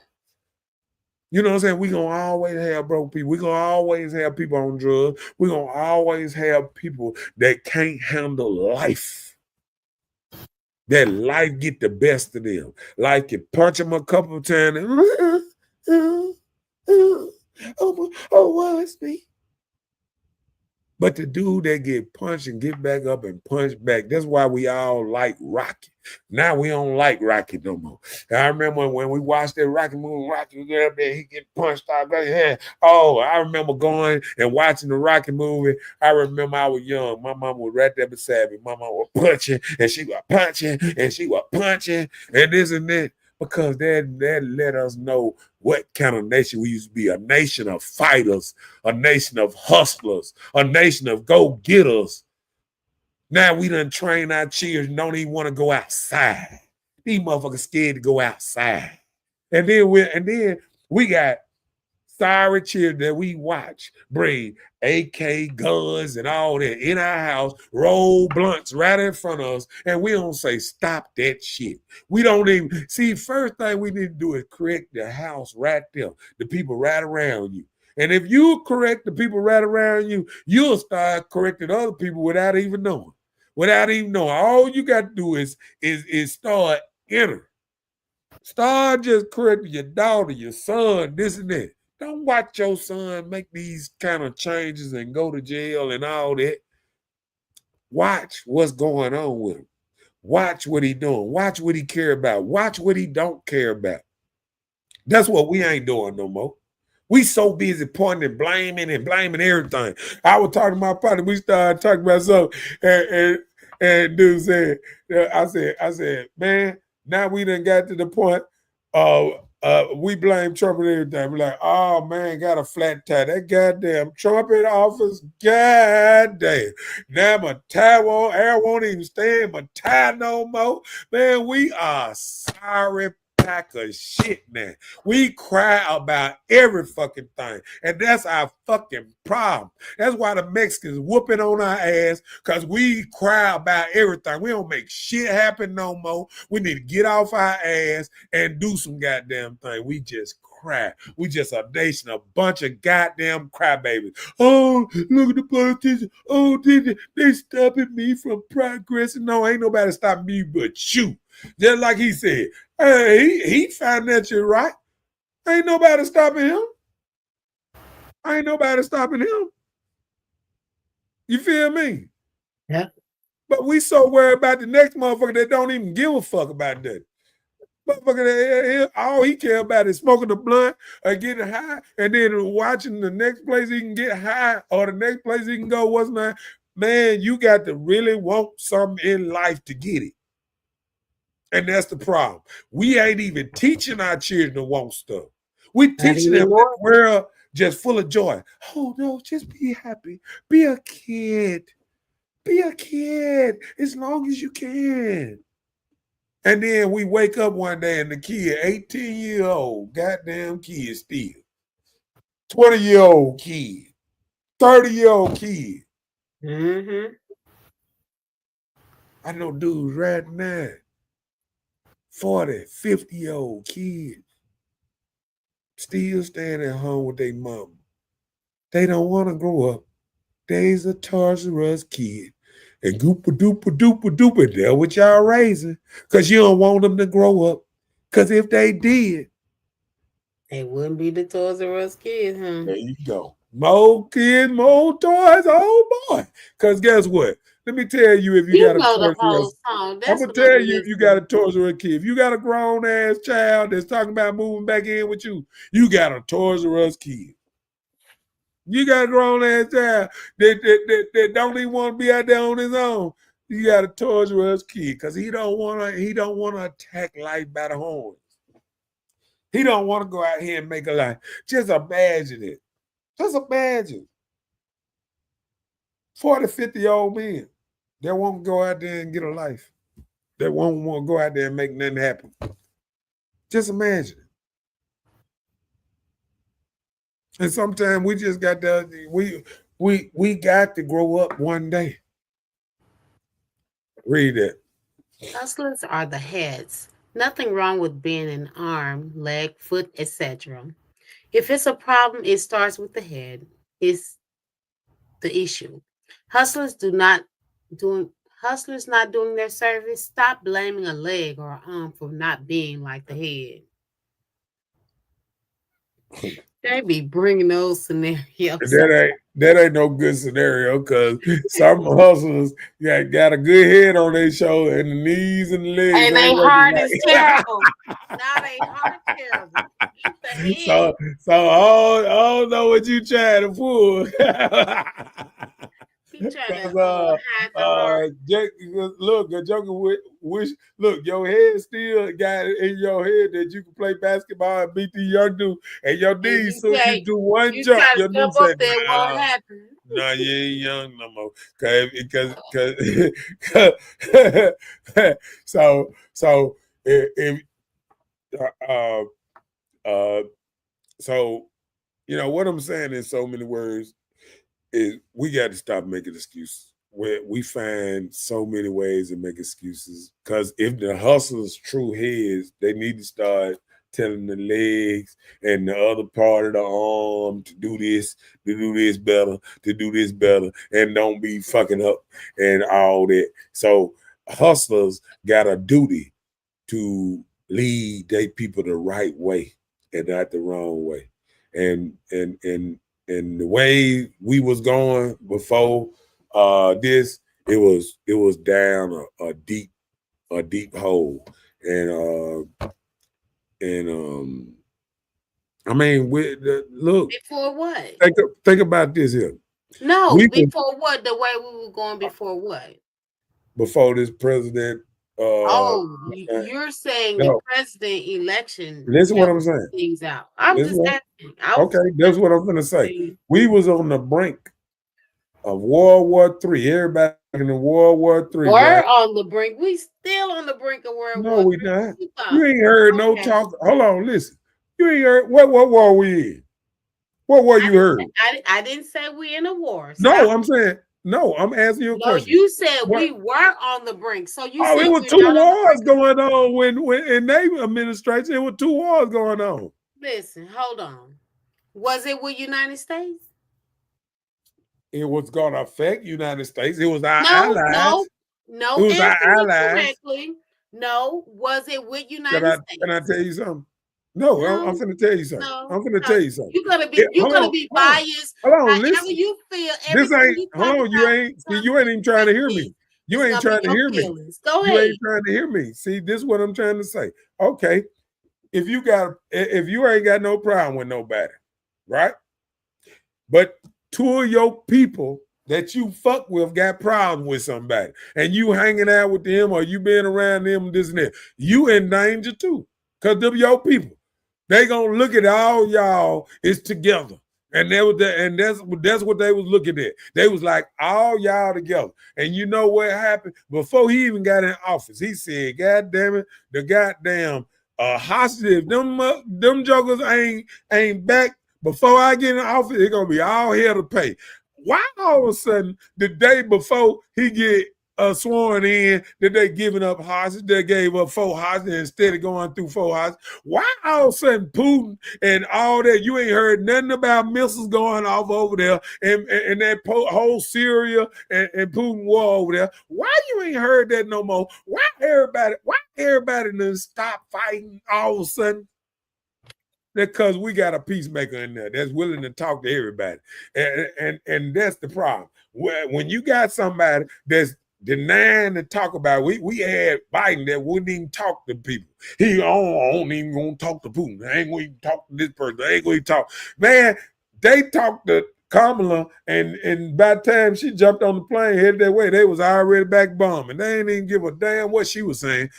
You know what I'm saying? We're going to always have broke people. We're going to always have people on drugs. We're going to always have people that can't handle life. That life get the best of them. Life can punch them a couple of times. And, well, it's me. But the dude that get punched and get back up and punch back, that's why we all like Rocky. Now we don't like Rocky no more. I remember when we watched that Rocky movie, Rocky would get up there, he get punched out. Oh, I remember going and watching the Rocky movie. I remember I was young. My mom was right there beside me. My mom was punching, and she was punching, and she was punching, and this and that. Because that let us know what kind of nation we used to be. A nation of fighters, a nation of hustlers, a nation of go-getters. Now we done train our children, don't even want to go outside. These motherfuckers scared to go outside. And then we got sorry children that we watch bring AK guns and all that in our house, roll blunts right in front of us, and we don't say stop that shit. We don't even see. First thing we need to do is correct the house right there, the people right around you. And if you correct the people right around you, you'll start correcting other people without even knowing. Without even knowing, all you got to do is start entering. Start just correcting your daughter, your son, this and that. Don't watch your son make these kind of changes and go to jail and all that. Watch what's going on with him. Watch what he doing. Watch what he care about. Watch what he don't care about. That's what we ain't doing no more. We so busy pointing and blaming everything. I was talking to my partner. We started talking about something, and dude said, I said, man, now we done got to the point we blame Trump and everything. We're like, oh man, got a flat tire. That goddamn Trump in office, goddamn. Now my air won't even stay in my tire no more. Man, we are sorry pack of shit now. We cry about every fucking thing. And that's our fucking problem. That's why the Mexicans whooping on our ass, because we cry about everything. We don't make shit happen no more. We need to get off our ass and do some goddamn thing. We just cry. We just a nation, a bunch of goddamn crybabies. Oh, look at the politicians. Oh, they stopping me from progressing. No, ain't nobody stopping me but you. Just like he said, hey, he financially right. Ain't nobody stopping him. Ain't nobody stopping him. You feel me? Yeah. But we so worried about the next motherfucker that don't even give a fuck about that. Motherfucker, all he care about is smoking a blunt or getting high, and then watching the next place he can get high or the next place he can go. What's not? Man, you got to really want something in life to get it. And that's the problem. We ain't even teaching our children to want stuff. We teaching them the world just full of joy. Oh no, just be happy. Be a kid. Be a kid as long as you can. And then we wake up one day and the kid, 18-year-old, goddamn kid still. 20-year-old kid. 30-year-old kid. Mm-hmm. I know dudes right now, 40, 50-year-old kids, still staying at home with their mama. They don't want to grow up. They's a Toys R Us kid. And goopa doopa doopa doopa, they're what y'all raising. Because you don't want them to grow up. Because if they did, they wouldn't be the Toys R Us kids, huh? There you go. More kids, more toys. Oh boy. Because guess what? Let me tell you, if you got a Toys R Us, I'm gonna tell you if you got a Toys R Us kid. If you got a grown ass child that's talking about moving back in with you, you got a Toys R Us kid. You got a grown ass child that don't even want to be out there on his own. You got a Toys R Us kid because he don't want to attack life by the horns. He don't want to go out here and make a life. Just imagine it. Just imagine 40, 50-year-old men that won't go out there and get a life. That won't want to go out there and make nothing happen. Just imagine. And sometimes we just got to we got to grow up one day. Read it. Hustlers are the heads. Nothing wrong with being an arm, leg, foot, etc. If it's a problem, it starts with the head. It's the issue. Hustlers not doing their service. Stop blaming a leg or an arm for not being like the head. They be bringing those scenarios. That ain't no good scenario because some hustlers got a good head on their shoulder and the knees and the legs. And they heart is terrible. Now they heart terrible. So I don't know what you trying to pull. Look, a joker wish. Look, your head still got it in your head that you can play basketball and beat the young dude, and your knees. So you do one jump, your knees say, won't happen. No, you ain't young no more. Because so if so you know what I'm saying in so many words is we got to stop making excuses. We find so many ways to make excuses because if the hustlers true heads, they need to start telling the legs and the other part of the arm to do this better, and don't be fucking up and all that. So hustlers got a duty to lead their people the right way and not the wrong way. And the way we was going before this, it was down a deep hole. And I mean, look. Before what? Think about this here. No, before what? The way we were going before what? Before this president. You're saying the president election. Listen what I'm saying. Things out. I'm just asking. Okay, that's what I'm gonna say. We was on the brink of World War III. Everybody in the World War III, We're right? on the brink. We still on the brink of World No, War we III. not. You thought? You ain't heard no Okay. talk. Hold on, listen. You ain't heard what war we in? What war you heard? I didn't say we in a war. No, Stop. I'm saying no. I'm asking you a No, question. you said What? we were on the brink. So you Oh, said it was we're two not on the wars brink. going on when in their administration. It was 2 wars going on. Listen, hold on. Was it with United States? It was going to affect United States. It was our No, allies. no. It was our Answer me allies. correctly. No. Was it with Can United I States? can I tell you something? No, I'm No, finna tell you something. no, I'm finna no. tell you something. You're gonna be biased. Hold on, However listen. you feel, This everything ain't you hold talk on. You about ain't when see, it comes you ain't to even trying to hear me. president, You it's ain't gonna be trying to your hear me. feelings. Go You ahead. ain't trying to hear me. See, this is what I'm trying to say. Okay, if you ain't got no problem with nobody, right? But 2 of your people that you fuck with got problems with somebody, and you hanging out with them or you being around them, this and that, you in danger too. Cause them your people. They gonna look at all y'all is together. And that's what they was looking at. They was like, all y'all together. And you know what happened? Before he even got in office, he said, God damn it, the goddamn hostage, them jokers ain't back before I get in office, it's gonna be all hell to pay. Why all of a sudden the day before he get sworn in that they giving up hostage, they gave up 4 hostages instead of going through 4 hostages? Why all of a sudden Putin and all that, you ain't heard nothing about missiles going off over there and that whole Syria and Putin war over there? Why you ain't heard that no more? Why everybody done stop fighting all of a sudden? Because we got a peacemaker in there that's willing to talk to everybody, and that's the problem. When you got somebody that's denying to talk about, we had Biden that wouldn't even talk to people. He ain't even gonna talk to Putin. I ain't gonna even talk to this person. I ain't gonna even talk. Man, they talked to Kamala, and by the time she jumped on the plane, headed that way, they was already back bombing. They ain't even give a damn what she was saying.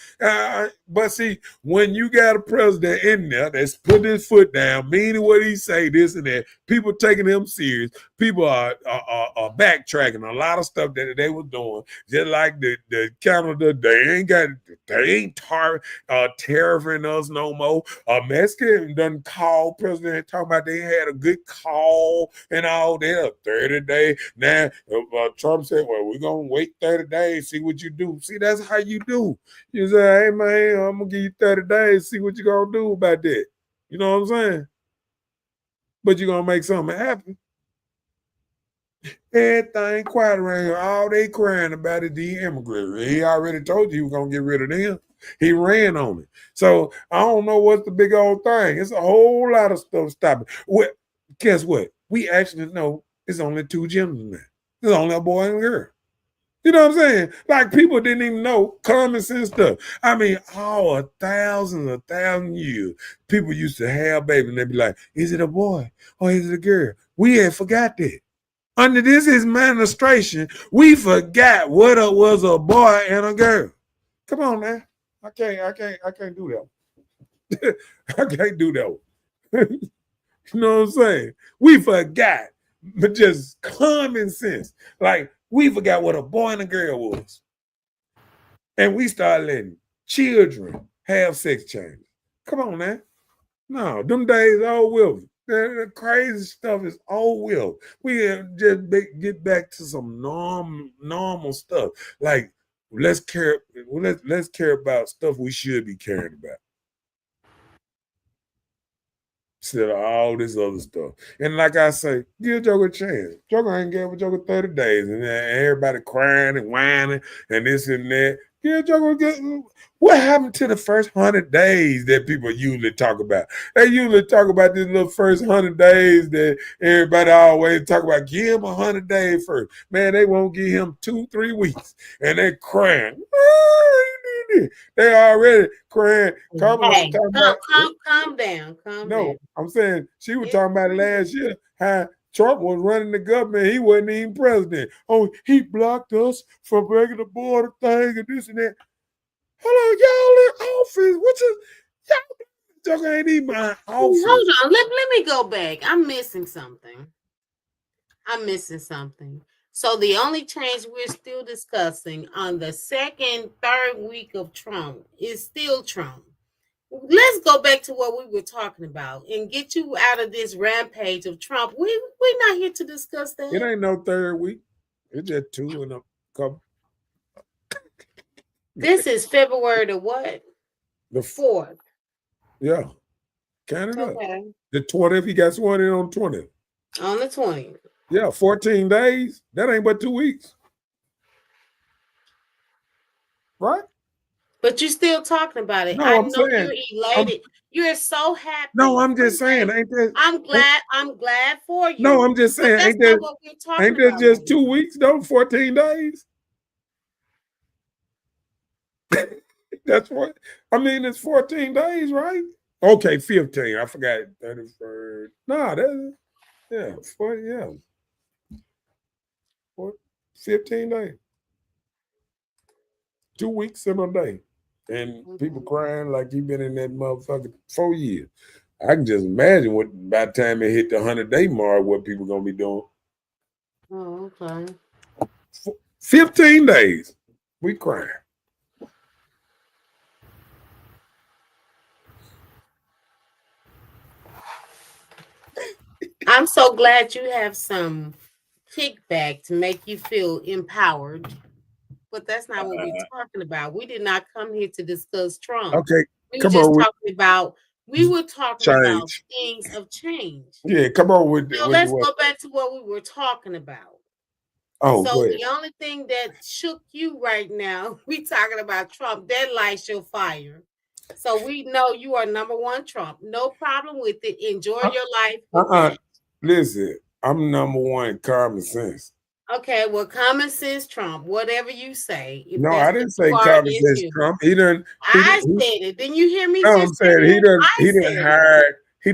But see, when you got a president in there that's putting his foot down, meaning what he say, this and that, people taking him serious, people are backtracking a lot of stuff that they were doing. Just like the Canada, they ain't tariffing us no more. Mexican done call president talking about they had a good call and all that, 30 days. Now Trump said, well, we're gonna wait 30 days, see what you do. See, that's how you do. You say, hey man, I'm gonna give you 30 days, see what you gonna do about that. You know what I'm saying? But you're gonna make something happen. Everything quiet around here. All they crying about is the immigrants. He already told you he was gonna get rid of them. He ran on it. So I don't know what's the big old thing. It's a whole lot of stuff stopping. Well, guess what? We actually know it's only 2 genders now. There's only a boy and a girl. You know what I'm saying? Like people didn't even know common sense stuff. I mean, a thousand years, people used to have babies and they'd be like, is it a boy or is it a girl? We had forgot that. Under this administration, we forgot what it was, a boy and a girl. Come on, man. I can't do that. I can't do that. You know what I'm saying? We forgot, but just common sense. Like we forgot what a boy and a girl was. And we started letting children have sex changes. Come on, man. No, them days all with. The crazy stuff is all will. We just get back to some normal stuff. Like let's care about stuff we should be caring about instead of all this other stuff. And like I say, give Joker a chance. Joker ain't gave Joker 30 days, and everybody crying and whining and this and that. Give Joker what happened to the first 100 days that people usually talk about? They usually talk about this little first 100 days that everybody always talk about. Give him 100 days first. Man, they won't give him 2-3 weeks. And they crying. They already crying. Hey, calm down. Calm down. I'm saying she was talking about last year how Trump was running the government. He wasn't even president. Oh, he blocked us from breaking the border thing and this and that. Hold on, y'all in office. What you y'all ain't even my office? Hold on. Let me go back. I'm missing something. So the only change we're still discussing on the second, third week of Trump is still Trump. Let's go back to what we were talking about and get you out of this rampage of Trump. We're not here to discuss It that. ain't no third week. It's just two and a couple. This is February the what? The 4th. Yeah. Canada. Okay. The 20th, he got sworn in on 20th. On the 20th. Yeah, 14 days. That ain't but 2 weeks. Right? But you're still talking about it. No, I I'm know saying, you're elated. You're so happy. no, I'm just saying, ain't that? I'm glad for you. No, I'm just saying, that's ain't that? not what we're talking Ain't that about just right 2 now. weeks though? 14 days. That's what I mean. It's 14 days, right? Okay, 15. I forgot 31st. No, that's yeah, 15 days. 2 weeks in a day. And people crying like he been in that motherfucker 4 years. I can just imagine what by the time it hit the 100-day mark, what people gonna be doing. Oh, okay. 15 days. We crying. I'm so glad you have some kickback to make you feel empowered. But that's not what we're talking about. We did not come here to discuss Trump. Okay, We were come just on. talking about Change. things of change. Yeah, come on with So with let's what? go back to what we were talking about. Oh, So go ahead. the only thing that shook you right now, we talking about Trump, that lights your fire. So we know you are number one Trump. No problem with it. Enjoy your life with that. Listen, I'm number one common sense. Okay, well, common sense Trump, whatever you say. If No, that's I what didn't you say are, common it's sense you. Trump. He done I said it. Didn't you hear me no, I'm just saying say it? he done said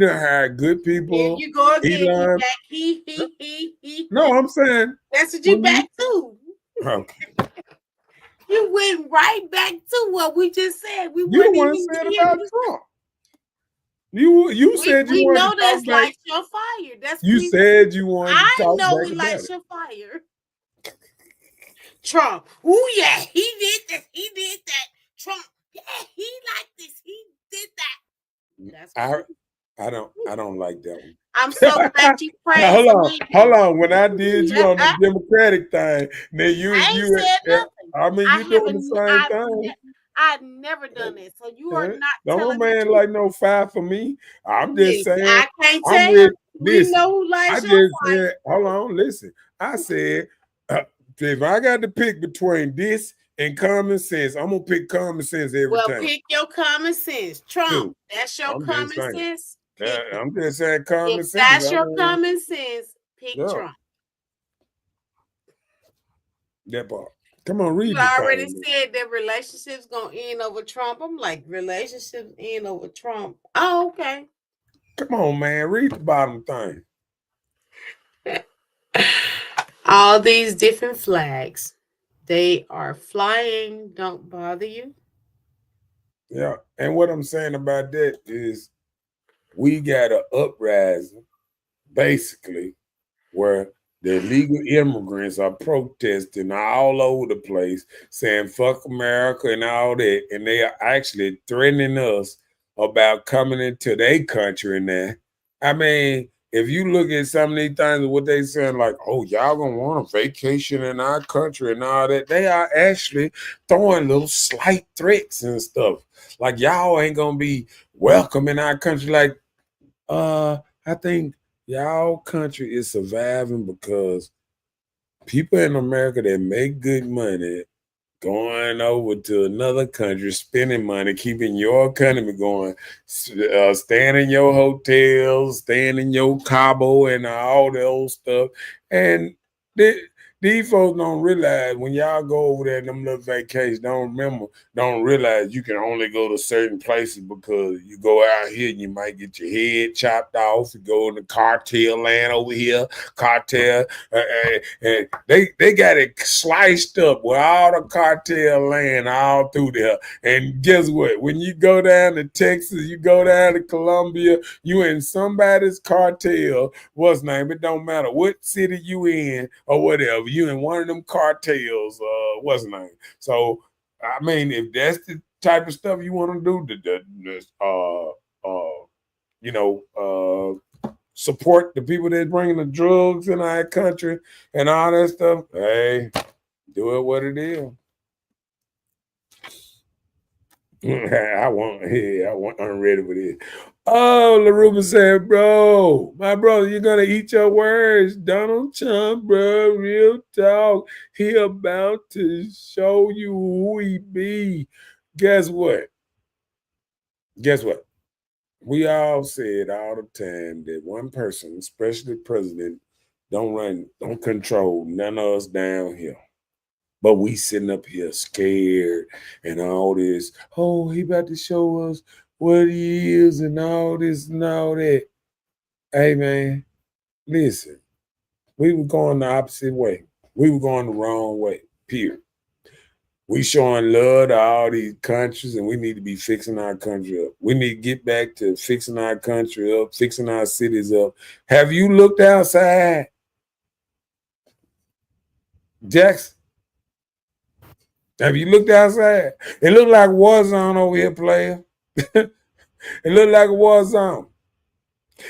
it. hired good Here people. you go He again. learned. He. No, I'm saying That's what you back to. okay. You went right back to what we just said. We You the weren't one even said here. about Trump. You said you We wanted know to talk that's back. lights your fire. That's You said you wanted to I talk know back it about lights it. your fire. Trump. Oh yeah, he did this. He did that. Trump. Yeah, he liked this. He did that. That's I don't like that one. I'm so glad you Now, praised me. hold on. When I did you on the Democratic thing, then you I ain't said nothing. I mean, you doing the same thing. I've never done it. So you are not No telling man me. like no five for me. I'm just saying. I can't I'm tell with. you. We Listen, know who I lights just your fire. said. Hold on. Listen. I said if I got to pick between this and common sense, I'm gonna pick common sense every time. Well, pick your common sense. Trump, Dude, that's your I'm common just saying. sense. Pick it. I'm just saying common If sense. that's your common sense, pick Yeah. Trump. That part. Come on, read You the already comment. said that relationships gonna end over Trump. I'm like, relationships end over Trump. Oh, okay. Come on, man. Read the bottom thing. All these different flags, they are flying. Don't bother you. Yeah. And what I'm saying about that is we got an uprising, basically, where the illegal immigrants are protesting all over the place, saying fuck America and all that. And they are actually threatening us about coming into their country now. I mean, if you look at some of these things, what they saying, like, oh, y'all gonna want a vacation in our country and all that, they are actually throwing little slight threats and stuff. Like, y'all ain't gonna be welcome in our country. Like, I think y'all country is surviving because people in America that make good money going over to another country, spending money, keeping your economy going, staying in your hotels, staying in your Cabo and all the old stuff. And these folks don't realize when y'all go over there in them little vacations, don't realize you can only go to certain places because you go out here and you might get your head chopped off. You go in the cartel land over here, cartel, and they got it sliced up with all the cartel land all through there. And guess what? When you go down to Texas, you go down to Colombia, you in somebody's cartel, what's name? It don't matter what city you in or whatever. you in one of them cartels, what's the name? So I mean, if that's the type of stuff you want to do, you know, support the people that's bringing the drugs in our country and all that stuff, hey, do it what it is. I want unready for this. Oh, LaRuba said, bro, my brother, you're gonna eat your words. Donald Trump, bro, real talk. He about to show you who he be. Guess what? Guess what? We all said all the time that one person, especially the president, don't control none of us down here. But we sitting up here scared and all this. Oh, he about to show us what he is and all this and all that. Hey man, listen, we were going the opposite way. We were going the wrong way. Period. We showing love to all these countries, and we need to be fixing our country up. We need to get back to fixing our country up, fixing our cities up. Have you looked outside, Jackson? Have you looked outside? It looked like a war zone over here, player. It looked like a war zone.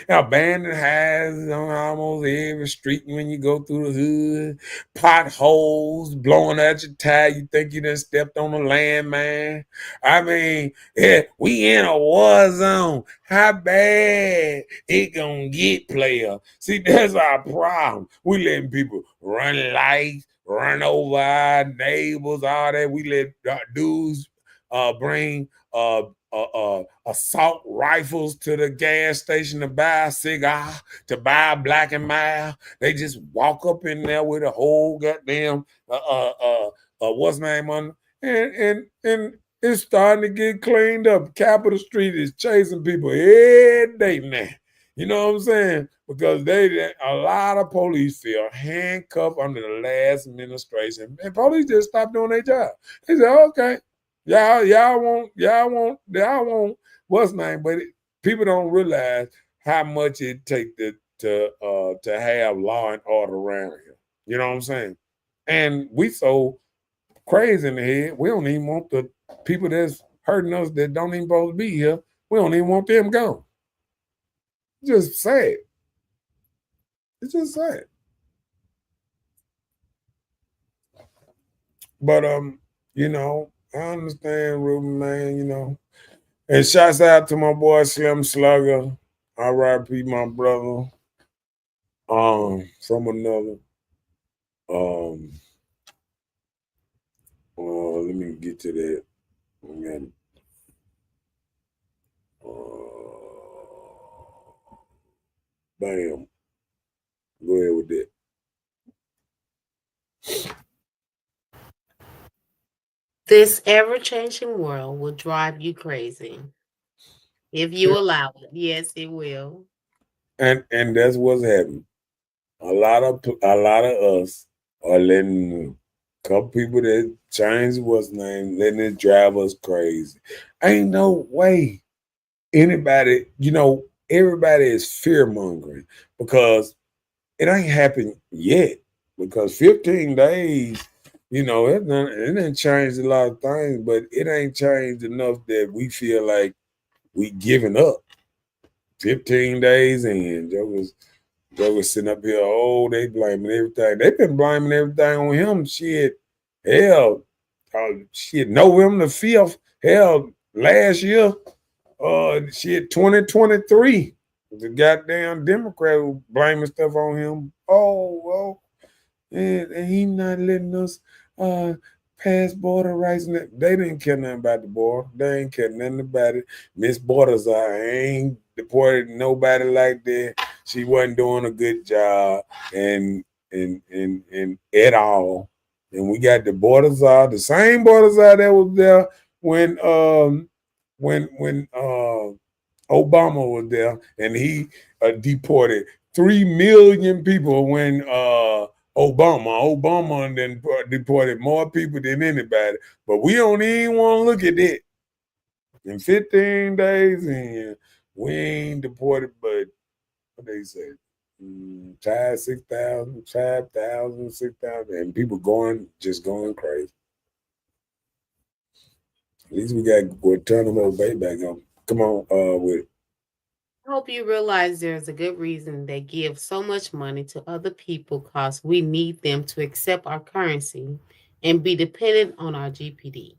Abandoned houses on almost every street when you go through the hood. Potholes blowing at your tire. You think you done stepped on a landmine. I mean, yeah, we in a war zone. How bad it gonna get, player? See, that's our problem. We letting people run lights, run over our neighbors, all that. We let dudes bring assault rifles to the gas station to buy a cigar, to buy a Black and Mild. They just walk up in there with a whole goddamn what's name on, and it's starting to get cleaned up. Capitol Street is chasing people every day now. You know what I'm saying? Because a lot of police feel handcuffed under the last administration, and police just stopped doing their job. They said, okay. Y'all want what's name, but people don't realize how much it takes to have law and order around here. You know what I'm saying? And we so crazy in the head, we don't even want the people that's hurting us that don't even supposed to be here. We don't even want them gone. Just sad. It's just sad. But you know, I understand, Ruben, man, you know. And shouts out to my boy Slim Slugger. R.I.P. my brother. From another. Let me get to that. Bam. Go ahead with that. This ever-changing world will drive you crazy if you allow it. Yes, it will. And that's what's happening. A lot of us are letting a couple people that change what's name, letting it drive us crazy. Ain't no way anybody, you know, everybody is fear mongering because it ain't happened yet. Because 15 days, you know, it didn't change a lot of things, but it ain't changed enough that we feel like we giving up. 15 days in, Joe was sitting up here, oh, they blaming everything. They've been blaming everything on him. Shit, hell, shit, November the 5th, hell, last year, shit, 2023. The goddamn Democrat was blaming stuff on him. Oh, well, and he not letting us pass border rights. They didn't care nothing about the border. They ain't care nothing about it. Miss Borders ain't deported nobody like that. She wasn't doing a good job and at all. And we got the borders the same borders that was there when Obama was there, and he deported 3 million people when Obama and then deported more people than anybody. But we don't even want to look at that. In 15 days, and we ain't deported, but what they say, 5, 6,000, 5,000, 6,000, and people just going crazy. At least we got Guantanamo Bay back on. Come on, with it. I hope you realize there's a good reason they give so much money to other people because we need them to accept our currency and be dependent on our GPD.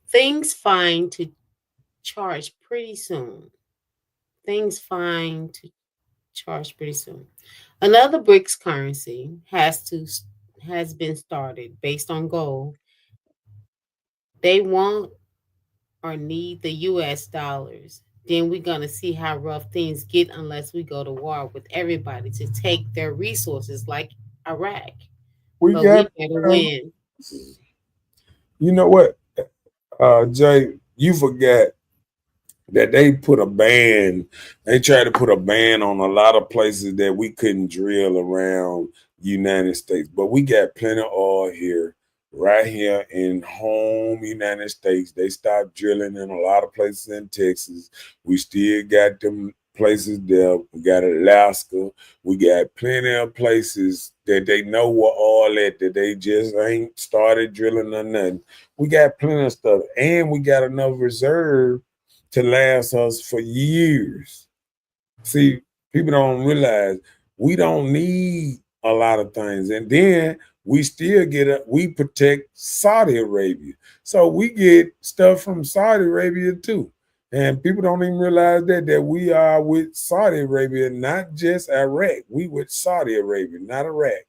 Things fine to charge pretty soon. Things fine to charge pretty soon. Another BRICS currency has been started based on gold. They want or need the US dollars. Then we're gonna see how rough things get unless we go to war with everybody to take their resources like Iraq. We But we got, better um, win. you know what, Jay, you forgot that they put a ban. They tried to put a ban on a lot of places that we couldn't drill around United States, but we got plenty of oil here, right here in home United States. They stopped drilling in a lot of places in Texas. We still got them places there. We got Alaska. We got plenty of places that they know what oil at that they just ain't started drilling or nothing. We got plenty of stuff, and we got enough reserve to last us for years. See, people don't realize we don't need a lot of things. And then we still we protect Saudi Arabia. So we get stuff from Saudi Arabia too. And people don't even realize that we are with Saudi Arabia, not just Iraq. We with Saudi Arabia, not Iraq.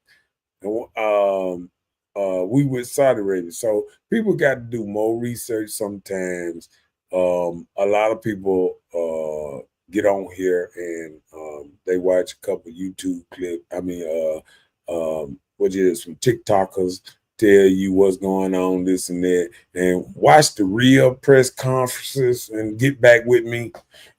Um, we with Saudi Arabia. So people got to do more research sometimes. A lot of people get on here and they watch a couple YouTube clips. What is some TikTokers tell you what's going on, this and that, and watch the real press conferences and get back with me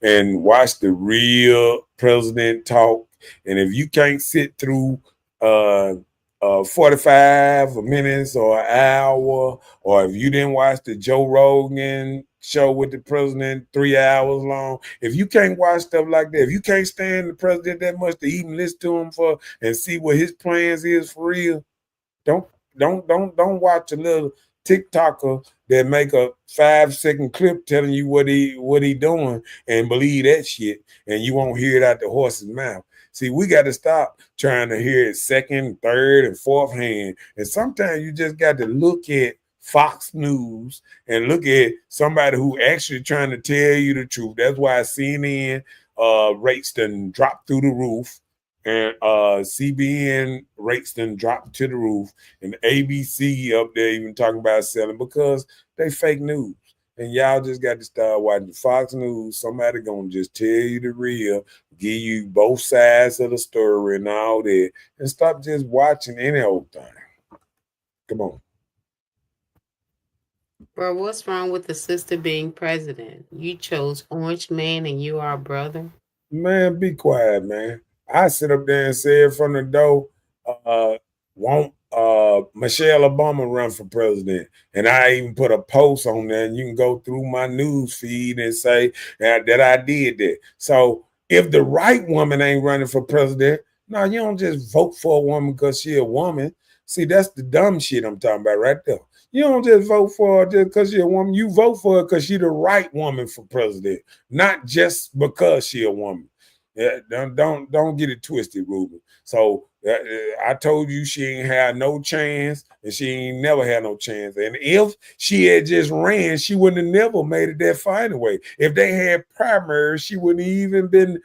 and watch the real president talk. And if you can't sit through 45 minutes or an hour, or if you didn't watch the Joe Rogan show with the president 3 hours long, if you can't watch stuff like that, if you can't stand the president that much to even listen to him for and see what his plans is for real, don't don't watch a little TikToker that make a 5-second clip telling you what he doing and believe that shit, and you won't hear it out the horse's mouth. See, we got to stop trying to hear it second, third, and fourth hand. And sometimes you just got to look at Fox News and look at somebody who actually trying to tell you the truth. That's why CNN rates done dropped through the roof, and CBN rates done dropped to the roof, and ABC up there even talking about selling because they fake news. And y'all just got to start watching Fox News. Somebody gonna just tell you the real, give you both sides of the story and all that, and stop just watching any old thing. Come on. Bro, what's wrong with the sister being president? You chose Orange Man and you are a brother. Man, be quiet, man. I sit up there and say it from the door, won't Michelle Obama run for president? And I even put a post on there, and you can go through my news feed and say that I did that. So if the right woman ain't running for president, no, you don't just vote for a woman because she a woman. See, that's the dumb shit I'm talking about right there. You don't just vote for her just because she's a woman. You vote for her because she's the right woman for president, not just because she a woman. Yeah, don't get it twisted, Ruben. So I told you she ain't had no chance, and she ain't never had no chance. And if she had just ran, she wouldn't have never made it that far anyway. If they had primaries, she wouldn't even been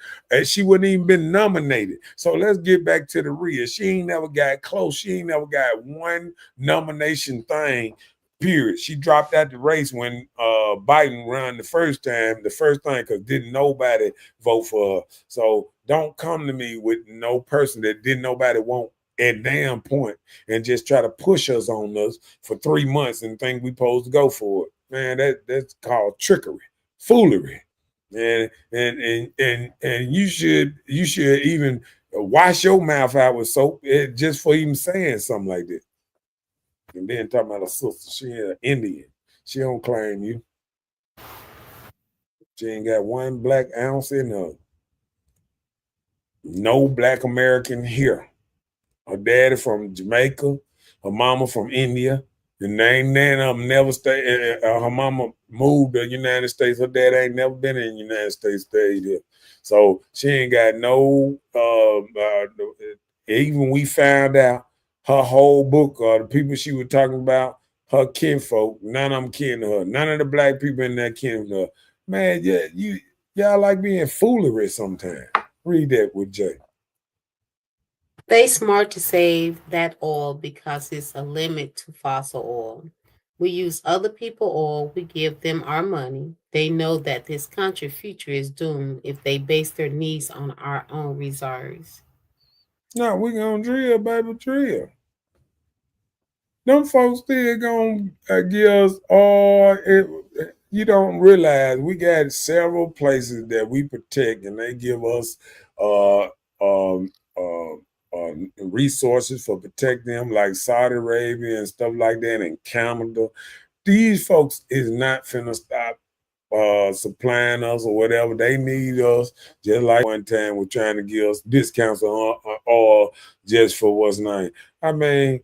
nominated. So let's get back to the real. She ain't never got close. She ain't never got one nomination thing. Period. She dropped out the race when Biden ran the first time, because didn't nobody vote for her. So don't come to me with no person that didn't nobody want at damn point and just try to push us on us for 3 months and think we supposed to go for it. Man, that's called trickery, foolery. And you should even wash your mouth out with soap just for even saying something like that. And then talking about a sister, she an Indian. She don't claim you. She ain't got one black ounce in her. no black American here. Her daddy from Jamaica, her mama from India, and they ain't none of them never stayed. Her mama moved to the United States. Her dad ain't never been in the United States, stayed here. So she ain't got no. Even we found out her whole book, the people she was talking about, her kinfolk, none of them kin to her. None of the black people in that kin to her. Man, yeah, y'all like being foolery sometimes. Read that with Jay. They smart to save that oil because it's a limit to fossil oil. We use other people oil, we give them our money. They know that this country future is doomed if they base their needs on our own reserves. No, we gonna drill, baby, drill. Them folks still gonna give us all. You don't realize we got several places that we protect, and they give us uh, um, uh, resources for protect them, like Saudi Arabia and stuff like that, and Canada. These folks is not finna stop supplying us or whatever. They need us, just like one time we're trying to give us discounts on oil just for what's name. I mean,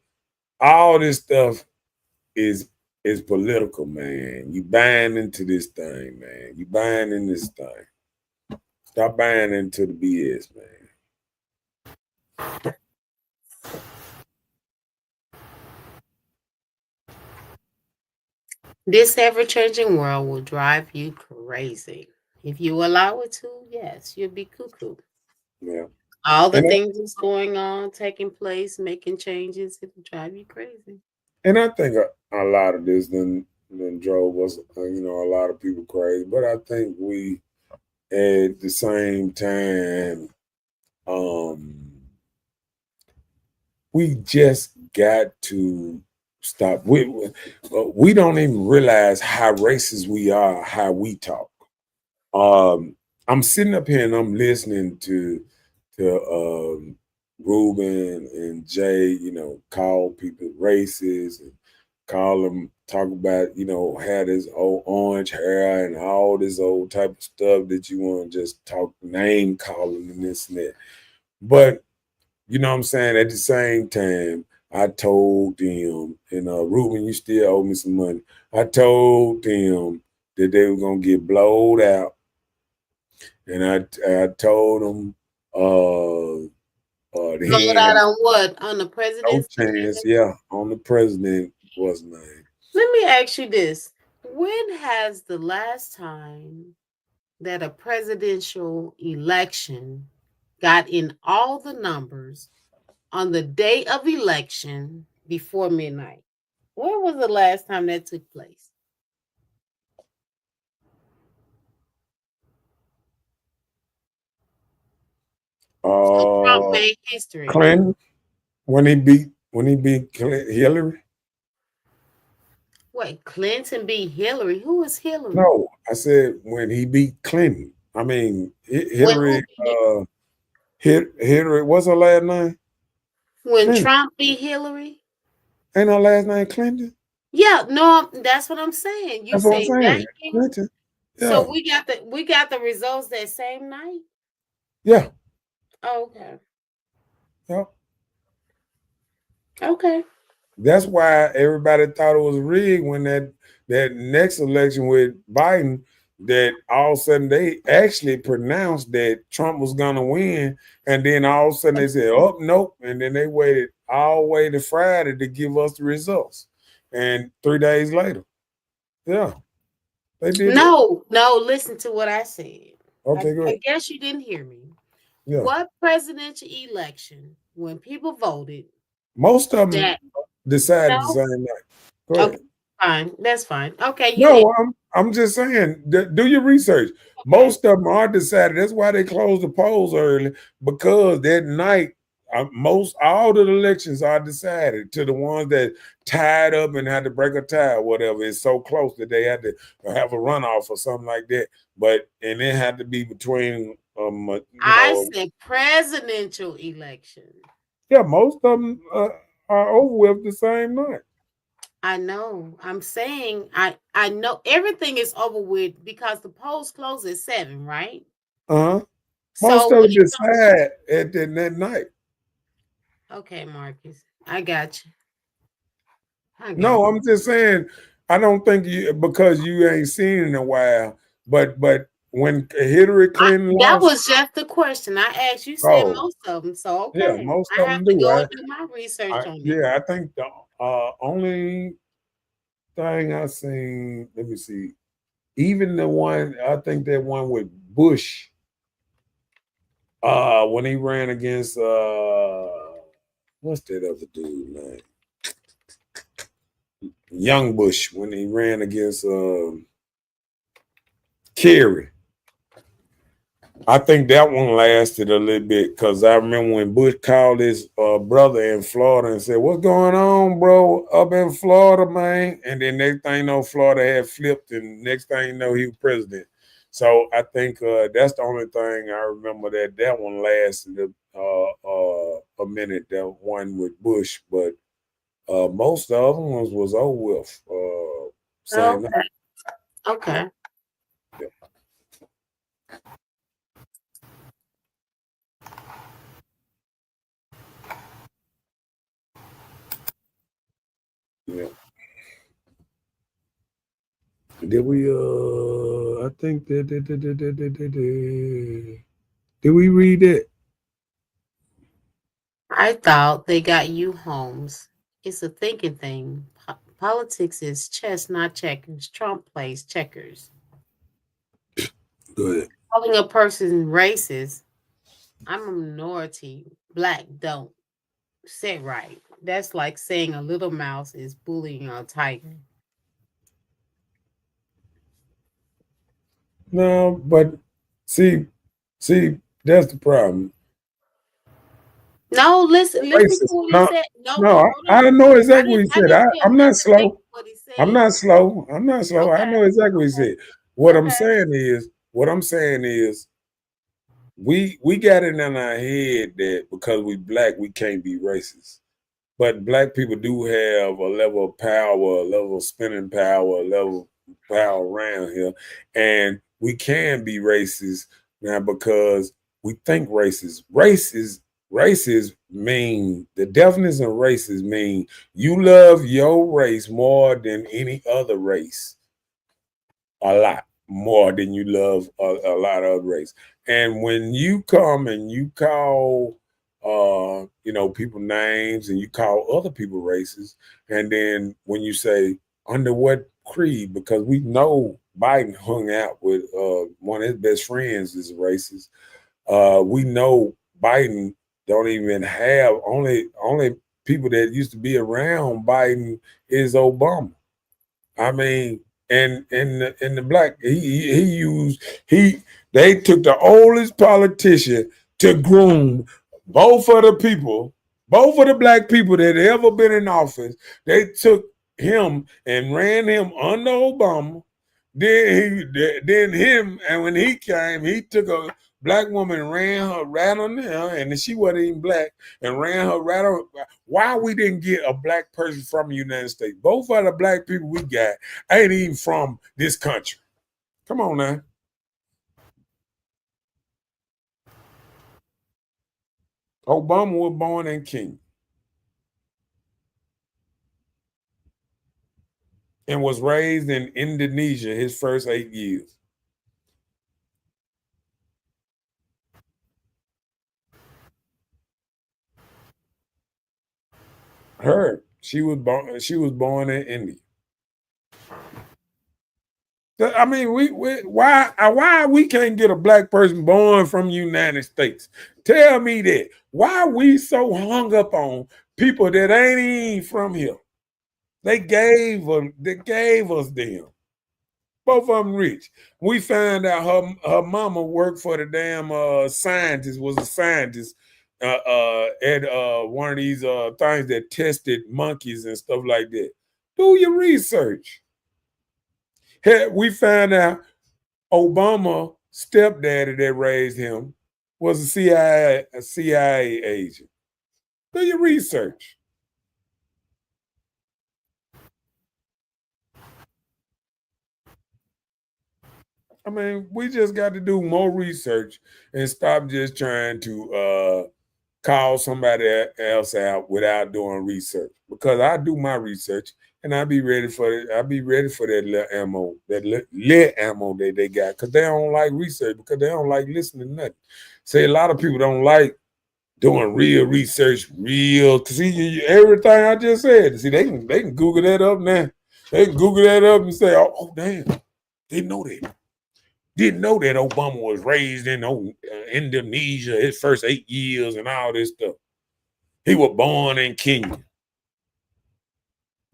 all this stuff is is political, man. You buying into this thing, man. You buying in this thing. Stop buying into the BS, man. This ever changing world will drive you crazy. If you allow it to, yes, you'll be cuckoo. Yeah. All the And things that's going on, taking place, making changes, it'll drive you crazy. I think a lot of this then drove us, a lot of people crazy. But I think we at the same time, um, we just got to stop. We don't even realize how racist we are, how we talk. Um, I'm sitting up here and I'm listening to Ruben and Jay, call people racist and call them talk about, had this old orange hair and all this old type of stuff that you want to just talk name calling and this and that. But you know what I'm saying? At the same time, I told them, and Ruben, you still owe me some money. I told them that they were gonna get blowed out, and I told them he Blowed ain't out had on what? On the no presidency? chance. Yeah, on the president was name. Let me ask you this. When has the last time that a presidential election got in all the numbers on the day of election before midnight? When was the last time that took place? So Trump Uh, made history. Clinton when he beat Hillary. Wait, Clinton beat Hillary. Who is Hillary? No, I said when he beat Clinton. I mean When who Hillary. beat Hillary. What's her last name? when Clinton. Trump beat Hillary? Ain't her last name Clinton? Yeah, no, that's what I'm saying. You That's what I'm say that saying. year. Clinton. Yeah. So we got the results that same night. Yeah. Oh, okay. Yeah. Okay. That's why everybody thought it was rigged when that next election with Biden, that all of a sudden they actually pronounced that Trump was gonna win, and then all of a sudden they said, "Oh nope," and then they waited all the way to Friday to give us the results, and 3 days later, yeah, they did that. No, no, listen to what I said. I, Okay, good. I guess you didn't hear me. Yeah, What presidential election, when people voted, most of them that decided the no? same night. Go Okay, ahead. fine. That's fine. Okay, you did. No, I'm just saying, do your research. Okay. Most of them are decided. That's why they close the polls early, because that night, most all the elections are decided to the ones that tied up and had to break a tie or whatever. It's so close that they had to have a runoff or something like that. But and it had to be between, I said presidential election. yeah, most of them are over with the same night. I know. I'm saying I know everything is over with because the polls close at 7, right? Uh huh. Most So of when it it comes, decide at that night. okay, Marcus, I got you. I got No, I'm just saying, I don't think you because you ain't seen it in a while. But when Hillary Clinton that lost, was just the question I asked. You said oh most of them, so yeah, okay. most I of have them to do. go and do my research on it. Yeah, I think the only thing I seen, let me see, even the one I think that one with Bush, when he ran against what's that other dude name? Young Bush when he ran against Kerry. I think that one lasted a little bit because I remember when Bush called his brother in Florida and said, "What's going on, bro, up in Florida, man?" And then next thing you know, Florida had flipped, and next thing you know, he was president. So I think that's the only thing I remember that one lasted a minute. That one with Bush, but most of the other ones was over with. Same. Okay. Okay. Yeah, yeah. Did we? I think did we read it? I thought they got you homes. It's a thinking thing. Politics is chess, not checkers. Trump plays checkers. Good. Calling a person racist, I'm a minority, black don't. Say right. That's like saying a little mouse is bullying a tiger. No, but see, see, that's the problem. No, listen to Racist. what he No, said. No, no, no, I hold on. don't know exactly what he I said. didn't tell I'm him not to say slow. what he I'm said. not slow. I'm not slow. I Okay, know exactly what he okay, said. What I'm okay. saying is, what I'm saying is, we got it in our head that because we black, we can't be racist. But black people do have a level of power, a level of spending power, a level of power around here. And we can be racist now because we think racist. Races mean the definition of races mean you love your race more than any other race. A lot more than you love a lot of other race. And when you come and you call people names and you call other people races, and then when you say under what creed, because we know Biden hung out with one of his best friends is racist. We know Biden don't even have only people that used to be around Biden is Obama. I mean, and in the black, he used he they took the oldest politician to groom both of the people, both of the black people that ever been in office. They took him and ran him under Obama. Then him, and when he came, he took a black woman and ran her right on there, and she wasn't even black, and ran her right on. Why we didn't get a black person from the United States? Both of the black people we got ain't even from this country. Come on now. Obama was born in Kenya and was raised in Indonesia his first 8 years. She was born in India. I mean, why we can't get a black person born from the United States? Tell me that. Why we so hung up on people that ain't even from here? They gave us them. Both of them rich. We found out her mama worked for the damn scientist, was a scientist at one of these things that tested monkeys and stuff like that. Do your research. Hey, we found out Obama stepdaddy that raised him was a CIA agent. Do your research. I mean, we just got to do more research and stop just trying to call somebody else out without doing research. Because I do my research and I'll be ready for it. I'll be ready for that little ammo, that little ammo that they got. Because they don't like research, because they don't like listening to nothing. See, a lot of people don't like doing real research, real. Cause see, everything I just said. See, they can Google that up now. They can Google that up and say, "Oh damn, didn't know that. Didn't know that Obama was raised in Indonesia his first 8 years and all this stuff. He was born in Kenya.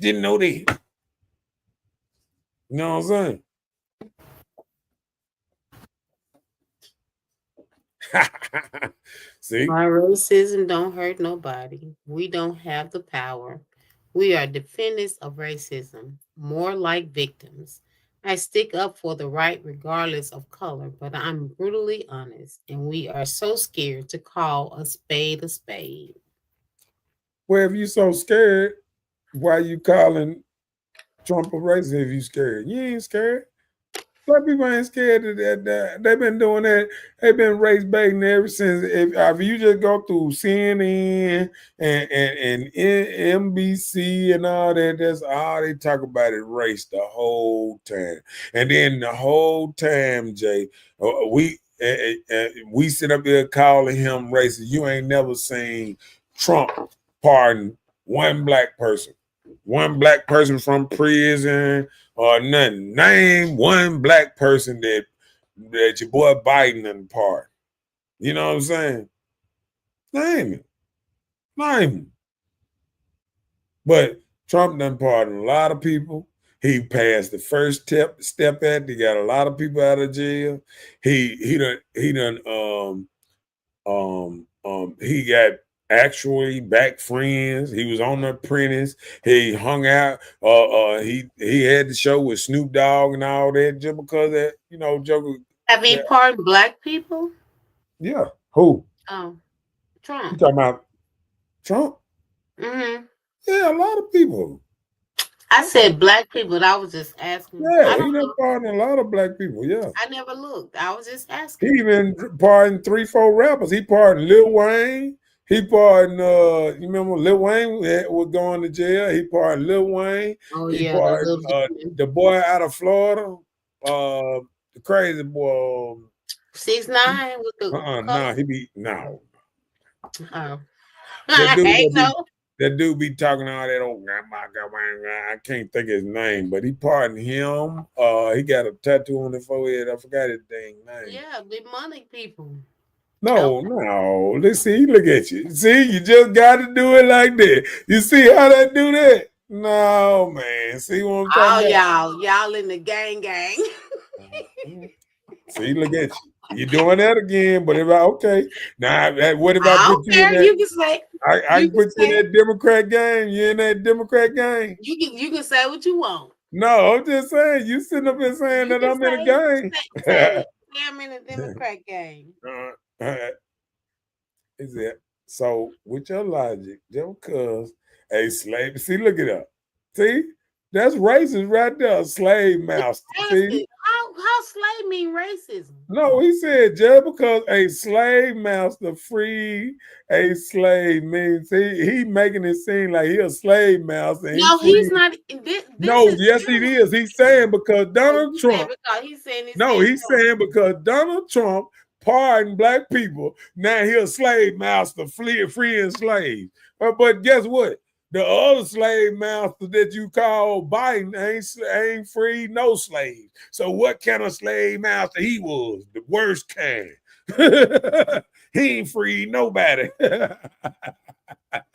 Didn't know that. You know what I'm saying?" See, My racism don't hurt nobody. We don't have the power. We are defendants of racism, more like victims. I stick up for the right regardless of color, but I'm brutally honest, and we are so scared to call a spade a spade. well, if you so scared, why you calling Trump a racist if you scared? You ain't scared. Black people ain't scared of that. They've been doing that. They've been race baiting ever since. If you just go through CNN and NBC and all that, that's all they talk about is race the whole time. And then the whole time, Jay, we sit up there calling him racist. You ain't never seen Trump pardon one black person from prison or nothing. Name one black person that your boy Biden done pardon. You know what I'm saying? Name it. Name it. But Trump done pardoned a lot of people. He passed the first step at. He got a lot of people out of jail. He got actually back friends. He was on The Apprentice. He hung out. He had the show with Snoop Dogg and all that just because that Joker. Have you Yeah, pardoned black people? yeah. Who Oh, you Trump. talking about? Trump? Hmm. Yeah, a lot of people. I said black people, but I was just asking. I Yeah, he don't done know. pardoned a lot of black people. Yeah. I never looked. I was just He asking. even pardoned 3-4 rappers. He pardoned Lil Wayne. He pardoned you remember Lil Wayne was going to jail. He pardoned Lil Wayne. Oh He yeah, the pardoned little demon. the boy out of Florida, the crazy boy. 6ix9ine with the color. Nah, he be no. Oh, That dude I know. that dude be talking all that old I can't think of his name, but he pardoned him. He got a tattoo on his forehead. I forgot his dang name. Yeah, demonic people. No, Okay. no. Let's see. Look at you. See, you just got to do it like that. You see how they do that? No, man. See what I'm talking Oh, about? y'all in the gang. See, look at you. You doing that again? But if I okay, now what if I I put don't you in care. that? You can say. I You can can put you in say. that Democrat game. You in that Democrat game? You can say what you want. No, I'm just saying. You sitting up here saying You that can I'm in a say game. say I'm in a Democrat game. uh, Is it so with your logic, just because a slave, see, look it up. See, that's racist right there, slave master. See, Asking how slave mean racism? no, he said just because a slave master freed a slave means he making it seem like he a slave master and he No, he's freed. not. This No, is yes, he true. is. He's saying because Oh, Donald you saying Trump. because he's saying it No, says he's so. saying because Donald Trump pardoned black people, now he a slave master, freeing slaves. But guess what? The other slave master that you call Biden ain't freed no slaves. So what kind of slave master he was? The worst kind. He ain't freed nobody.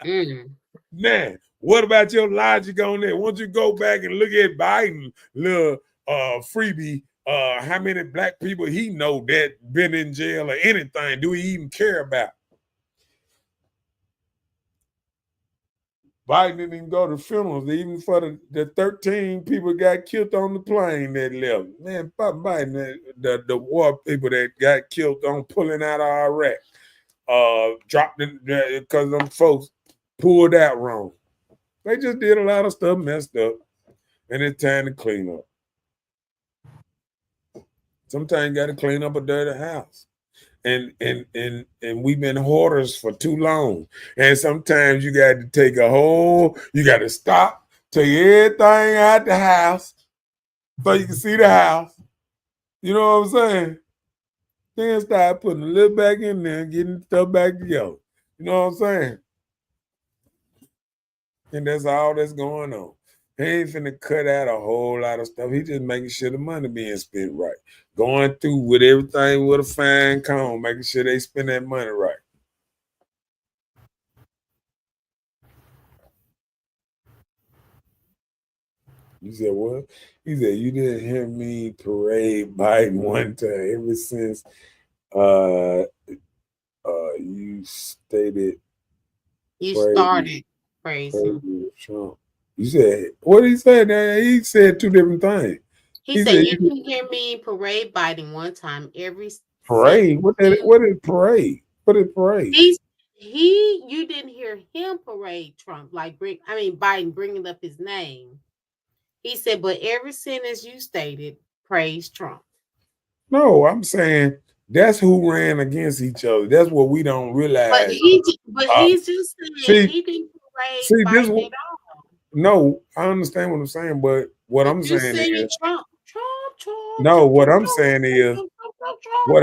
Mm. Now, what about your logic on that? Once you go back and look at Biden, little freebie, how many black people he know that been in jail or anything do he even care about? Biden didn't even go to funerals, even for the 13 people got killed on the plane that left. Man, Biden, the war people that got killed on pulling out of Iraq, dropped it because them folks pulled out wrong. They just did a lot of stuff messed up, and it's time to clean up. Sometimes you got to clean up a dirty house. And we've been hoarders for too long. And sometimes you got to you got to stop, take everything out the house so you can see the house. You know what I'm saying? Then start putting a little back in there and getting stuff back together. You know what I'm saying? And that's all that's going on. He ain't finna cut out a whole lot of stuff. He just making sure the money being spent right. Going through with everything with a fine comb, making sure they spend that money right. You said what? He said you didn't hear me parade Biden one time ever since you stated You praise, started praising. Trump. You said what did he say? Now he said two different things. He said you didn't hear me parade Biden one time every parade. What is parade? What is parade? You didn't hear him parade Trump Biden bringing up his name. He said, but every sentence you stated praise Trump. No, I'm saying that's who ran against each other. That's what we don't realize. But he's just saying he didn't parade Biden at all. No, I understand what I'm saying, but what I'm saying is Trump. No, what I'm saying is what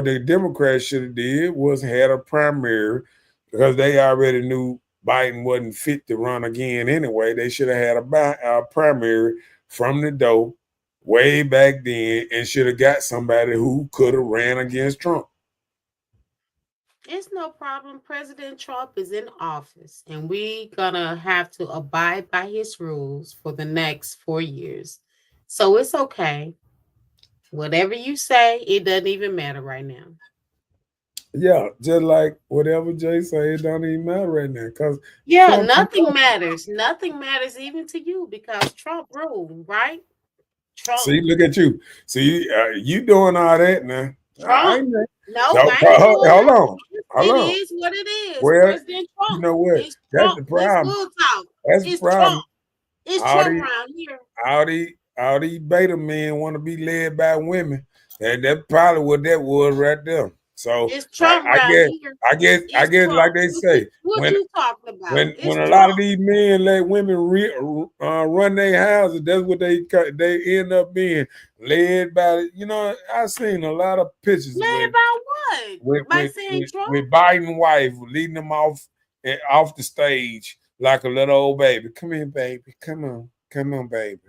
the Democrats should have did was had a primary because they already knew Biden wasn't fit to run again anyway. They should have had a primary from the door way back then and should have got somebody who could have ran against Trump. It's no problem. President Trump is in office, and we're gonna have to abide by his rules for the next 4 years. So it's okay. Whatever you say, it doesn't even matter right now. Yeah, just like whatever Jay say, it don't even matter right now. Cause nothing matters. Nothing matters even to you because Trump ruled, right? Trump. See, look at you. See, you doing all that now. Trump. Hold on. It is what it is. Well, President Trump. You know what? That's the problem. That's the problem. It's Trump around here. All these beta men want to be led by women. And that's probably what that was right there. So it's Trump I guess like they say, what you talking about? When a lot of these men let women run their houses, that's what they end up being led by. You know, I've seen a lot of pictures. Led by what? By saying Trump? With Biden's wife leading them off the stage like a little old baby. Come here, baby. Come on, baby.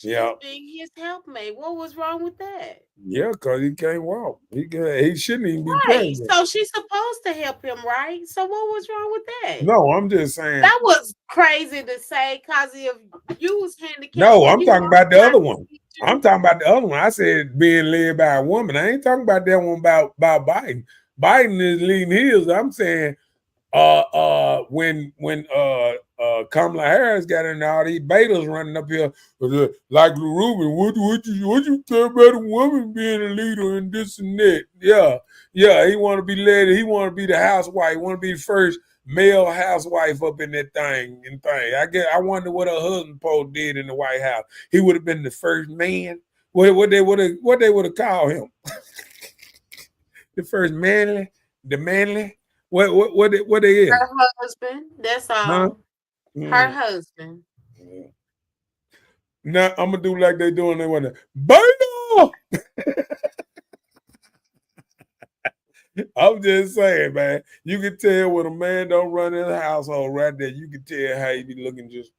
Yeah, being his helpmate. What was wrong with that? Yeah, because he can't walk. He shouldn't even be pregnant. So she's supposed to help him, right? So what was wrong with that? No, I'm just saying that was crazy to say because if you was handicapped. No, I'm talking about the other one. I'm talking about the other one. I said being led by a woman. I ain't talking about that one about Biden. Biden is leading his. I'm saying when Kamala Harris got in all these betas running up here like Rubin, what you care about a woman being a leader and this and that? Yeah, he want to be led. He want to be the housewife. He want to be the first male housewife up in that thing. I wonder what her husband Paul did in the White House. He would have been the first man. What they would have called him? The first manly. What they is? Her husband. That's all. Huh? Her husband. Now I'm gonna do like they doing. They want to burn. I'm just saying, man. You can tell when a man don't run his household right there. You can tell how he be looking just.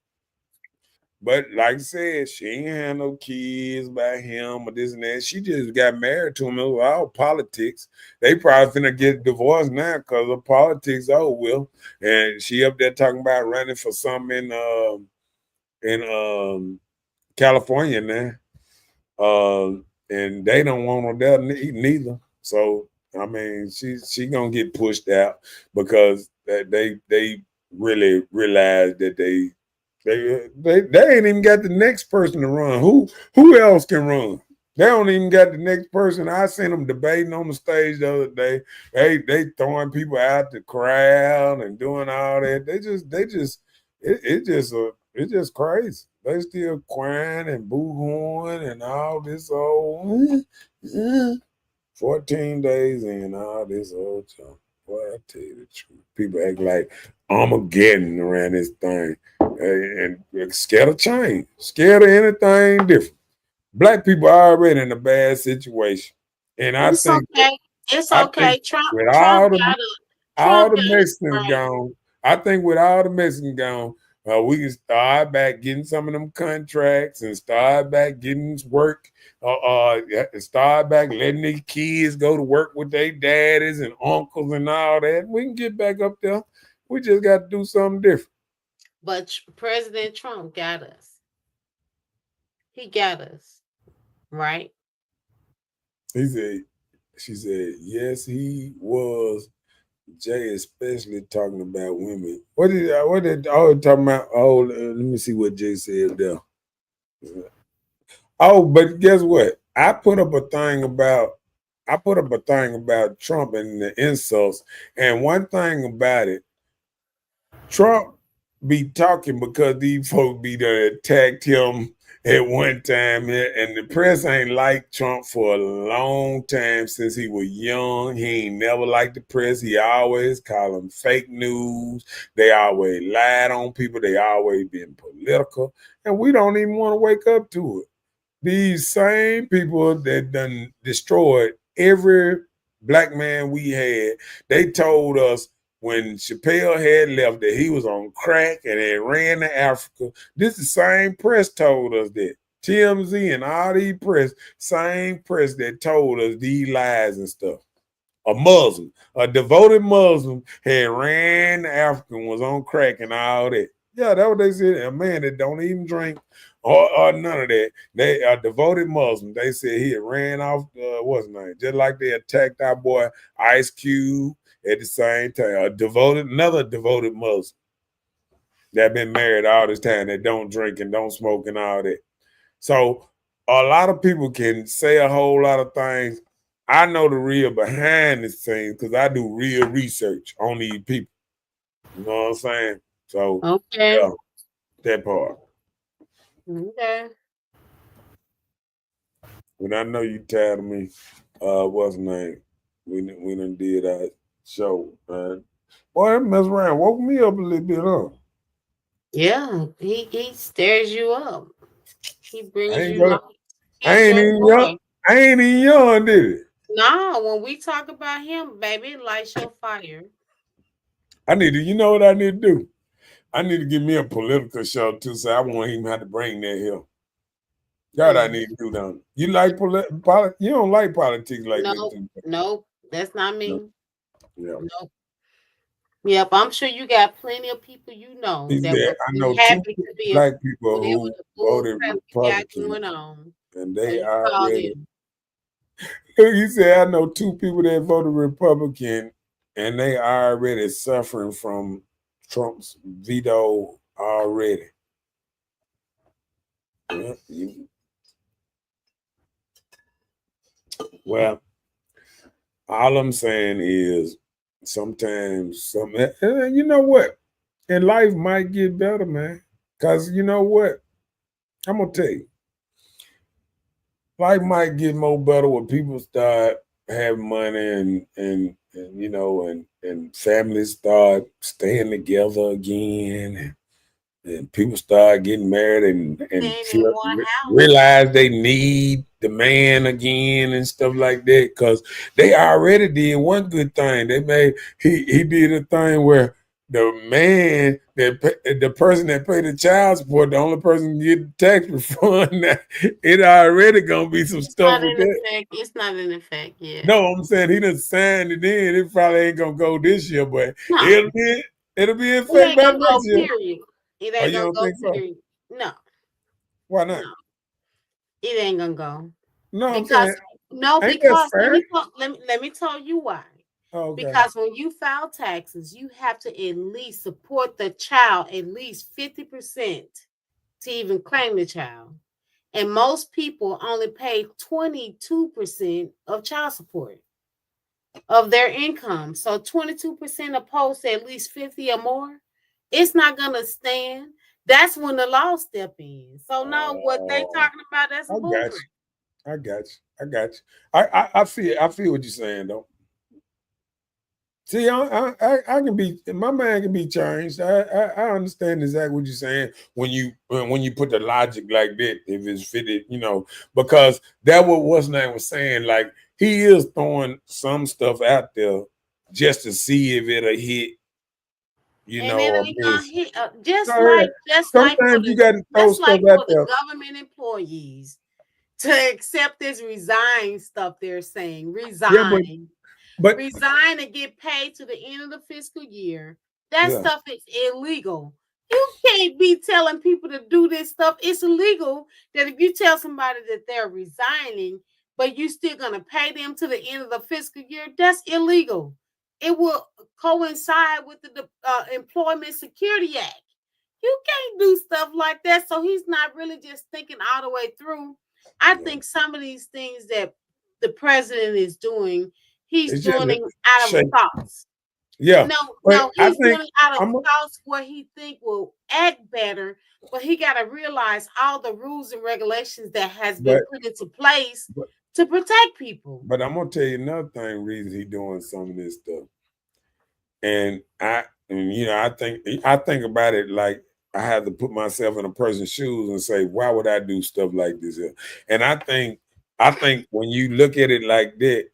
But like I said, she ain't had no kids by him or this and that. She just got married to him. It was all politics. They probably finna get divorced now because of politics. Oh, well. And she up there talking about running for something in California now. And they don't want her there neither. So I mean, she gonna get pushed out because they really realize that they ain't even got the next person to run. Who else can run? They don't even got the next person. I seen them debating on the stage the other day. They throwing people out the crowd and doing all that. It's just It's just crazy. They still crying and boo-hooing and all this old 14 days in all this old time. Boy, I tell you the truth. People act like Armageddon around this thing and scared of change, scared of anything different. Black people are already in a bad situation. And It's okay. It's I think okay. Trump with Trump got us. all Trump the got us Mexicans right. gone. I think with all the Mexicans gone, we can start back getting some of them contracts and start back getting work. Start back letting these kids go to work with their daddies and uncles and all that. We can get back up there. We just got to do something different. But President Trump got us. He got us, right? He said, she said, yes, he was. Jay especially talking about women. What did talking about? Oh, let me see what Jay said there. Oh, but guess what? I put up a thing about Trump and the insults. And one thing about it, Trump be talking because these folks be done attacked him at one time, and the press ain't liked Trump for a long time since he was young. He ain't never liked the press. He always call them fake news. They always lied on people. They always been political, and we don't even want to wake up to it. These same people that done destroyed every black man we had, they told us when Chappelle had left that he was on crack and had ran to Africa. This the same press told us that. TMZ and all these press, same press that told us these lies and stuff. A Muslim, a devoted Muslim, had ran to Africa and was on crack and all that. Yeah, that's what they said. A man that don't even drink or none of that. They are devoted Muslim. They said he had ran off, what's his name? Just like they attacked our boy Ice Cube at the same time. Another devoted Muslim that been married all this time that don't drink and don't smoke and all that. So a lot of people can say a whole lot of things. I know the real behind the scenes because I do real research on these people. You know what I'm saying? So Okay. yeah, that part. Okay. When I know you tired of me, what's the name? We done did our show, man. Boy, that mess around woke me up a little bit, huh? Yeah, he stirs you up. He I brings ain't you go. life. He's your boy. I ain't even young, did it? No, when we talk about him, baby, it lights your fire. I need to. You know what I need to do? I need to give me a political show too, so I won't even have to bring that here. God, I Hmm. need to do that. You like You don't like politics like that, Nope, do you? nope, that's not No. me. Yeah. Nope. Yep, I'm sure you got plenty of people you know He that said, would I be know two happy to be a black people whatever who the bull voted crap you got Republican, going on. and So they you call already. them. He said, I know two people that voted Republican, and they already suffering from Trump's veto already. Yeah, well, all I'm saying is sometimes you know what? And life might get better, man. Cause you know what? I'm gonna tell you, life might get more better when people start having money and you know and families start staying together again and people start getting married and Staying in feel, one house. realize they need the man again and stuff like that because they already did one good thing. They made he did a thing where the man the person that paid the child support, the only person get the tax refund. It already gonna be some It's stuff not with in that. effect. It's not in effect yet. No, I'm saying he done signed it in. It probably ain't gonna go this year, but No, it'll be in it effect ain't by gonna go. next year. Period. It Oh, ain't you gonna don't go. think so? Period. No, Why not? no, it ain't gonna go. No, I'm Because saying, no, ain't that because fair? let me tell you why. Oh, okay. Because when you file taxes, you have to at least support the child at least 50% to even claim the child. And most people only pay 22% of child support of their income. So 22% opposed to at least 50 or more, it's not gonna stand. That's when the law step in. So no, what they Oh, talking about, that's I some got bullcrap. you. I got you. I got you. I feel what you're saying though. See, I can be, my mind can be changed. I understand exactly what you're saying when you put the logic like that, if it's fitted, because that what what's name was saying. Like he is throwing some stuff out there just to see if it'll hit, And it or ain't gonna miss. hit So yeah, sometimes you got to throw just stuff like out for the there. government employees to accept this resign stuff. They're saying Yeah, but resign and get paid to the end of the fiscal year. That yeah, stuff is illegal. You can't be telling people to do this stuff. It's illegal that if you tell somebody that they're resigning, but you still gonna pay them to the end of the fiscal year, that's illegal. It will coincide with the Employment Security Act. You can't do stuff like that. So he's not really just thinking all the way through. I yeah. think some of these things that the president is doing, he's It's just doing a it out of shape. thoughts. Yeah, No, but no, I he's think doing it out of I'm. thoughts where he think will act better, but he got to realize all the rules and regulations that has been But put into place but to protect people. but I'm gonna tell you another thing. Reason he doing some of this stuff, and I think about it like I have to put myself in a person's shoes and say, why would I do stuff like this here? And I think when you look at it like that,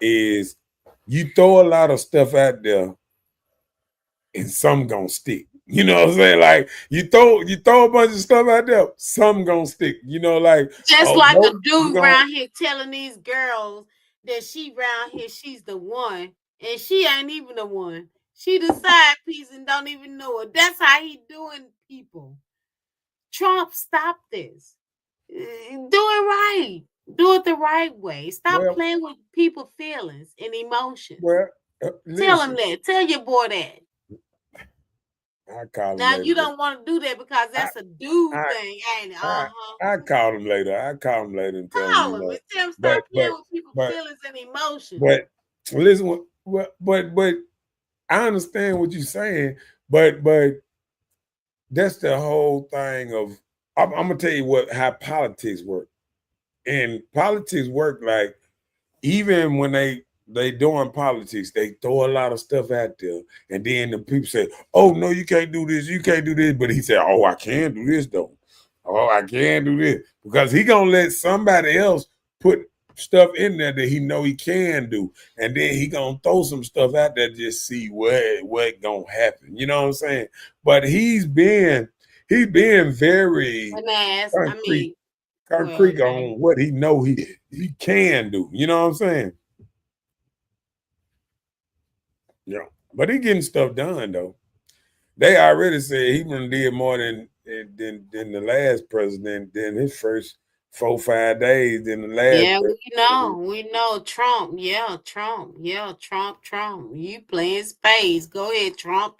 is you throw a lot of stuff out there and some gonna stick. You know what I'm saying? Like you throw a bunch of stuff out there, some gonna stick. Like, Just oh like a no, you dude gonna around here telling these girls that she around here, she's the one, and she ain't even the one. She the side piece and don't even know it. That's how he doing people. Trump, stop this. Do it right. Do it the right way. Stop well, playing with people's feelings and emotions. well, Tell him listen, that. Tell your boy that. I call him Now later. you don't want to do that because I that's a dude I thing, ain't it? I Uh-huh. I call him later. I call him later and tell him, Call him and tell him but stop playing but with people's but feelings and emotions. but listen, but I understand what you're saying, but that's the whole thing of I'm gonna tell you how politics work. And politics work like even when they doing politics, they throw a lot of stuff out there, and then the people say, "Oh no, you can't do this, you can't do this," but he said, "Oh, I can do this though. Oh, I can do this," because he gonna let somebody else put stuff in there that he know he can do, and then he gonna throw some stuff out there just see what gonna happen. You know what I'm saying? But he's being very And ask, I concrete mean, well, concrete on what he know he can do. You know what I'm saying? Yeah. But he getting stuff done though. They already said he done did more than the last president, than his first 4 5 days than the last yeah, president. we know Trump. Yeah, Trump. Yeah, Trump. You playing space. Go ahead, Trump.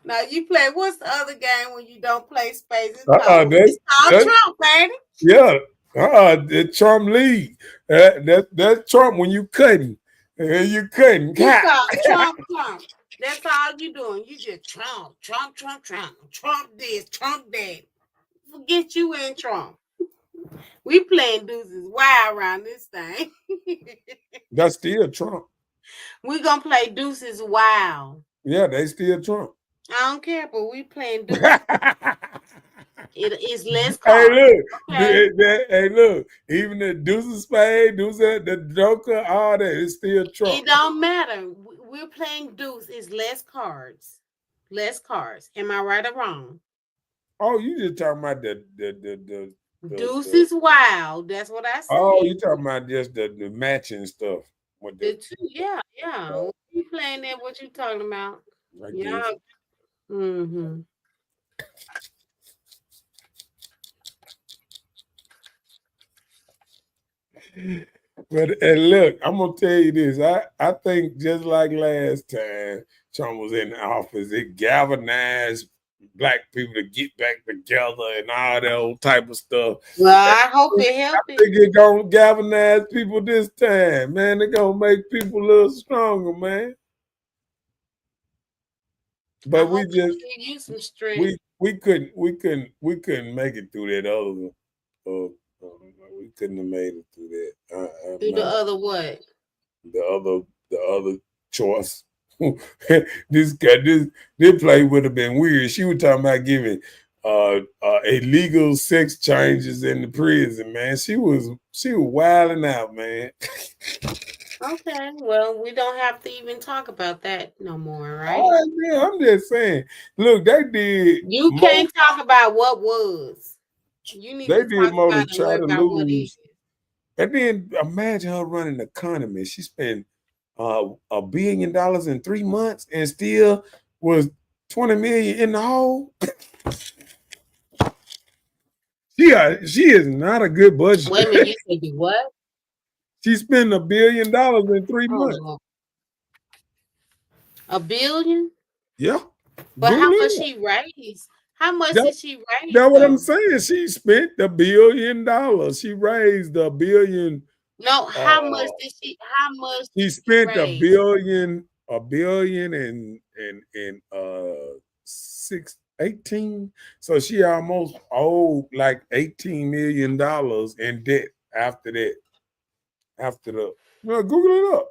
Now you play. What's the other game when you don't play space? Uh-uh, It's called that Trump, baby. yeah. The Trump lead. That's Trump when you cutting. You cutting. You God. call Trump. That's all you doing. You just Trump this, Trump that. Forget you and Trump. We playing deuces wild around this thing. That's still Trump. We gonna play deuces wild. Yeah, they still Trump. I don't care, but we playing deuces. Hey, It is less cards. look, Okay. hey, look, even the Deuce of Spade, the Joker, all that, it's still Trump. It don't matter. We're playing deuce. It's less cards. Less cards. Am I right or wrong? Oh, you just talking about the Deuce is wild. That's what I oh, said. you talking about just the matching stuff with The the two, yeah. We playing that. What you talking about? I Yeah. guess. Mm-hmm. But and look, I'm gonna tell you this. I think just like last time Trump was in the office, it galvanized black people to get back together and all that old type of stuff. Well, I hope I it helped it. think it gonna galvanize people this time, man. It gonna make people a little stronger, man. But we hope he just give you some strength. we couldn't make it through that other. Uh, we couldn't have made it through that. I'm Do the not other what? the other choice. This play would have been weird. She was talking about giving illegal sex changes in the prison, man. She was wilding out, man. Okay, well, we don't have to even talk about that no more, right? All right, man, I'm just saying. Look, they did You more. can't talk about what was. You need They to did talk more about to and try worry to about what is. lose. And then imagine her running the economy. She spent $1 billion in 3 months and still was 20 million in the hole. She is not a good budget. Wait a minute, you said you what? She spent $1 billion in 3 Oh, months. Lord. $1 billion? Yeah. But Google how much it. she raised? How much That, did she raise that's what I'm though? saying. She spent $1 billion. She raised $1 billion. No, Uh, how much she did she spent raise? a billion and 18. So she almost owed like $18 million in debt after that. After the Google it up.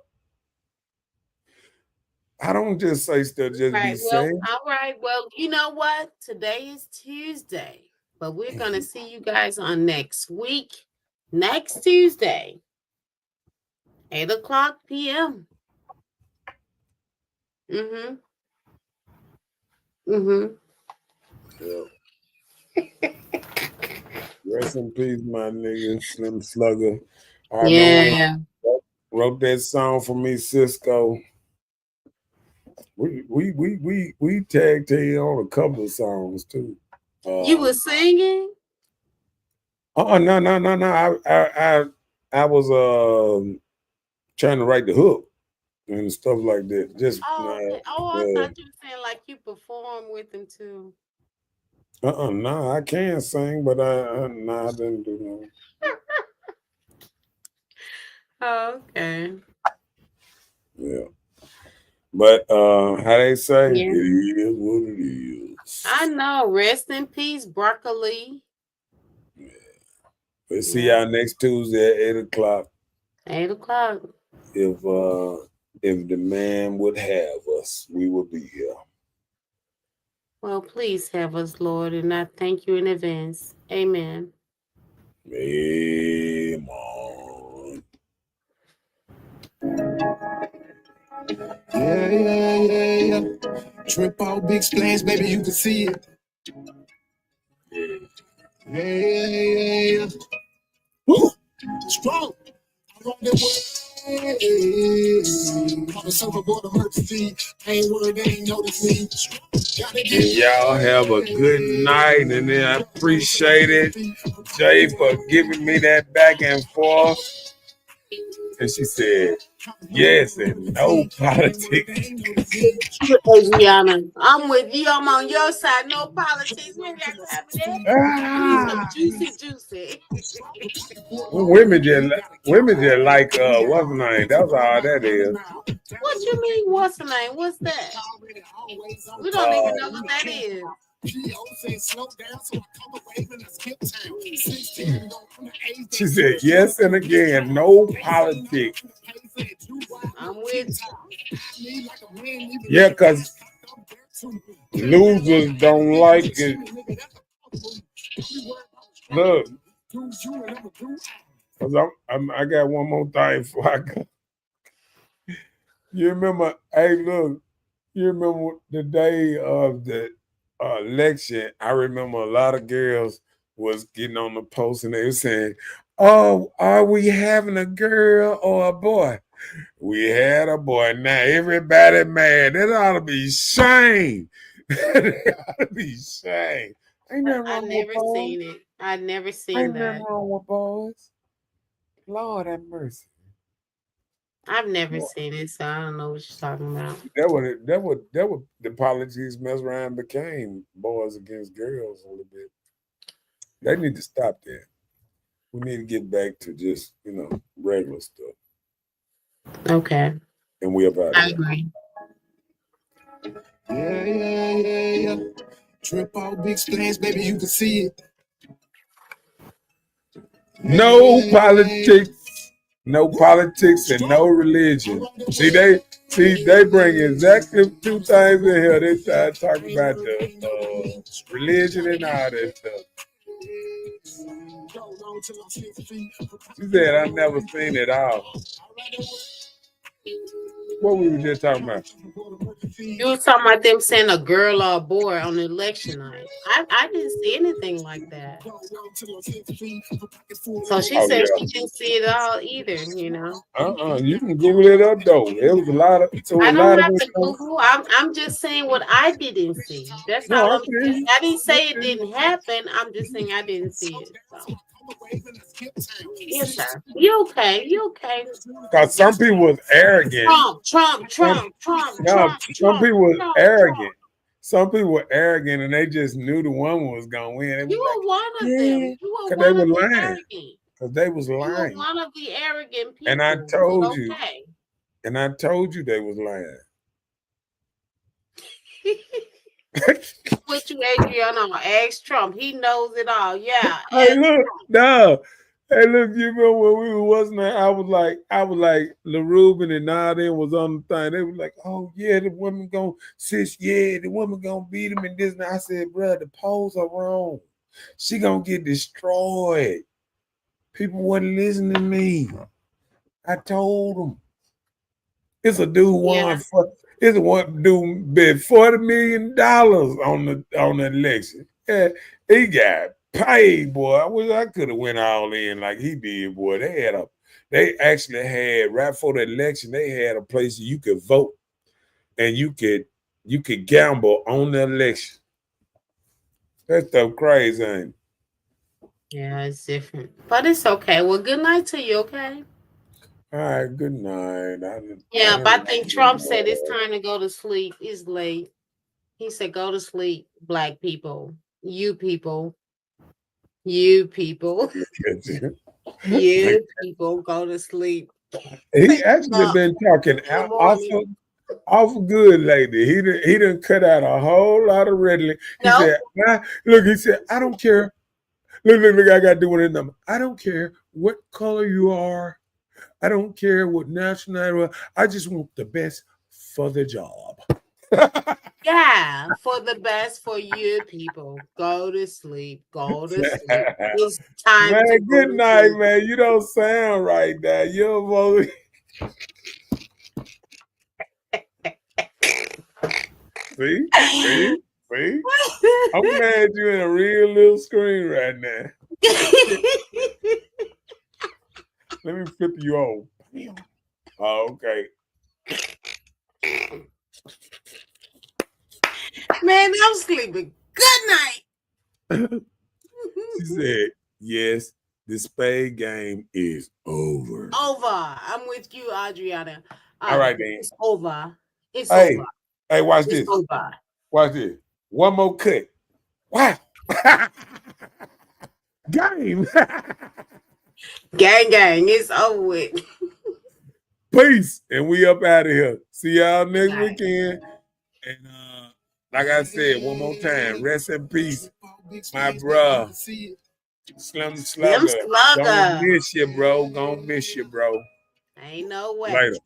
I don't just say stuff just be Right. Well, saying. all right. Well, you know what? Today is Tuesday, but we're gonna see you guys on next week, next Tuesday, 8:00 p.m. Mm-hmm. Mm-hmm. Yeah. Rest in peace, my nigga, Slim Slugger. I Yeah. know wrote that song for me, Cisco. We tag team on a couple of songs too. You were singing? No. I was trying to write the hook and stuff like that. Just Oh, okay. Oh, I thought you were saying like you performed with them too. no, I can sing, but I didn't do no. Oh, okay. Yeah. But how they say, Yeah. it is what it is. I know. Rest in peace, broccoli. Yeah. We'll see y'all next Tuesday at 8:00. 8:00. If the man would have us, we will be here. Well, please have us, Lord, and I thank you in advance. Amen. Amen. Yeah. Trip out big splash, baby, you can see it. Yeah. Woo! Strong. I'm on that way. On the surfboard emergency. I ain't worried, they ain't notice me. And y'all have a good night, and then I appreciate it, Jay, for giving me that back and forth. And she said, yes, and no politics. Adriana, I'm with you. I'm on your side. No politics. We ain't got time for that. Some juicy. Women just like what's her name? That's all that is. What you mean? What's the name? What's that? We don't even know what that is. She said yes, and again, no politics. I'm with you. Yeah, because losers don't like it. Look, because I got one more thing before I go. You remember, hey, look, you remember the day of the election? I remember a lot of girls was getting on the post and they were saying, oh, are we having a girl or a boy? We had a boy. Now everybody mad. That ought to be shame. That ought to be shame. Ain't nothing wrong with boys. seen it. I never seen Ain't that. nothing wrong with boys. Lord have mercy. I've never seen it, so I don't know what you're talking about. That would the politics mess around became boys against girls a little bit. They need to stop that. We need to get back to just, regular stuff. Okay. And we about I agree. Yeah. Trip out big splash, baby, you can see it. No politics, no politics, and no religion. See, they bring exactly two things in here. They try to talk about the religion and all that stuff. She said, I never seen it all. What we were just talking about? You was talking about them saying a girl or a boy on election night. I didn't see anything like that. So she Oh, said yeah. she didn't see it all either, you know. You can Google it up though. There was a lot of I don't have it. to Google. I'm just saying what I didn't see. That's No, all I I'm feel saying. you. I didn't say it didn't happen. I'm just saying I didn't see it. So yes, sir. You okay? You okay? Because some people was arrogant. Trump. No, some people was arrogant. Some people were arrogant and they just knew the woman was gonna win. You were one of them. You were Because they one were of the lying. arrogant. Because they was You were lying. one of the arrogant people. And I told you. Okay. And I told you they was lying. Put you, Adriana, ask Trump. He knows it all. Yeah. Hey, look, no. Hey, look, you remember when we wasn't there? I was like, LaRuben and Nadine was on the thing. They were like, oh, yeah, the woman gonna, sis, yeah, the woman gonna beat him and this. And I said, bro, the polls are wrong. She gonna get destroyed. People wasn't listening to me. I told them. It's a dude won for, it's a one dude bid $40 million on the election. Yeah, he got paid, boy. I wish I could have went all in like he did, boy. They actually had right for the election, they had a place you could vote and you could gamble on the election. That stuff crazy, ain't it? Yeah, it's different. But it's okay. Well, good night to you, okay? All right, good night. But I think Trump said it's time to go to sleep. It's late. He said, go to sleep, black people. You people. You people. You people go to sleep. He actually been talking awful good lately. He didn't cut out a whole lot of rhetoric. He said, he said, I don't care. Look, I got to do one of them. I don't care what color you are. I don't care what nationality. I just want the best for the job. Yeah, for the best for you people. Go to sleep. Go to sleep. It's time man, to good night, sleep. Man. You don't sound right now. You're both. See? I'm glad you're in a real little screen right now. Let me flip you off. Oh, okay. Man, I'm sleeping. Good night. She said, yes, the spade game is over. I'm with you, Adriana. All right, then. It's over. It's over. Hey, watch it's this. Over. Watch this. One more cut. Wow. Game. Gang. It's over with. Peace. And we up out of here. See y'all next weekend. And like I said, one more time, rest in peace, my bro. Slim Slugger. Gonna miss you, bro. Ain't no way. Later.